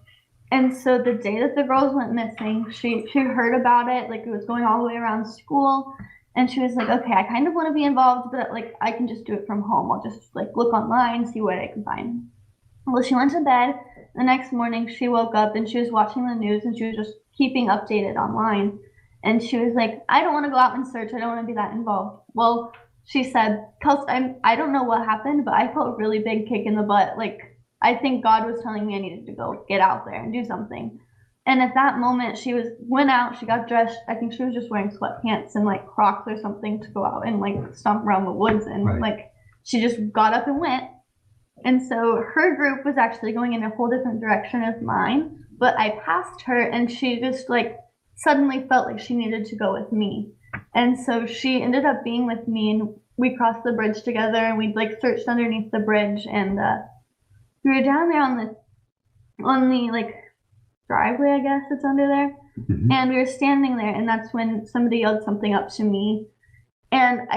And so the day that the girls went missing, she heard about it, like it was going all the way around school. And she was like, okay, I kind of want to be involved, but like I can just do it from home. I'll just like look online, see what I can find. Well, she went to bed. The next morning she woke up and she was watching the news, and she was just keeping updated online. And she was like, I don't want to go out and search. I don't want to be that involved. Well, she said, Kelsey, I don't know what happened, but I felt a really big kick in the butt. Like, I think God was telling me I needed to go get out there and do something. And at that moment, she went out, she got dressed. I think she was just wearing sweatpants and like Crocs or something to go out and like stomp around the woods. And like, she just got up and went. And so her group was actually going in a whole different direction as mine. But I passed her, and she just like suddenly felt like she needed to go with me. And so she ended up being with me, and we crossed the bridge together, and we like searched underneath the bridge, and we were down there on the like driveway, I guess it's under there. Mm-hmm. And we were standing there, and that's when somebody yelled something up to me. And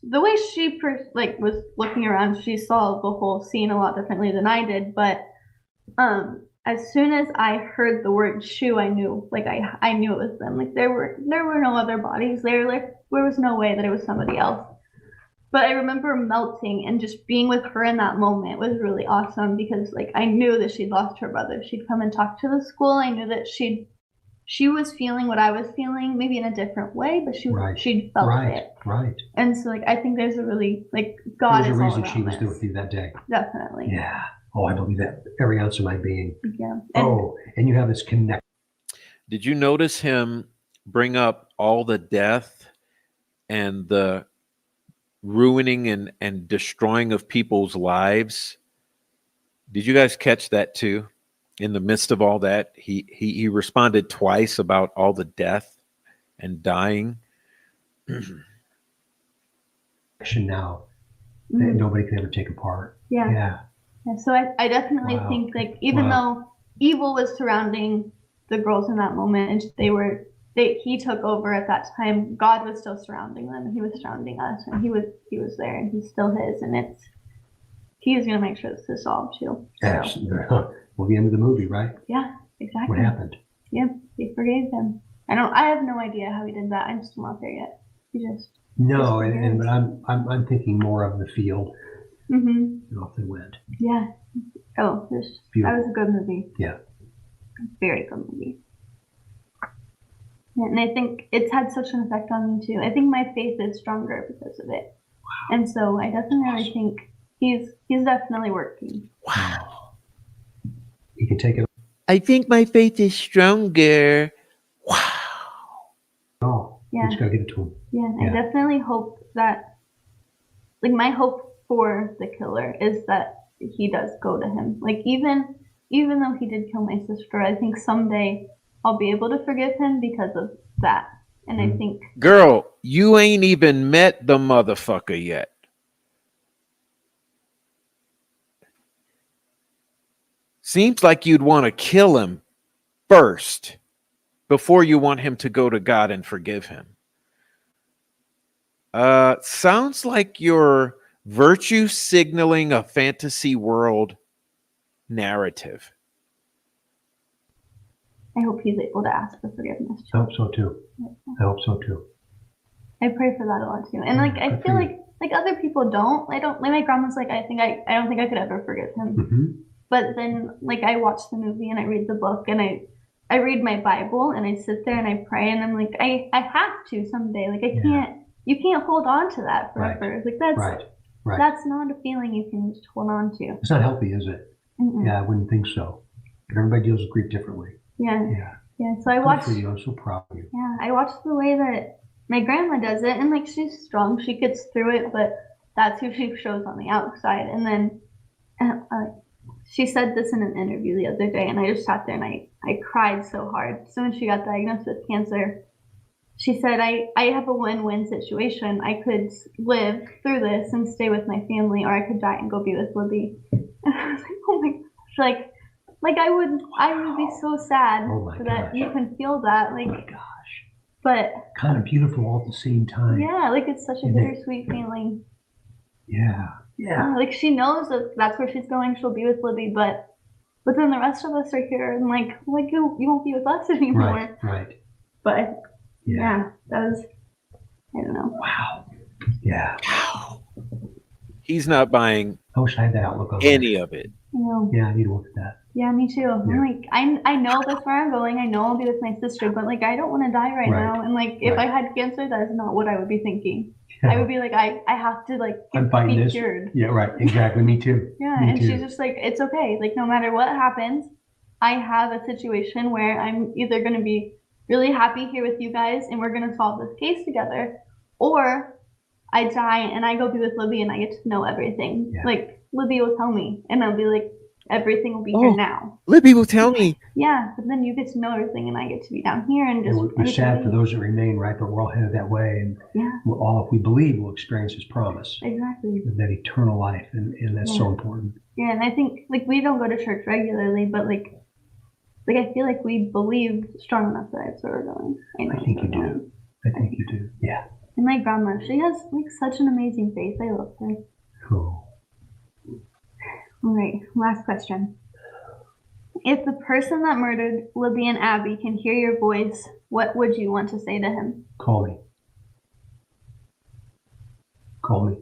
the way she was looking around, she saw the whole scene a lot differently than I did. But as soon as I heard the word shoe, I knew, like I knew it was them. Like there were no other bodies there. Like there was no way that it was somebody else. But I remember melting, and just being with her in that moment was really awesome, because like I knew that she'd lost her brother. She'd come and talk to the school. I knew that she was feeling what I was feeling, maybe in a different way, but she'd felt it. Right. And so like I think there's a really, like, God There's is a all reason around she was this. there with you that day. Definitely. Yeah. Oh, I believe that every ounce of my being. Yeah. And you have this connection. Did you notice him bring up all the death and the ruining and destroying of people's lives? Did you guys catch that too? In the midst of all that, he responded twice about all the death and dying. Now that nobody can ever take apart. Yeah. So I definitely think, like, even though evil was surrounding the girls in that moment, and he took over at that time, God was still surrounding them. He was surrounding us, and he was there, and he's still his, and he's gonna make sure this is solved too. Yes. Well, the end of the movie, right? Yeah, exactly. What happened? Yep, they forgave him. I have no idea how he did that. I'm still not there yet. He just No, but I'm thinking more of the field. Mm-hmm. Off they went. Yeah. Oh, that was a good movie. Yeah. Very good movie. And I think it's had such an effect on me too. I think my faith is stronger because of it. Wow. And so I definitely think he's definitely working. Wow. You can take it. I think my faith is stronger. Wow. Oh, yeah. You just gotta give it to him. Yeah, I definitely hope that, like, my hope for the killer is that he does go to him. Like, even though he did kill my sister, I think someday I'll be able to forgive him because of that. And I think, girl, you ain't even met the motherfucker yet. Seems like you'd want to kill him first before you want him to go to God and forgive him. Sounds like you're virtue signaling a fantasy world narrative. I hope he's able to ask for forgiveness. I hope so too. I pray for that a lot too. And like, I feel like other people don't. Like my grandma's like, I don't think I could ever forgive him. Mm-hmm. But then, like, I watch the movie and I read the book and I read my Bible and I sit there and I pray and I'm like, I have to someday. Like, you can't hold on to that forever. Right. Like that's not a feeling you can just hold on to. It's not healthy, is it? Mm-mm. Yeah, I wouldn't think so. But everybody deals with grief differently. Yeah. So I watched. Good for you. I'm so proud of you. Yeah, I watched the way that my grandma does it, and like, she's strong, she gets through it, but that's who she shows on the outside. And then she said this in an interview the other day, and I just sat there and I cried so hard. So when she got diagnosed with cancer, she said, I have a win-win situation. I could live through this and stay with my family, or I could die and go be with Libby. And I was like, oh my gosh, like I would be so sad that you can feel that. Like, oh my gosh. But kind of beautiful all at the same time. Yeah, like, it's such a bittersweet feeling. Yeah. Like, she knows that that's where she's going. She'll be with Libby, but then the rest of us are here, and like you won't be with us anymore. Right. But yeah, that was, I don't know. Wow. Yeah. Wow. He's not buying I wish I had that outlook on any of it. No. Yeah, I need to look at that. Yeah, me too. Yeah. I'm like, I know that's where I'm going. I know I'll be with my sister, but like, I don't want to die right now. And like, if I had cancer, that is not what I would be thinking. Yeah. I would be like, I have to like be cured. Yeah, right. Exactly. Me too. Yeah, me too. She's just like, it's okay. Like, no matter what happens, I have a situation where I'm either going to be really happy here with you guys and we're going to solve this case together, or I die and I go be with Libby and I get to know everything. Yeah. Like, Libby will tell me and I'll be like, everything will be here now. Libby will tell me. Yeah, but then you get to know everything and I get to be down here and just. We're sad for those that remain, right? But we're all headed that way, and we're all, if we believe, we'll experience His promise. Exactly. That eternal life, and that's so important. Yeah, and I think, like, we don't go to church regularly, but like I feel like we believe strong enough that that's where we're going. I think you do. I think you do. Yeah. And my grandma, she has like such an amazing faith. I love her. Cool. All right, last question. If the person that murdered Libby and Abby can hear your voice, what would you want to say to him? Call me. Call me.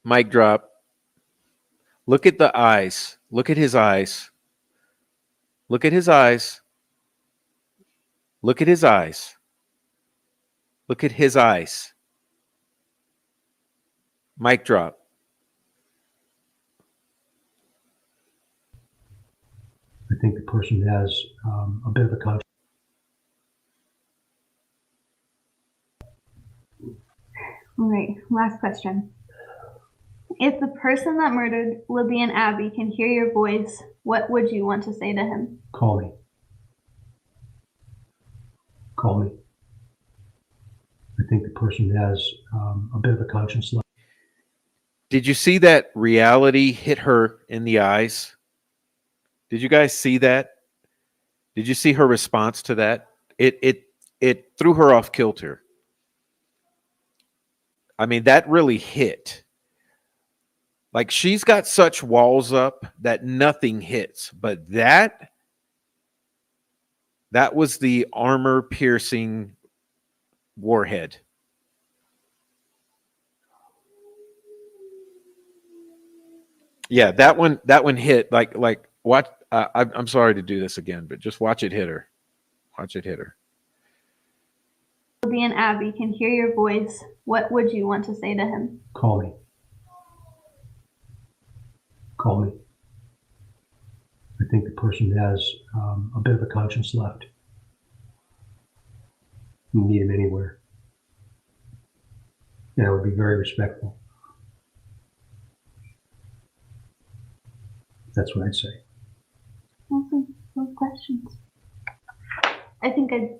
Mic drop. Look at the eyes. Look at his eyes. Look at his eyes. Look at his eyes. Look at his eyes. Mic drop. I think the person has a bit of a conscience. All right, last question. If the person that murdered Libby and Abby can hear your voice, what would you want to say to him? Call me. Call me. I think the person has a bit of a conscience left. Did you see that reality hit her in the eyes? Did you guys see that? Did you see her response to that? It threw her off kilter. I mean, that really hit. Like, she's got such walls up that nothing hits, but that was the armor piercing warhead. Yeah, that one hit like watch. I'm sorry to do this again, but just watch it hit her. Watch it hit her. Libby and Abby can hear your voice, what would you want to say to him? Call me. Call me. I think the person has a bit of a conscience left. You can meet him anywhere. And I would be very respectful. That's what I'd say. Awesome. No questions. I think I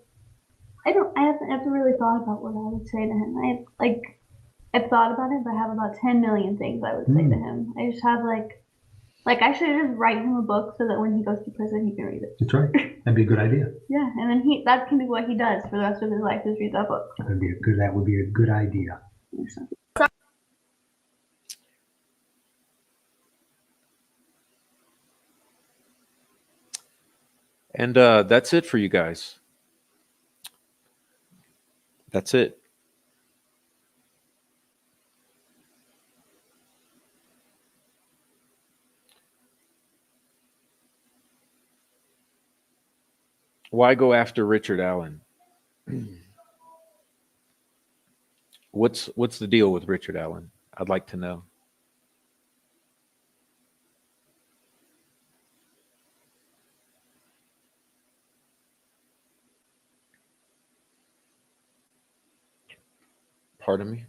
haven't really thought about what I would say to him. I've thought about it, but I have about 10 million things I would say to him. I just have like I should just write him a book so that when he goes to prison, he can read it. That's right. That'd be a good idea. Yeah, and then that can be what he does for the rest of his life, is read that book. That would be a good idea. And that's it for you guys. That's it. Why go after Richard Allen? What's the deal with Richard Allen? I'd like to know. Pardon me?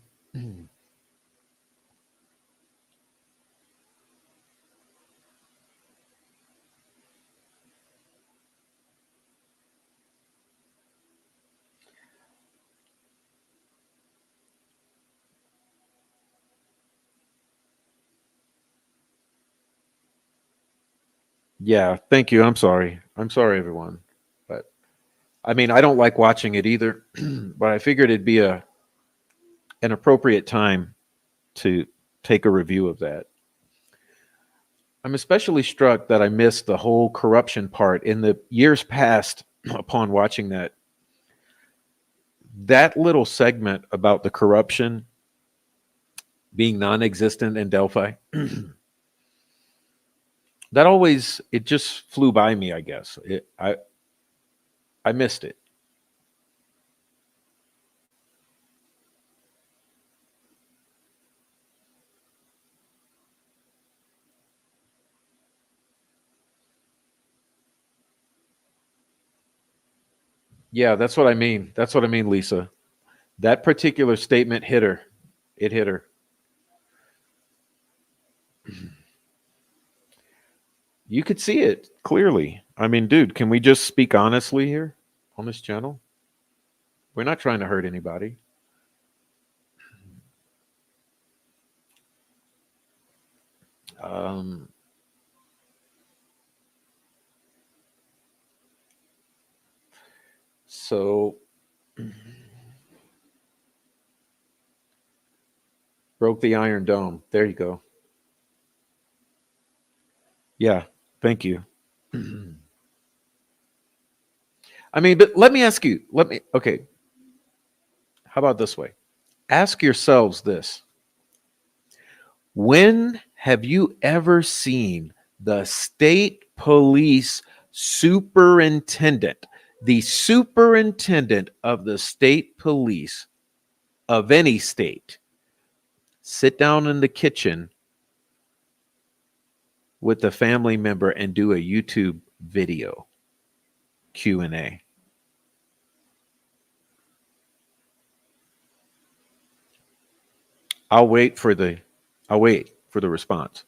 Yeah, thank you. I'm sorry. I'm sorry, everyone. But I mean, I don't like watching it either, but I figured it'd be an appropriate time to take a review of that. I'm especially struck that I missed the whole corruption part in the years past upon watching that. That little segment about the corruption being non-existent in Delphi, it just flew by me, I guess. I missed it. Yeah, that's what I mean. That's what I mean, Lisa. That particular statement hit her. It hit her. You could see it clearly. I mean, dude, can we just speak honestly here on this channel? We're not trying to hurt anybody. So broke the Iron Dome. There you go. Yeah, thank you. I mean, but let me ask you, okay, how about this way? Ask yourselves this. When have you ever seen the state police superintendent, the superintendent of the state police of any state, sit down in the kitchen with a family member and do a YouTube video Q&A? I'll wait for the response.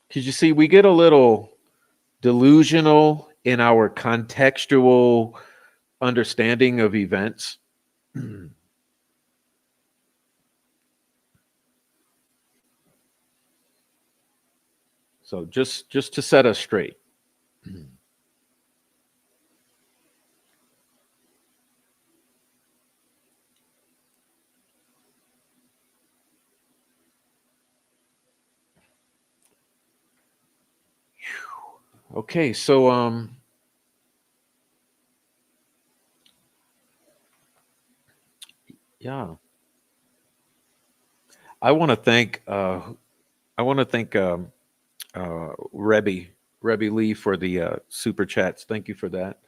Because you see, we get a little delusional in our contextual understanding of events. So just to set us straight. Okay, so yeah. I want to thank Rebby Lee for the super chats. Thank you for that.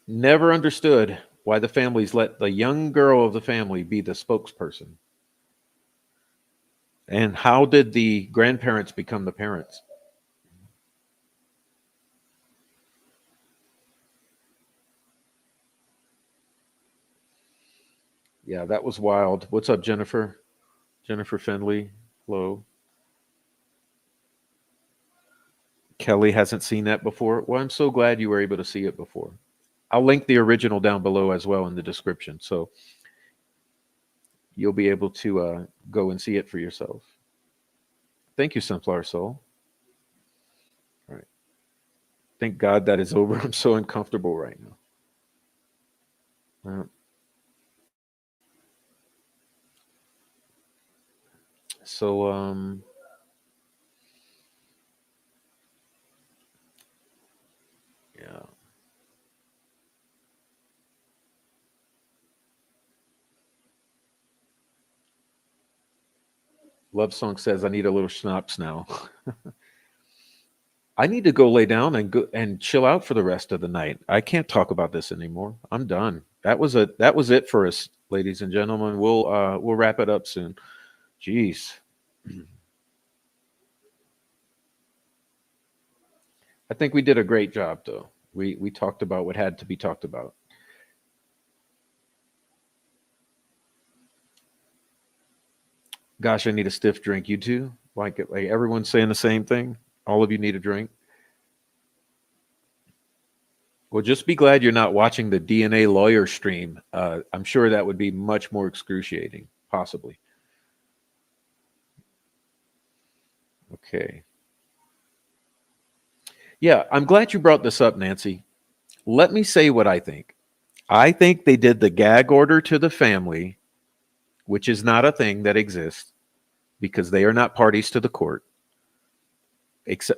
Never understood why the families let the young girl of the family be the spokesperson. And how did the grandparents become the parents? Yeah, that was wild. What's up, Jennifer? Jennifer Finley. Hello. Kelly hasn't seen that before. Well, I'm so glad you were able to see it before. I'll link the original down below as well in the description, so you'll be able to go and see it for yourself. Thank you, Sunflower Soul. All right. Thank God that is over. I'm so uncomfortable right now. Yeah. Love Song says, I need a little schnapps now. I need to go lay down and go and chill out for the rest of the night. I can't talk about this anymore. I'm done. That was it for us, ladies and gentlemen. We'll wrap it up soon. Jeez. I think we did a great job, though. We talked about what had to be talked about. Gosh, I need a stiff drink. You too? Like everyone's saying the same thing. All of you need a drink. Well, just be glad you're not watching the DNA lawyer stream. I'm sure that would be much more excruciating, possibly. Okay. Yeah, I'm glad you brought this up, Nancy. Let me say what I think. I think they did the gag order to the family, which is not a thing that exists because they are not parties to the court,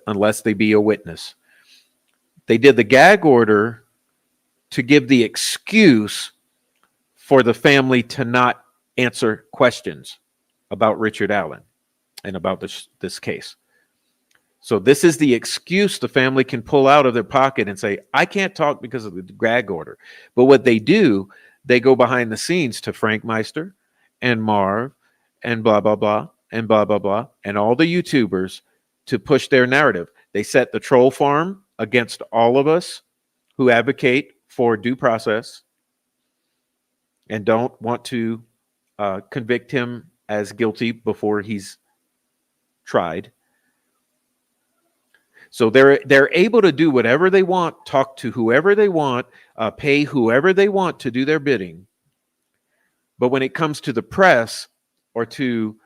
unless they be a witness. They did the gag order to give the excuse for the family to not answer questions about Richard Allen and about this case. So this is the excuse the family can pull out of their pocket and say, I can't talk because of the gag order. But what they do, they go behind the scenes to Frank Meister and Marv and blah, blah, blah, and blah, blah, blah, and all the YouTubers to push their narrative. They set the troll farm against all of us who advocate for due process and don't want to convict him as guilty before he's tried. So they're able to do whatever they want, talk to whoever they want, pay whoever they want to do their bidding. But when it comes to the press or to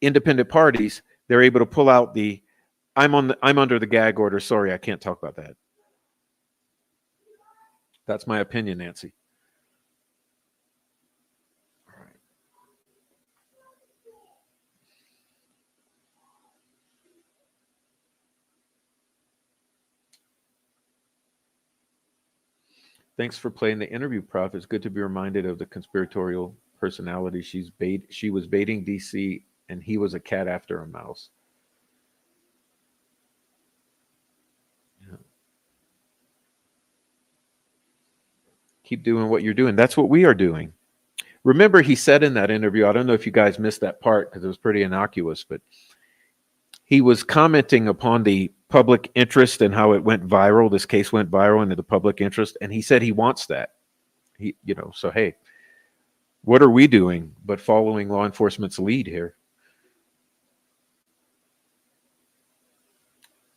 independent parties, they're able to pull out the I'm under the gag order. Sorry, I can't talk about that. That's my opinion, Nancy. Thanks for playing the interview, Prof. It's good to be reminded of the conspiratorial personality. She was baiting DC, and he was a cat after a mouse. Yeah. Keep doing what you're doing. That's what we are doing. Remember, he said in that interview, I don't know if you guys missed that part because it was pretty innocuous, but he was commenting upon the public interest and how it went viral. This case went viral into the public interest. And he said he wants that. So, hey, what are we doing but following law enforcement's lead here?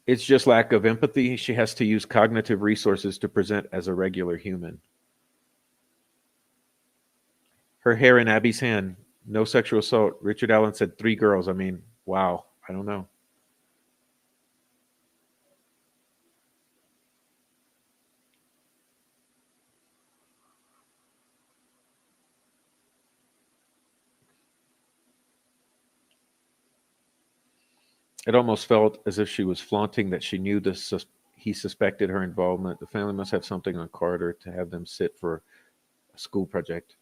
It's just lack of empathy. She has to use cognitive resources to present as a regular human. Her hair in Abby's hand, no sexual assault. Richard Allen said 3 girls. I mean, wow. I don't know. It almost felt as if she was flaunting that she knew he suspected her involvement. The family must have something on Carter to have them sit for a school project.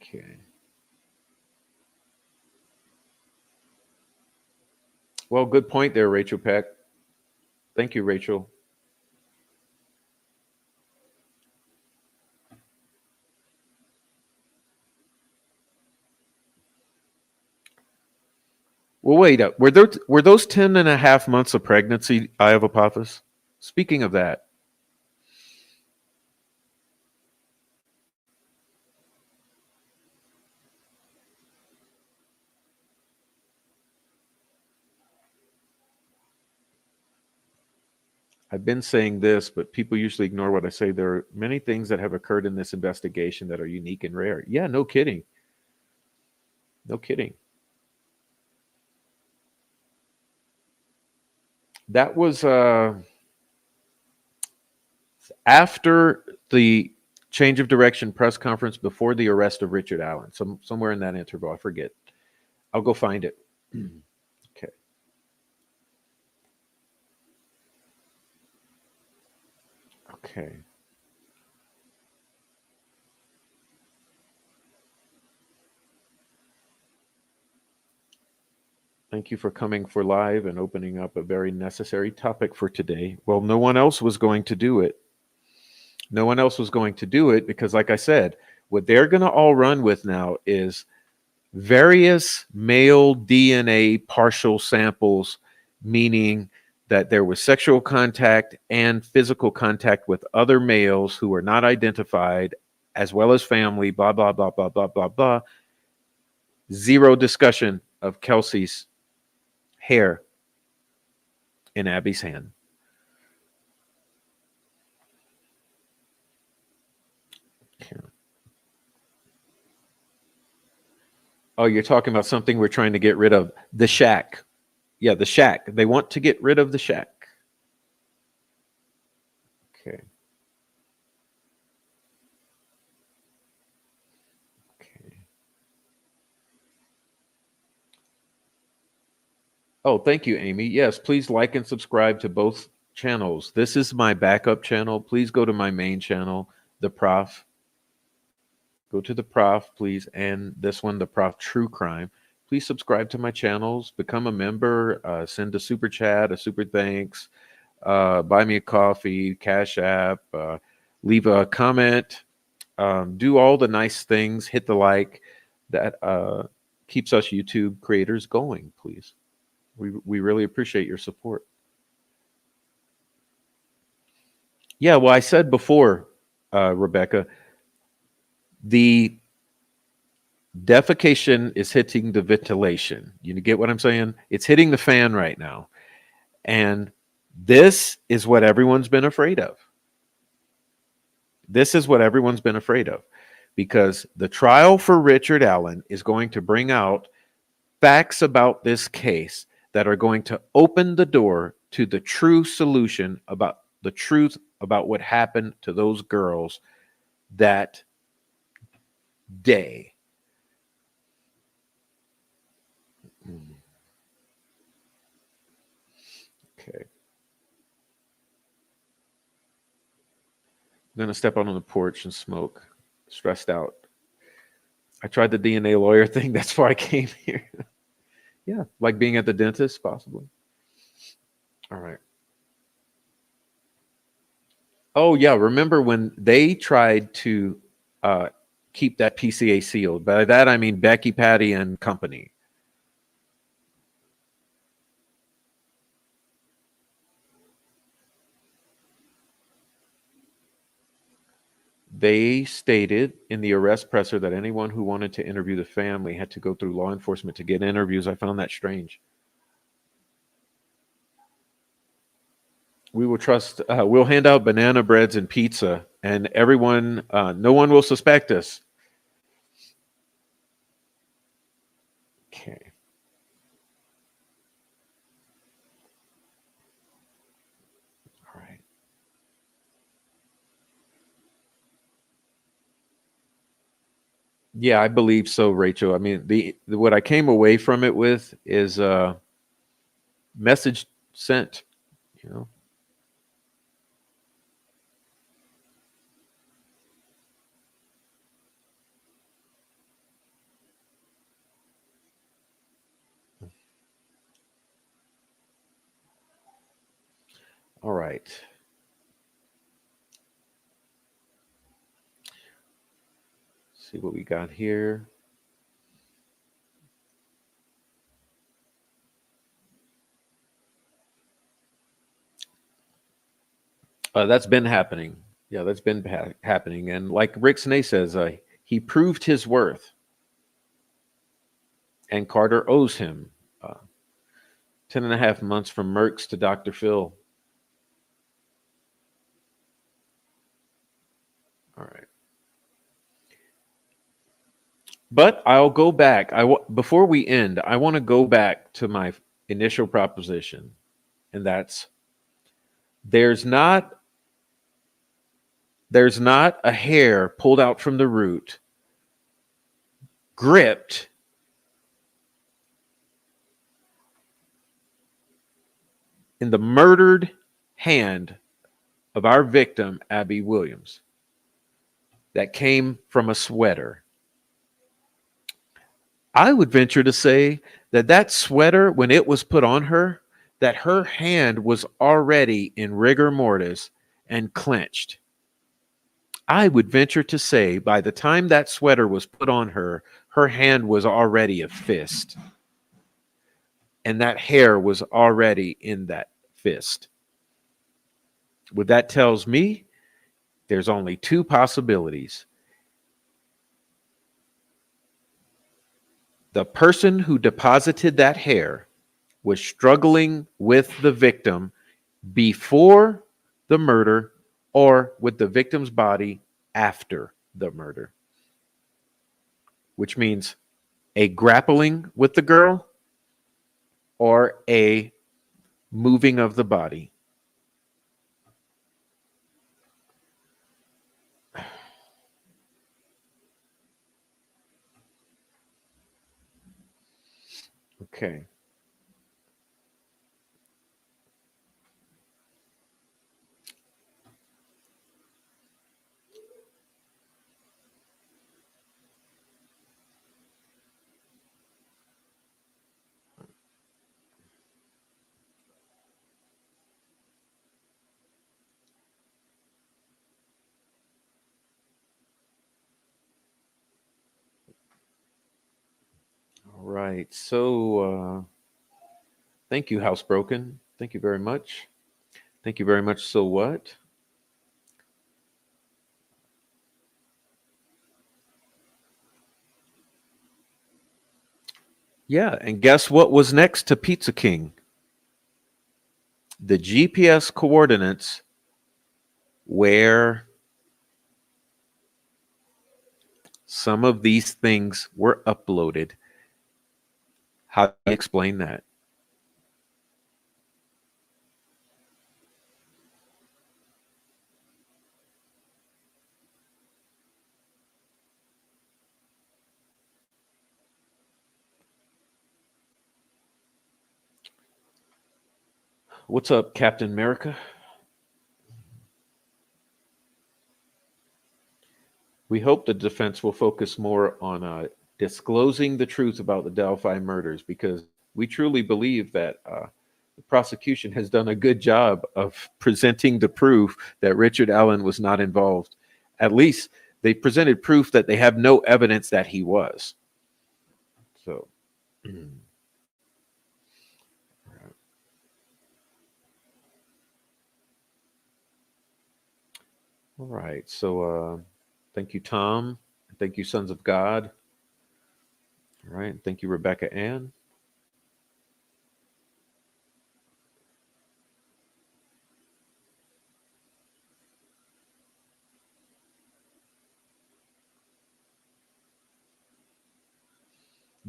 Okay. Well, good point there, Rachel Peck. Thank you, Rachel. Well, wait up. Were those 10 and a half months of pregnancy, Eye of Apophis? Speaking of that, I've been saying this, but people usually ignore what I say. There are many things that have occurred in this investigation that are unique and rare. Yeah, no kidding. No kidding. That was after the change of direction press conference before the arrest of Richard Allen. Somewhere in that interval. I forget. I'll go find it. Okay. Okay. Thank you for coming for live and opening up a very necessary topic for today. Well, no one else was going to do it. No one else was going to do it because, like I said, what they're going to all run with now is various male DNA partial samples, meaning that there was sexual contact and physical contact with other males who were not identified, as well as family, blah, blah, blah, blah, blah, blah, blah. Zero discussion of Kelsi's hair in Abby's hand. Okay. Oh, you're talking about something we're trying to get rid of. The shack. Yeah, the shack. They want to get rid of the shack. Okay. Okay. Oh, thank you, Amy. Yes, please like and subscribe to both channels. This is my backup channel. Please go to my main channel, The Prof. Go to The Prof, please, and this one, The Prof True Crime. Please subscribe to my channels, become a member, send a super chat, a super thanks, buy me a coffee, Cash App, leave a comment, do all the nice things, hit the like. That keeps us YouTube creators going, please. We really appreciate your support. Yeah, well, I said before, Rebecca, the defecation is hitting the ventilation. You get what I'm saying? It's hitting the fan right now. And this is what everyone's been afraid of. This is what everyone's been afraid of. Because the trial for Richard Allen is going to bring out facts about this case that are going to open the door to the true solution about the truth about what happened to those girls that day. Okay. I'm going to step out on the porch and smoke. Stressed out. I tried the DNA lawyer thing. That's why I came here. Yeah, like being at the dentist, possibly. All right. Oh, yeah. Remember when they tried to keep that PCA sealed? By that, I mean Becky, Patty, and company. They stated in the arrest presser that anyone who wanted to interview the family had to go through law enforcement to get interviews. I found that strange. We will trust, we'll hand out banana breads and pizza, and everyone, no one will suspect us. Okay. All right. Yeah, I believe so, Rachel. I mean, the what I came away from it with is message sent, you know. All right. See what we got here. That's been happening. Yeah, that's been happening. And like Rick Snay says, he proved his worth. And Carter owes him 10 and a half months from Merck's to Dr. Phil. All right. But I'll go back. Before we end, I want to go back to my initial proposition. And that's there's not a hair pulled out from the root, gripped in the murdered hand of our victim, Abby Williams, that came from a sweater. I would venture to say that that sweater, when it was put on her, that her hand was already in rigor mortis and clenched. I would venture to say by the time that sweater was put on her, her hand was already a fist. And that hair was already in that fist. What that tells me, there's only two possibilities. The person who deposited that hair was struggling with the victim before the murder or with the victim's body after the murder, which means a grappling with the girl or a moving of the body. Okay. All right. So, thank you, Housebroken. Thank you very much. Thank you very much. So what? Yeah, and guess what was next to Pizza King? The GPS coordinates where some of these things were uploaded. How do you explain that? What's up, Captain America? We hope the defense will focus more on disclosing the truth about the Delphi murders, because we truly believe that the prosecution has done a good job of presenting the proof that Richard Allen was not involved. At least they presented proof that they have no evidence that he was. So, all right. So, thank you, Tom. Thank you, Sons of God. All right. Thank you, Rebecca Ann.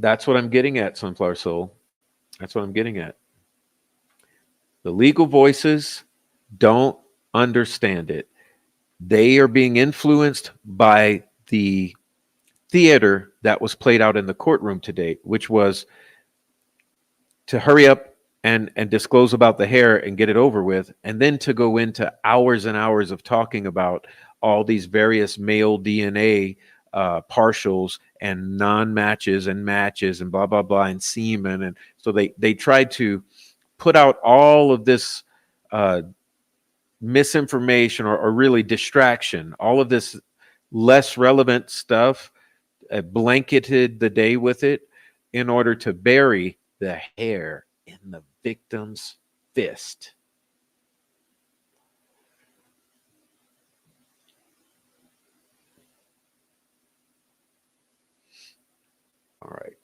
That's what I'm getting at, Sunflower Soul. That's what I'm getting at. The legal voices don't understand it. They are being influenced by the theater that was played out in the courtroom today, which was to hurry up and disclose about the hair and get it over with, and then to go into hours and hours of talking about all these various male DNA partials and non-matches and matches and blah blah blah and semen. And so they tried to put out all of this misinformation or really distraction, all of this less relevant stuff, blanketed the day with it in order to bury the hair in the victim's fist. All right.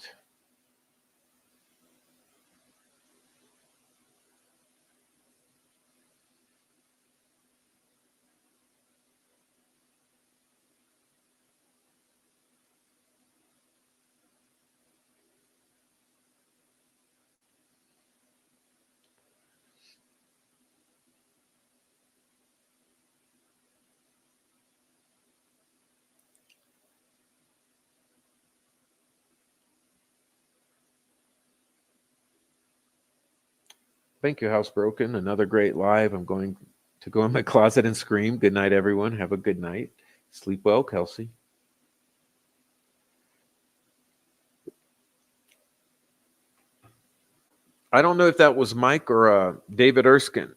Thank you, Housebroken. Another great live. I'm going to go in my closet and scream. Good night, everyone. Have a good night. Sleep well, Kelsi. I don't know if that was Mike or David Erskine,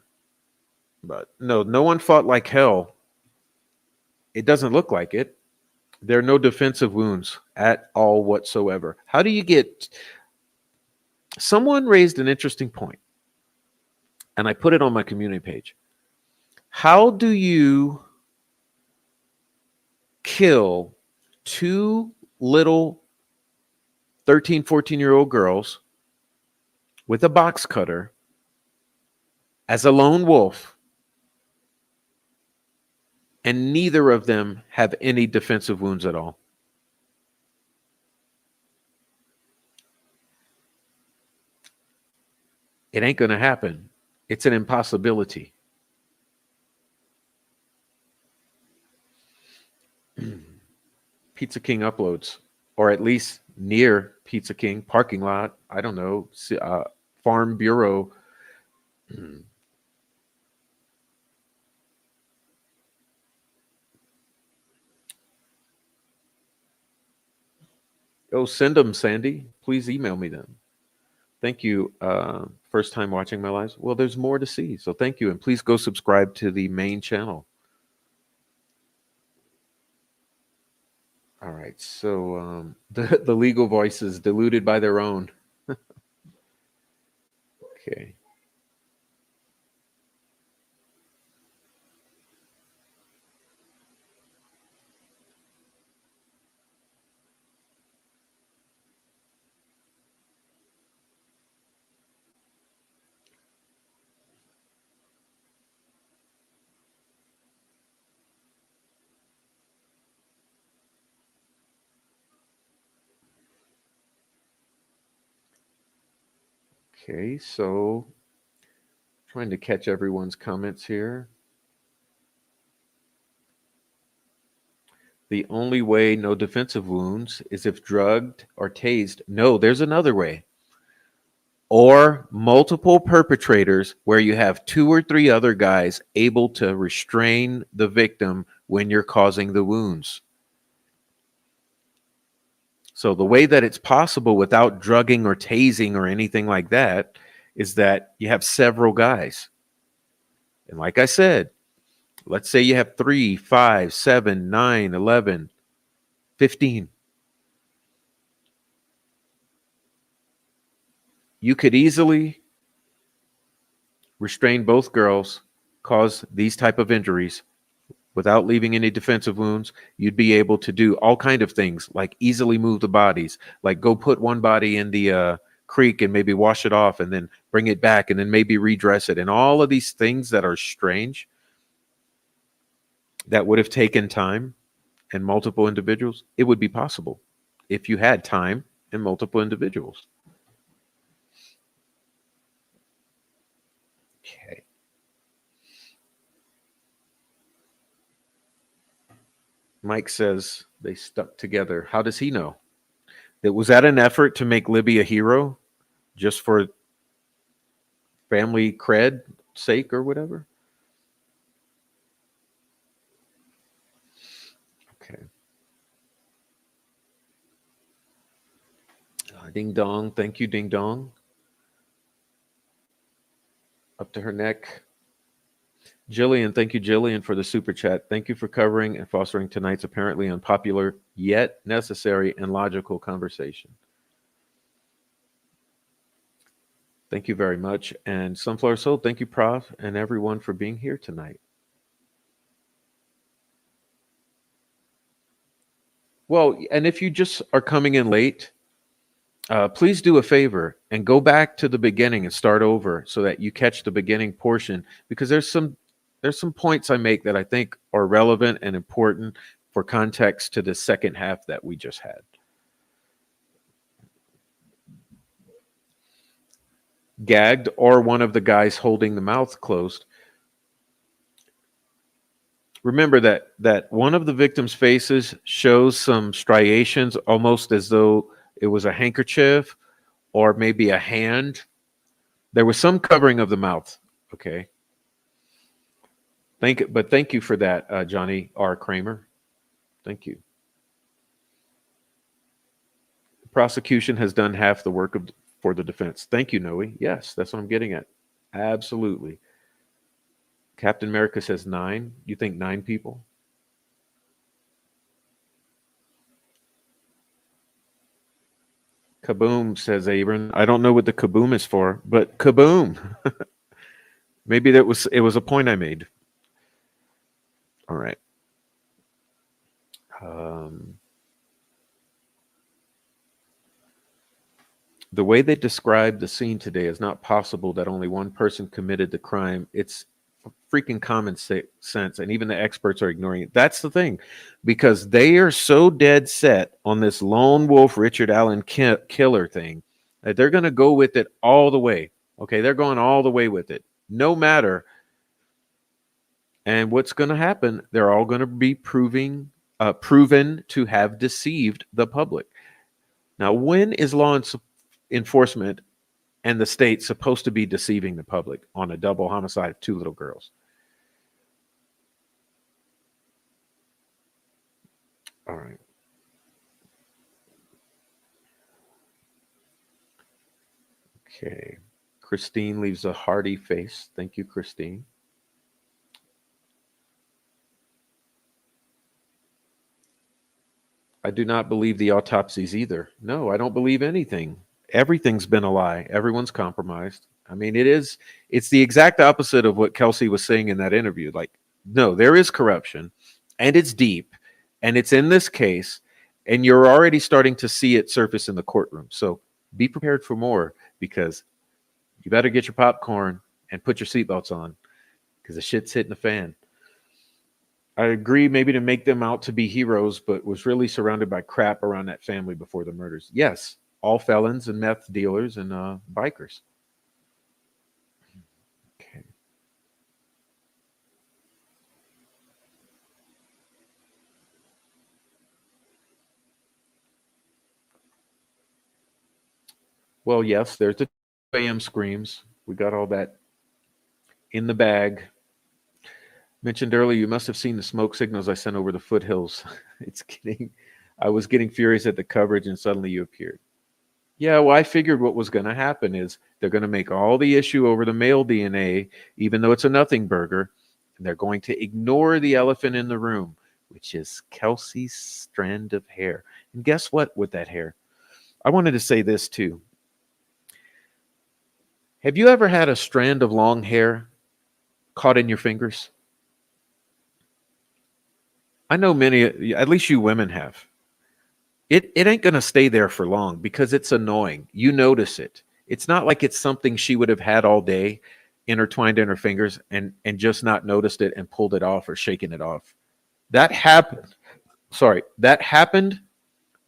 but no one fought like hell. It doesn't look like it. There are no defensive wounds at all whatsoever. How do you get... Someone raised an interesting point, and I put it on my community page. How do you kill two little 13, 14-year-old girls with a box cutter as a lone wolf, and neither of them have any defensive wounds at all? It ain't going to happen. It's an impossibility. Pizza King uploads, or at least near Pizza King parking lot. I don't know. Farm Bureau. Oh, send them, Sandy. Please email me them. Thank you. First time watching my lives. Well, there's more to see. So thank you. And please go subscribe to the main channel. All right. So the legal voices diluted by their own. Okay. Okay, so trying to catch everyone's comments here. The only way no defensive wounds is if drugged or tased. No, there's another way. or multiple perpetrators where you have 2 or 3 other guys able to restrain the victim when you're causing the wounds. So the way that it's possible without drugging or tasing or anything like that is that you have several guys. And like I said, let's say you have 3, 5, 7, 9, 11, 15. You could easily restrain both girls, cause these type of injuries without leaving any defensive wounds. You'd be able to do all kind of things, like easily move the bodies, like go put one body in the creek and maybe wash it off and then bring it back and then maybe redress it. And all of these things that are strange that would have taken time and multiple individuals, it would be possible if you had time and multiple individuals. Okay. Mike says they stuck together. How does he know? Was that an effort to make Libby a hero just for family cred sake or whatever? Okay. Ding dong. Thank you, ding dong. Up to her neck. Jillian, thank you, Jillian, for the super chat. Thank you for covering and fostering tonight's apparently unpopular yet necessary and logical conversation. Thank you very much. And Sunflower Soul, thank you, Prof, and everyone for being here tonight. Well, and if you just are coming in late, please do a favor and go back to the beginning and start over so that you catch the beginning portion, because there's some points I make that I think are relevant and important for context to the second half that we just had. Gagged, or one of the guys holding the mouth closed. Remember that one of the victim's faces shows some striations, almost as though it was a handkerchief or maybe a hand. There was some covering of the mouth. Okay. Thank you for that, Johnny R. Kramer. Thank you. The prosecution has done half the work for the defense. Thank you, Noe. Yes, that's what I'm getting at. Absolutely. Captain America says 9. You think 9 people? Kaboom, says Abram. I don't know what the kaboom is for, but kaboom. Maybe it was a point I made. All right. The way they described the scene today is not possible that only one person committed the crime. It's freaking common sense, and even the experts are ignoring it. That's the thing, because they are so dead set on this lone wolf Richard Allen killer thing that they're going to go with it all the way. Okay, they're going all the way with it, no matter. And what's going to happen? They're all going to be proven to have deceived the public. Now, when is law enforcement and the state supposed to be deceiving the public on a double homicide of 2 little girls? All right. Okay. Christine leaves a hearty face. Thank you, Christine. I do not believe the autopsies either. No, I don't believe anything. Everything's been a lie. Everyone's compromised. I mean, it's the exact opposite of what Kelsi was saying in that interview. Like, no, there is corruption, and it's deep, and it's in this case, and you're already starting to see it surface in the courtroom. So be prepared for more, because you better get your popcorn and put your seatbelts on, because the shit's hitting the fan. I agree, maybe to make them out to be heroes, but was really surrounded by crap around that family before the murders. Yes, all felons and meth dealers and bikers. Okay. Well, yes, there's a a.m. screams. We got all that in the bag. Mentioned earlier, you must have seen the smoke signals I sent over the foothills. I was getting furious at the coverage, and suddenly you appeared. Yeah, well, I figured what was going to happen is they're going to make all the issue over the male DNA, even though it's a nothing burger, and they're going to ignore the elephant in the room, which is Kelsi's strand of hair. And guess what with that hair? I wanted to say this too. Have you ever had a strand of long hair caught in your fingers? I know many, at least you women have. It ain't going to stay there for long because it's annoying. You notice it. It's not like it's something she would have had all day intertwined in her fingers and just not noticed it and pulled it off or shaken it off. That happened. Sorry, that happened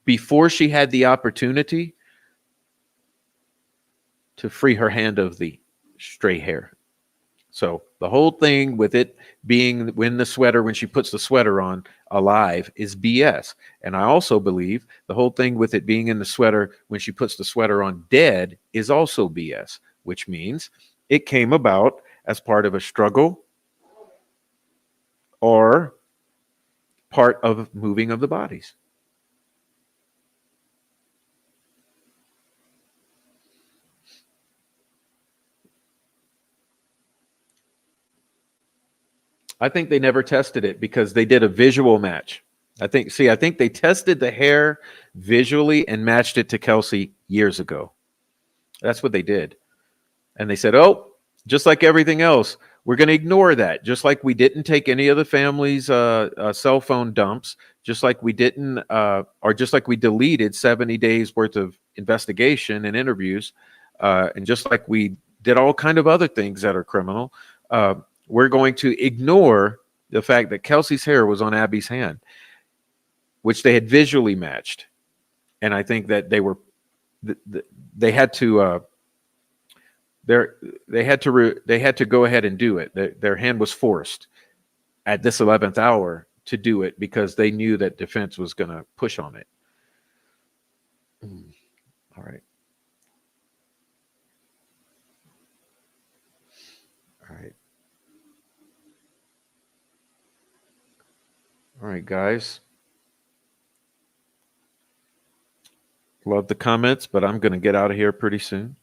before she had the opportunity to free her hand of the stray hair. So the whole thing with it being when she puts the sweater on alive is BS. And I also believe the whole thing with it being in the sweater when she puts the sweater on dead is also BS, which means it came about as part of a struggle or part of moving of the bodies. I think they never tested it because they did a visual match. I think they tested the hair visually and matched it to Kelsi years ago. That's what they did. And they said, oh, just like everything else, we're going to ignore that. Just like we didn't take any of the family's cell phone dumps, just like we didn't, or just like we deleted 70 days worth of investigation and interviews, and just like we did all kind of other things that are criminal, we're going to ignore the fact that Kelsi's hair was on Abby's hand, which they had visually matched. And I think that they had to go ahead and do it. Their hand was forced at this 11th hour to do it because they knew that defense was going to push on it. All right. All right. All right, guys. Love the comments, but I'm going to get out of here pretty soon.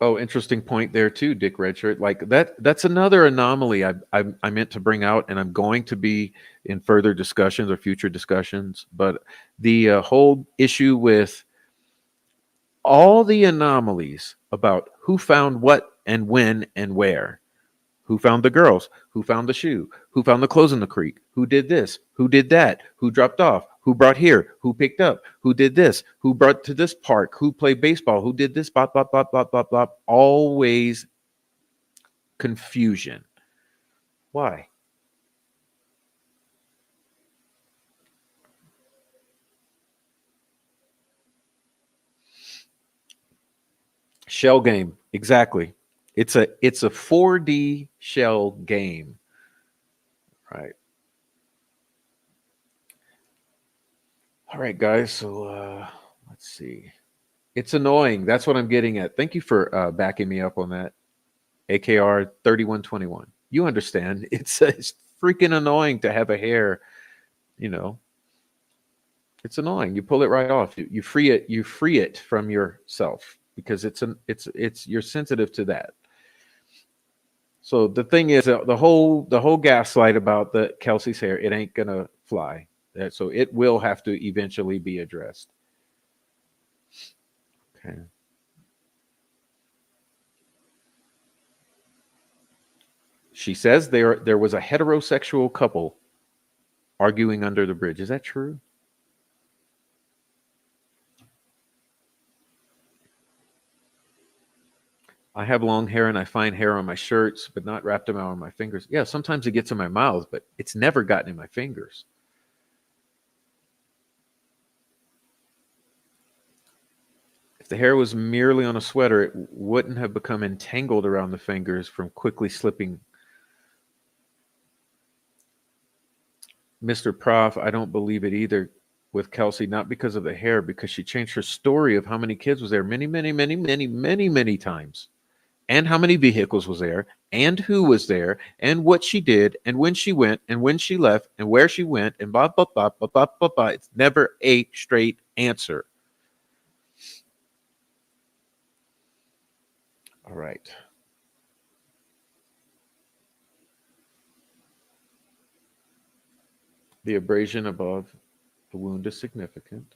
Oh, interesting point there too, Dick Redshirt. Like that's another anomaly I meant to bring out, and I'm going to be in further discussions or future discussions. But the whole issue with all the anomalies about who found what and when and where. Who found the girls? Who found the shoe? Who found the clothes in the creek? Who did this? Who did that? Who dropped off? Who brought here? Who picked up? Who did this? Who brought to this park? Who played baseball? Who did this? Blah, blah, blah, blah, blah, blah. Always confusion. Why? Shell game. Exactly. It's a 4D shell game. Right. All right, guys. So let's see. It's annoying. That's what I'm getting at. Thank you for backing me up on that. AKR 3121. You understand. It's freaking annoying to have a hair, It's annoying. You pull it right off. You free it from yourself because you're sensitive to that. So the thing is, the whole gaslight about the Kelsi's hair, it ain't gonna fly. So it will have to eventually be addressed. Okay. She says there was a heterosexual couple arguing under the bridge. Is that true? I have long hair and I find hair on my shirts, but not wrapped around my fingers. Yeah, sometimes it gets in my mouth, but it's never gotten in my fingers. If the hair was merely on a sweater, it wouldn't have become entangled around the fingers from quickly slipping. Mr. Prof, I don't believe it either. with Kelsi, not because of the hair, because she changed her story of how many kids was there many times, and how many vehicles was there, and who was there, and what she did, and when she went, and when she left, and where she went, and blah, blah, blah, blah, blah, blah, blah. It's never a straight answer. All right. The abrasion above the wound is significant.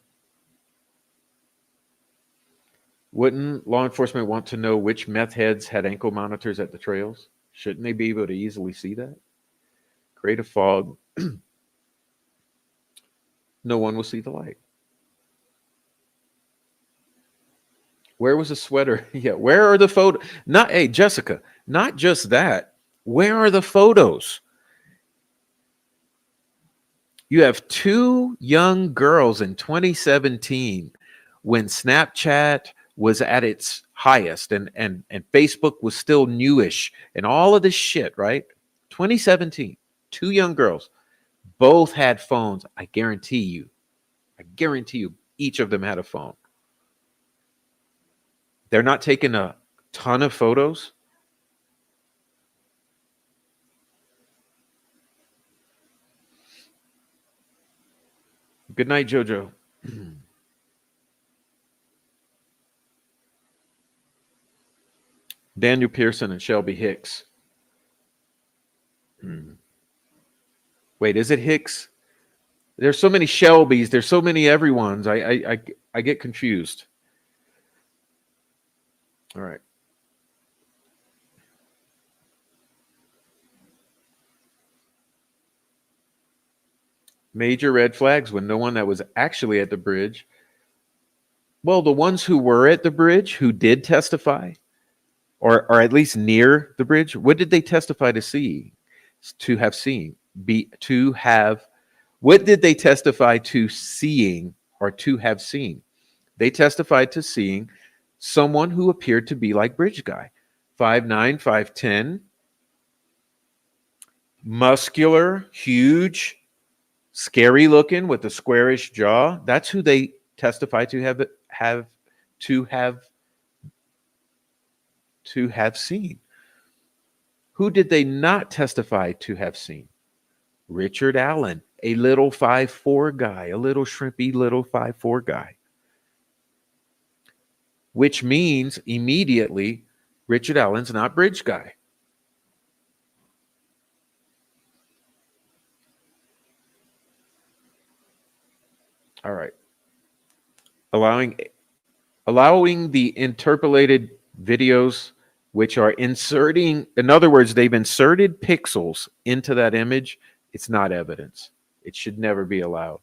Wouldn't law enforcement want to know which meth heads had ankle monitors at the trails? Shouldn't they be able to easily see that? Create a fog. No one will see the light. Where was the sweater? Yeah, where are the photos? Not, hey, Jessica, not just that. Where are the photos? You have two young girls in 2017 when Snapchat was at its highest and Facebook was still newish and all of this shit, right? 2017, two young girls, both had phones. I guarantee you, each of them had a phone. They're not taking a ton of photos. Good night, Jojo. Daniel Pearson and Shelby Hicks. Wait, is it Hicks? There's so many Shelbys. There's so many everyones. I get confused. All right. Major red flags when no one that was actually at the bridge. Well, the ones who were at the bridge, who did testify, or at least near the bridge, what did they testify to see? To have seen? What did they testify to seeing or to have seen? They testified to seeing someone who appeared to be like Bridge Guy. 5'9", 5'10", muscular, huge, scary looking with a squarish jaw. That's who they testify to have seen. Who did they not testify to have seen? Richard Allen, a little 5'4" guy, a little shrimpy little 5'4" guy. Which means immediately Richard Allen's not Bridge Guy. All right. Allowing the interpolated videos, which are inserting, in other words, they've inserted pixels into that image. It's not evidence. It should never be allowed.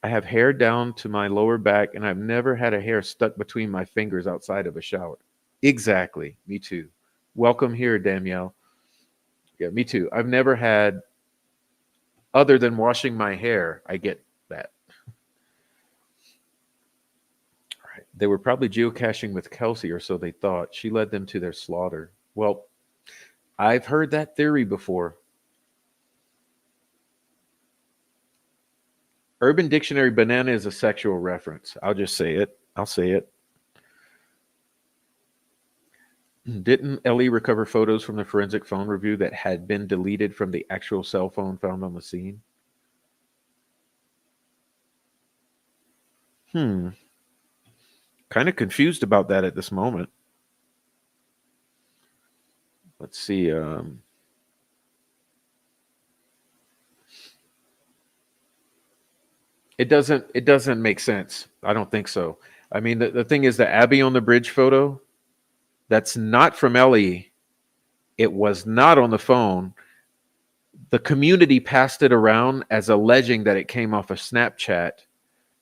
I have hair down to my lower back, and I've never had a hair stuck between my fingers outside of a shower. Exactly. Me too. Welcome here, Danielle. Yeah, me too. I've never had, other than washing my hair, I get that. All right. They were probably geocaching with Kelsi, or so they thought. She led them to their slaughter. Well, I've heard that theory before. Urban Dictionary banana is a sexual reference. I'll just say it. I'll say it. Didn't Ellie recover photos from the forensic phone review that had been deleted from the actual cell phone found on the scene? Kind of confused about that at this moment. Let's see. It doesn't make sense. I don't think so. I mean, the thing is that Abby on the bridge photo, that's not from Ellie. It was not on the phone. The community passed it around as alleging that it came off of Snapchat.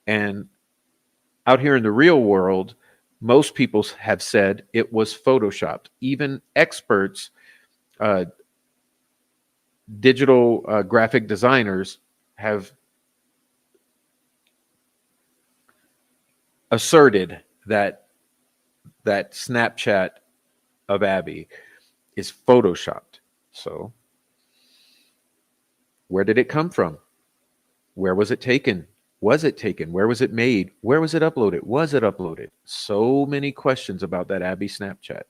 And out here in the real world, most people have said it was photoshopped. Even experts, digital graphic designers have asserted that Snapchat of Abby is photoshopped. So where did it come from? Where was it taken? Was it taken? Where was it made? Where was it uploaded? Was it uploaded? So many questions about that Abby Snapchat.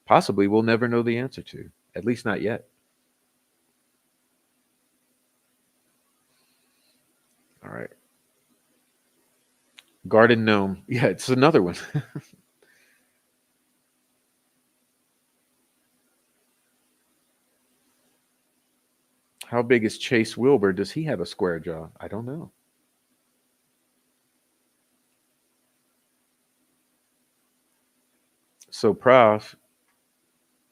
Possibly we'll never know the answer to, at least not yet. All right. Garden Gnome. Yeah, it's another one. How big is Chase Wilbur? Does he have a square jaw? I don't know. So, Prof,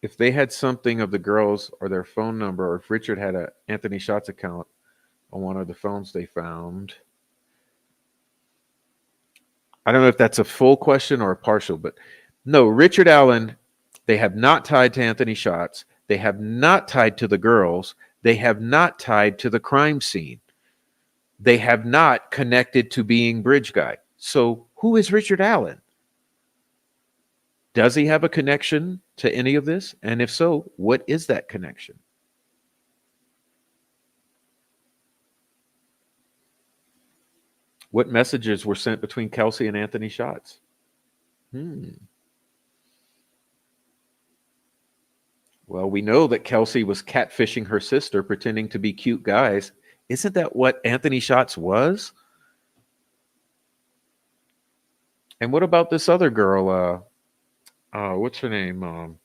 if they had something of the girls or their phone number, or if Richard had a Anthony Schatz account on one of the phones they found, I don't know if that's a full question or a partial, but no, Richard Allen, they have not tied to Anthony Schatz. They have not tied to the girls. They have not tied to the crime scene. They have not connected to being Bridge Guy. So who is Richard Allen? Does he have a connection to any of this? And if so, what is that connection? What messages were sent between Kelsi and Anthony Schatz? Well, we know that Kelsi was catfishing her sister, pretending to be cute guys. Isn't that what Anthony Schatz was? And what about this other girl? What's her name? Come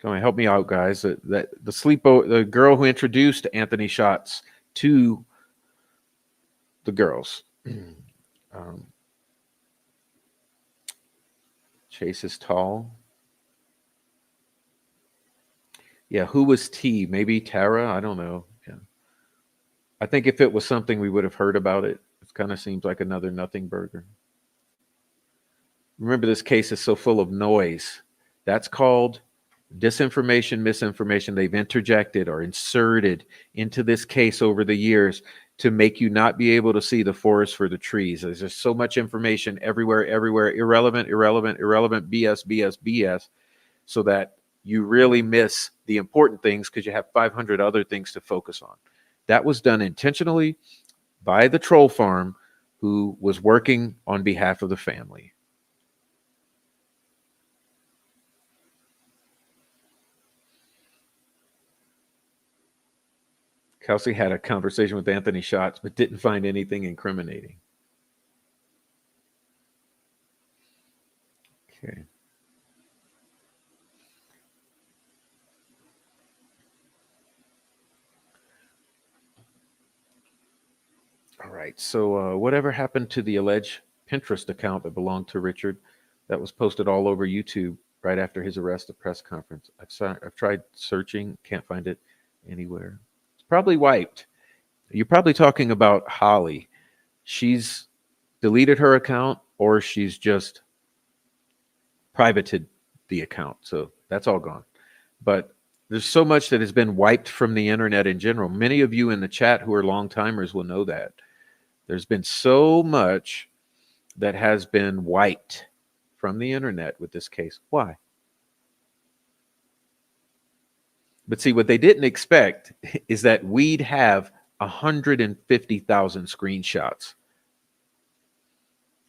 on, help me out, guys. The girl who introduced Anthony Schatz to the girls. Chase is tall. Yeah, who was T? Maybe Tara? I don't know. Yeah. I think if it was something we would have heard about it. It kind of seems like another nothing burger. Remember, this case is so full of noise. That's called disinformation, misinformation. They've interjected or inserted into this case over the years to make you not be able to see the forest for the trees. There's just so much information everywhere, irrelevant, BS, so that you really miss the important things because you have 500 other things to focus on. That was done intentionally by the troll farm who was working on behalf of the family. Kelsi had a conversation with Anthony Schatz, but didn't find anything incriminating. Okay. All right. So whatever happened to the alleged Pinterest account that belonged to Richard that was posted all over YouTube right after his arrest at press conference? I've tried searching, can't find it anywhere. It's probably wiped. You're probably talking about Holly. She's deleted her account or she's just privated the account. So that's all gone. But there's so much that has been wiped from the internet in general. Many of you in the chat who are long timers will know that. There's been so much that has been wiped from the internet with this case. Why? But see, what they didn't expect is that we'd have 150,000 screenshots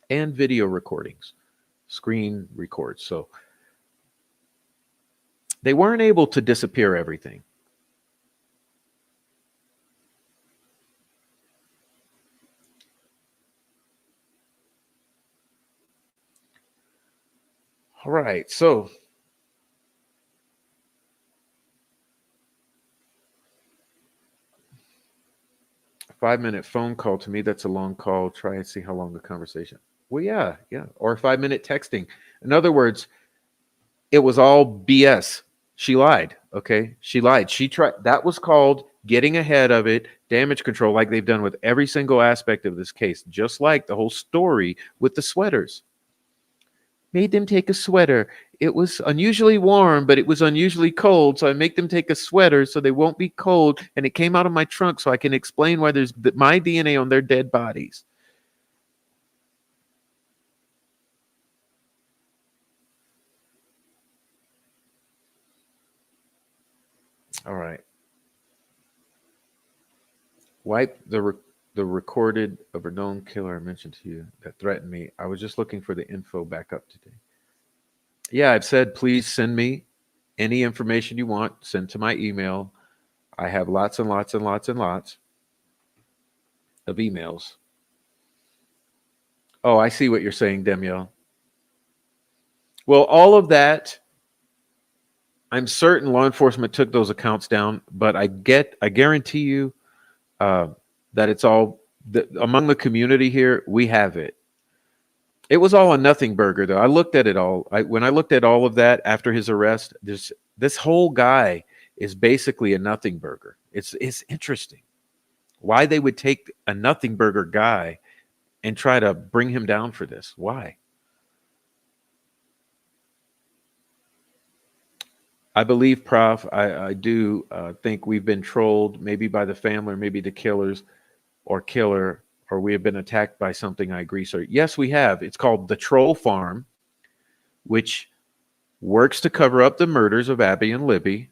and video recordings, screen records. So they weren't able to disappear everything. All right, so a 5-minute phone call, to me, that's a long call. Try and see how long the conversation. Well, yeah. Or 5-minute texting. In other words, it was all BS. She lied. Okay. She lied. She tried. That was called getting ahead of it, damage control, like they've done with every single aspect of this case, just like the whole story with the sweaters. Made them take a sweater. It was unusually warm, but it was unusually cold. So I make them take a sweater so they won't be cold. And it came out of my trunk so I can explain why there's my DNA on their dead bodies. All right. Wipe the the recorded of a known killer I mentioned to you that threatened me. I was just looking for the info back up today. Yeah, I've said, please send me any information you want. Send to my email. I have lots and lots and lots and lots of emails. Oh, I see what you're saying, Demiel. Well, all of that, I'm certain law enforcement took those accounts down, but I guarantee you that it's all among the community here. We have it. It was all a nothing burger, though. I looked at it all. When I looked at all of that after his arrest, this whole guy is basically a nothing burger. It's interesting why they would take a nothing burger guy and try to bring him down for this. Why? I believe, Prof, I do think we've been trolled, maybe by the family, or maybe the killers or killer, or we have been attacked by something. I agree, sir. Yes, we have. It's called the Troll Farm, which works to cover up the murders of Abby and Libby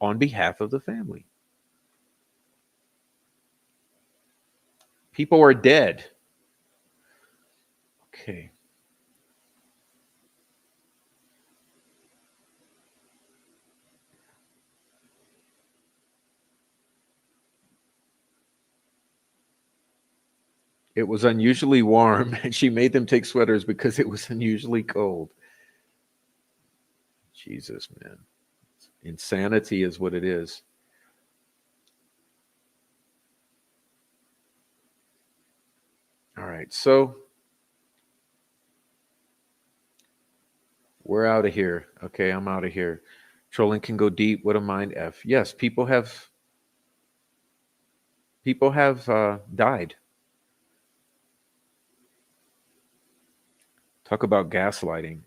on behalf of the family. People are dead. Okay. It was unusually warm, and she made them take sweaters because it was unusually cold. Jesus, man. Insanity is what it is. All right, so we're out of here. Okay, I'm out of here. Trolling can go deep. What a mind F. Yes, people have died. Talk about gaslighting.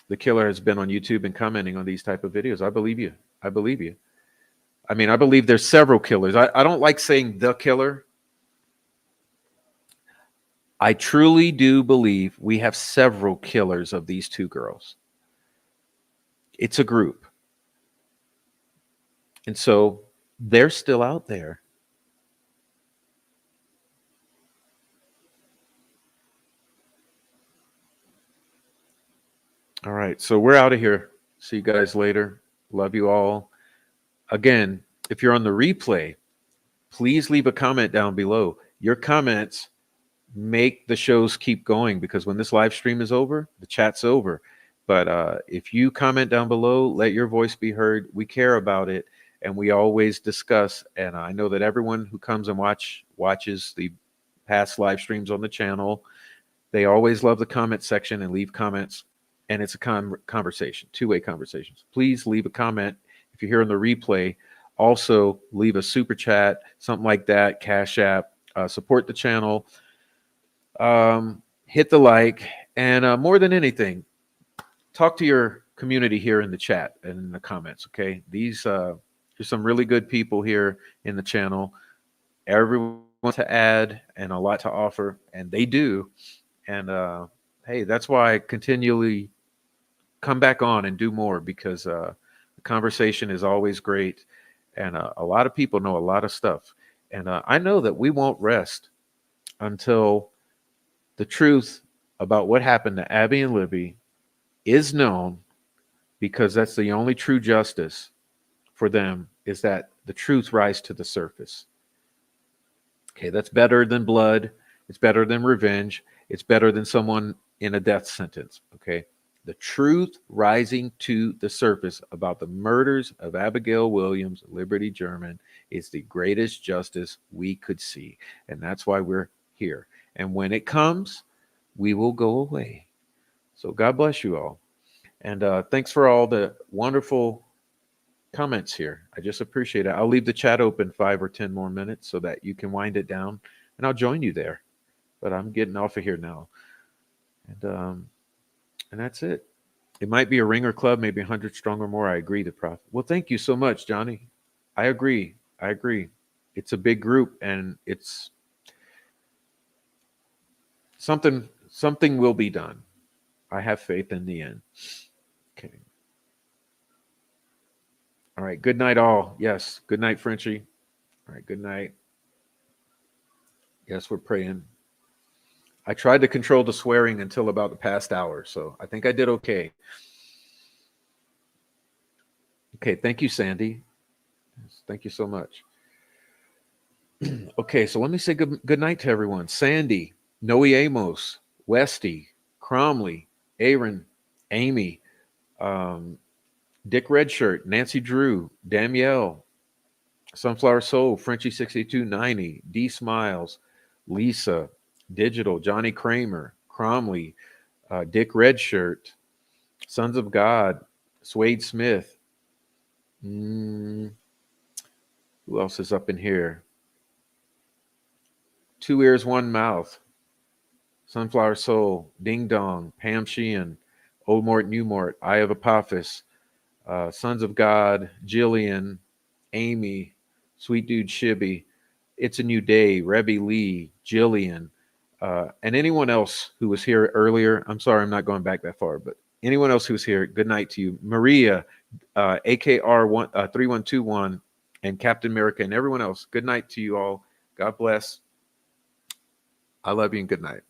The killer has been on YouTube and commenting on these type of videos. I believe you. I believe you. I mean, I believe there's several killers. I don't like saying the killer. I truly do believe we have several killers of these two girls. It's a group. And so they're still out there. All right, so we're out of here. See you guys later. Love you all. Again, if you're on the replay, please leave a comment down below. Your comments make the shows keep going, because when this live stream is over, the chat's over. But if you comment down below, let your voice be heard. We care about it, and we always discuss. And I know that everyone who comes and watches the past live streams on the channel, they always love the comment section and leave comments. And it's a conversation, two-way conversations. Please leave a comment if you're here on the replay. Also, leave a super chat, something like that, Cash App. Support the channel. Hit the like, and more than anything, talk to your community here in the chat and in the comments. Okay, there's some really good people here in the channel. Everyone to add and a lot to offer, and they do. And hey, that's why I continually come back on and do more, because the conversation is always great, and a lot of people know a lot of stuff. And I know that we won't rest until the truth about what happened to Abby and Libby is known, because that's the only true justice for them, is that the truth rise to the surface. Okay, that's better than blood. It's better than revenge. It's better than someone in a death sentence. Okay, the truth rising to the surface about the murders of Abigail Williams, Liberty German, is the greatest justice we could see. And that's why we're here. And when it comes, we will go away. So God bless you all. And thanks for all the wonderful comments here. I just appreciate it. I'll leave the chat open 5 or 10 more minutes so that you can wind it down, and I'll join you there. But I'm getting off of here now. And that's it. It might be a ringer club, maybe 100 strong or more. I agree, the Prof. Well, thank you so much, Johnny. I agree. It's a big group, and it's something will be done. I have faith in the end. Okay. All right. Good night, all. Yes. Good night, Frenchie. All right. Good night. Yes, we're praying. I tried to control the swearing until about the past hour, so I think I did okay. Okay, thank you, Sandy. Thank you so much. Okay, so let me say good night to everyone. Sandy, Noe Amos, Westy, Cromley, Aaron, Amy, Dick Redshirt, Nancy Drew, Danielle, Sunflower Soul, Frenchie 6290, D Smiles, Lisa, Digital, Johnny Kramer, Cromley, Dick Redshirt, Sons of God, Swade Smith. Who else is up in here? Two Ears, One Mouth, Sunflower Soul, Ding Dong, Pam Sheehan, Old Mort, New Mort, Eye of Apophis, Sons of God, Jillian, Amy, Sweet Dude Shibby, It's a New Day, Rebby Lee, Jillian, and anyone else who was here earlier. I'm sorry, I'm not going back that far, but anyone else who's here, good night to you. Maria, AKR 3121, and Captain America, and everyone else, good night to you all. God bless. I love you and good night.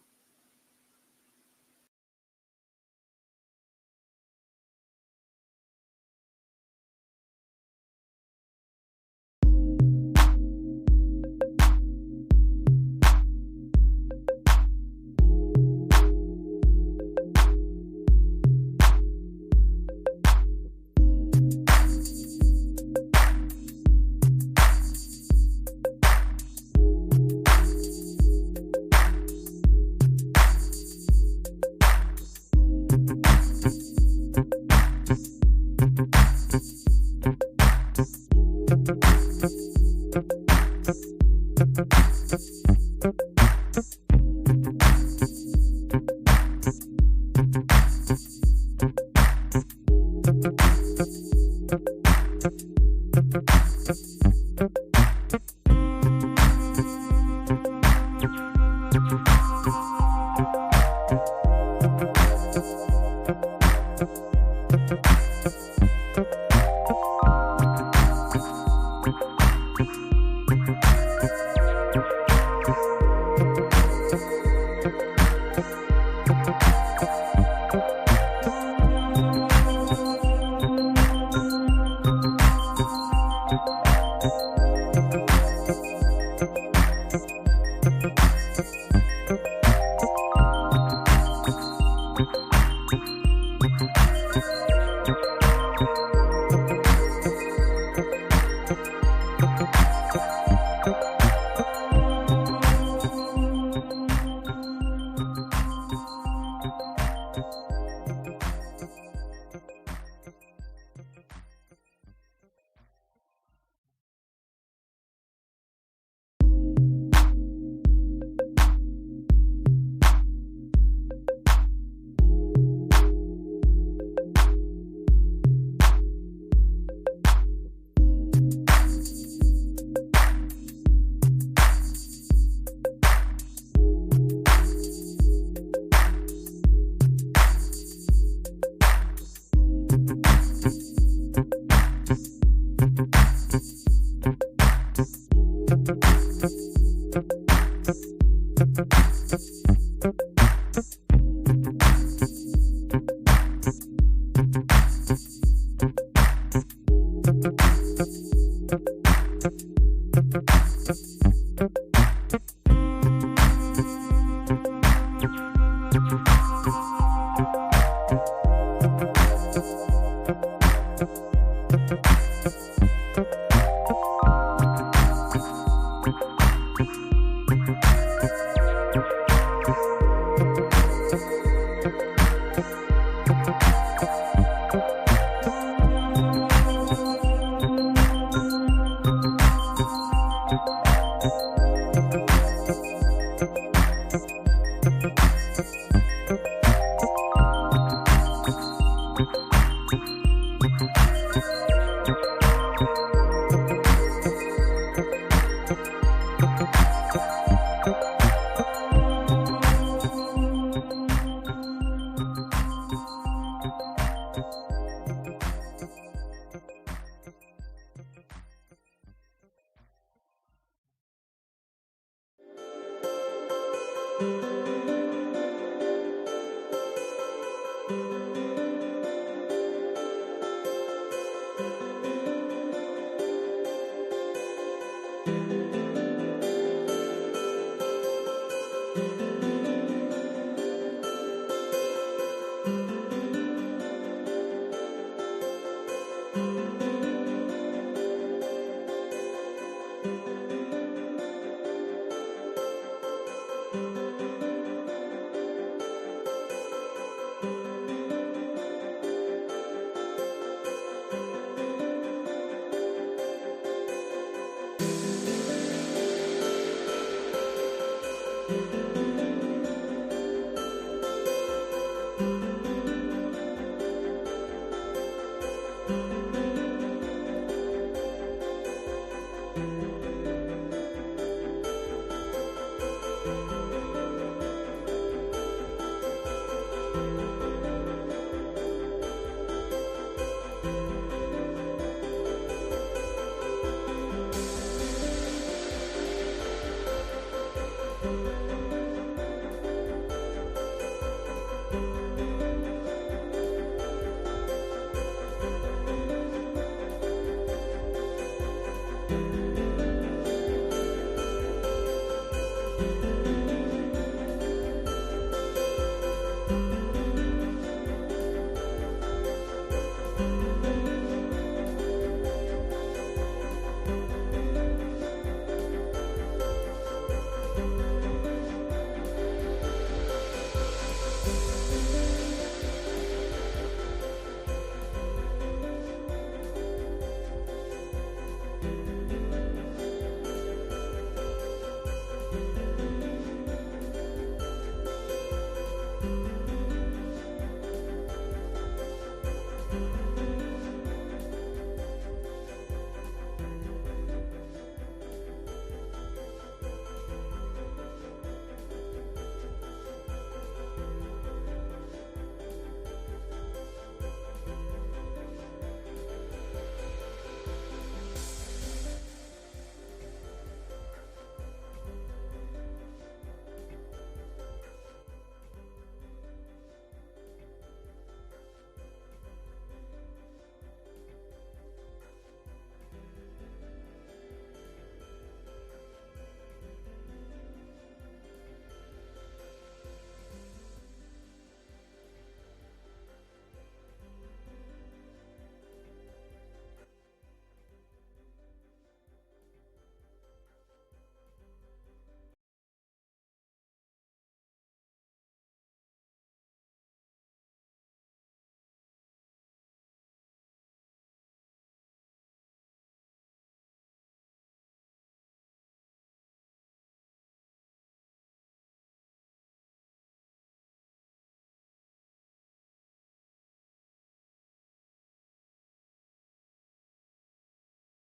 you.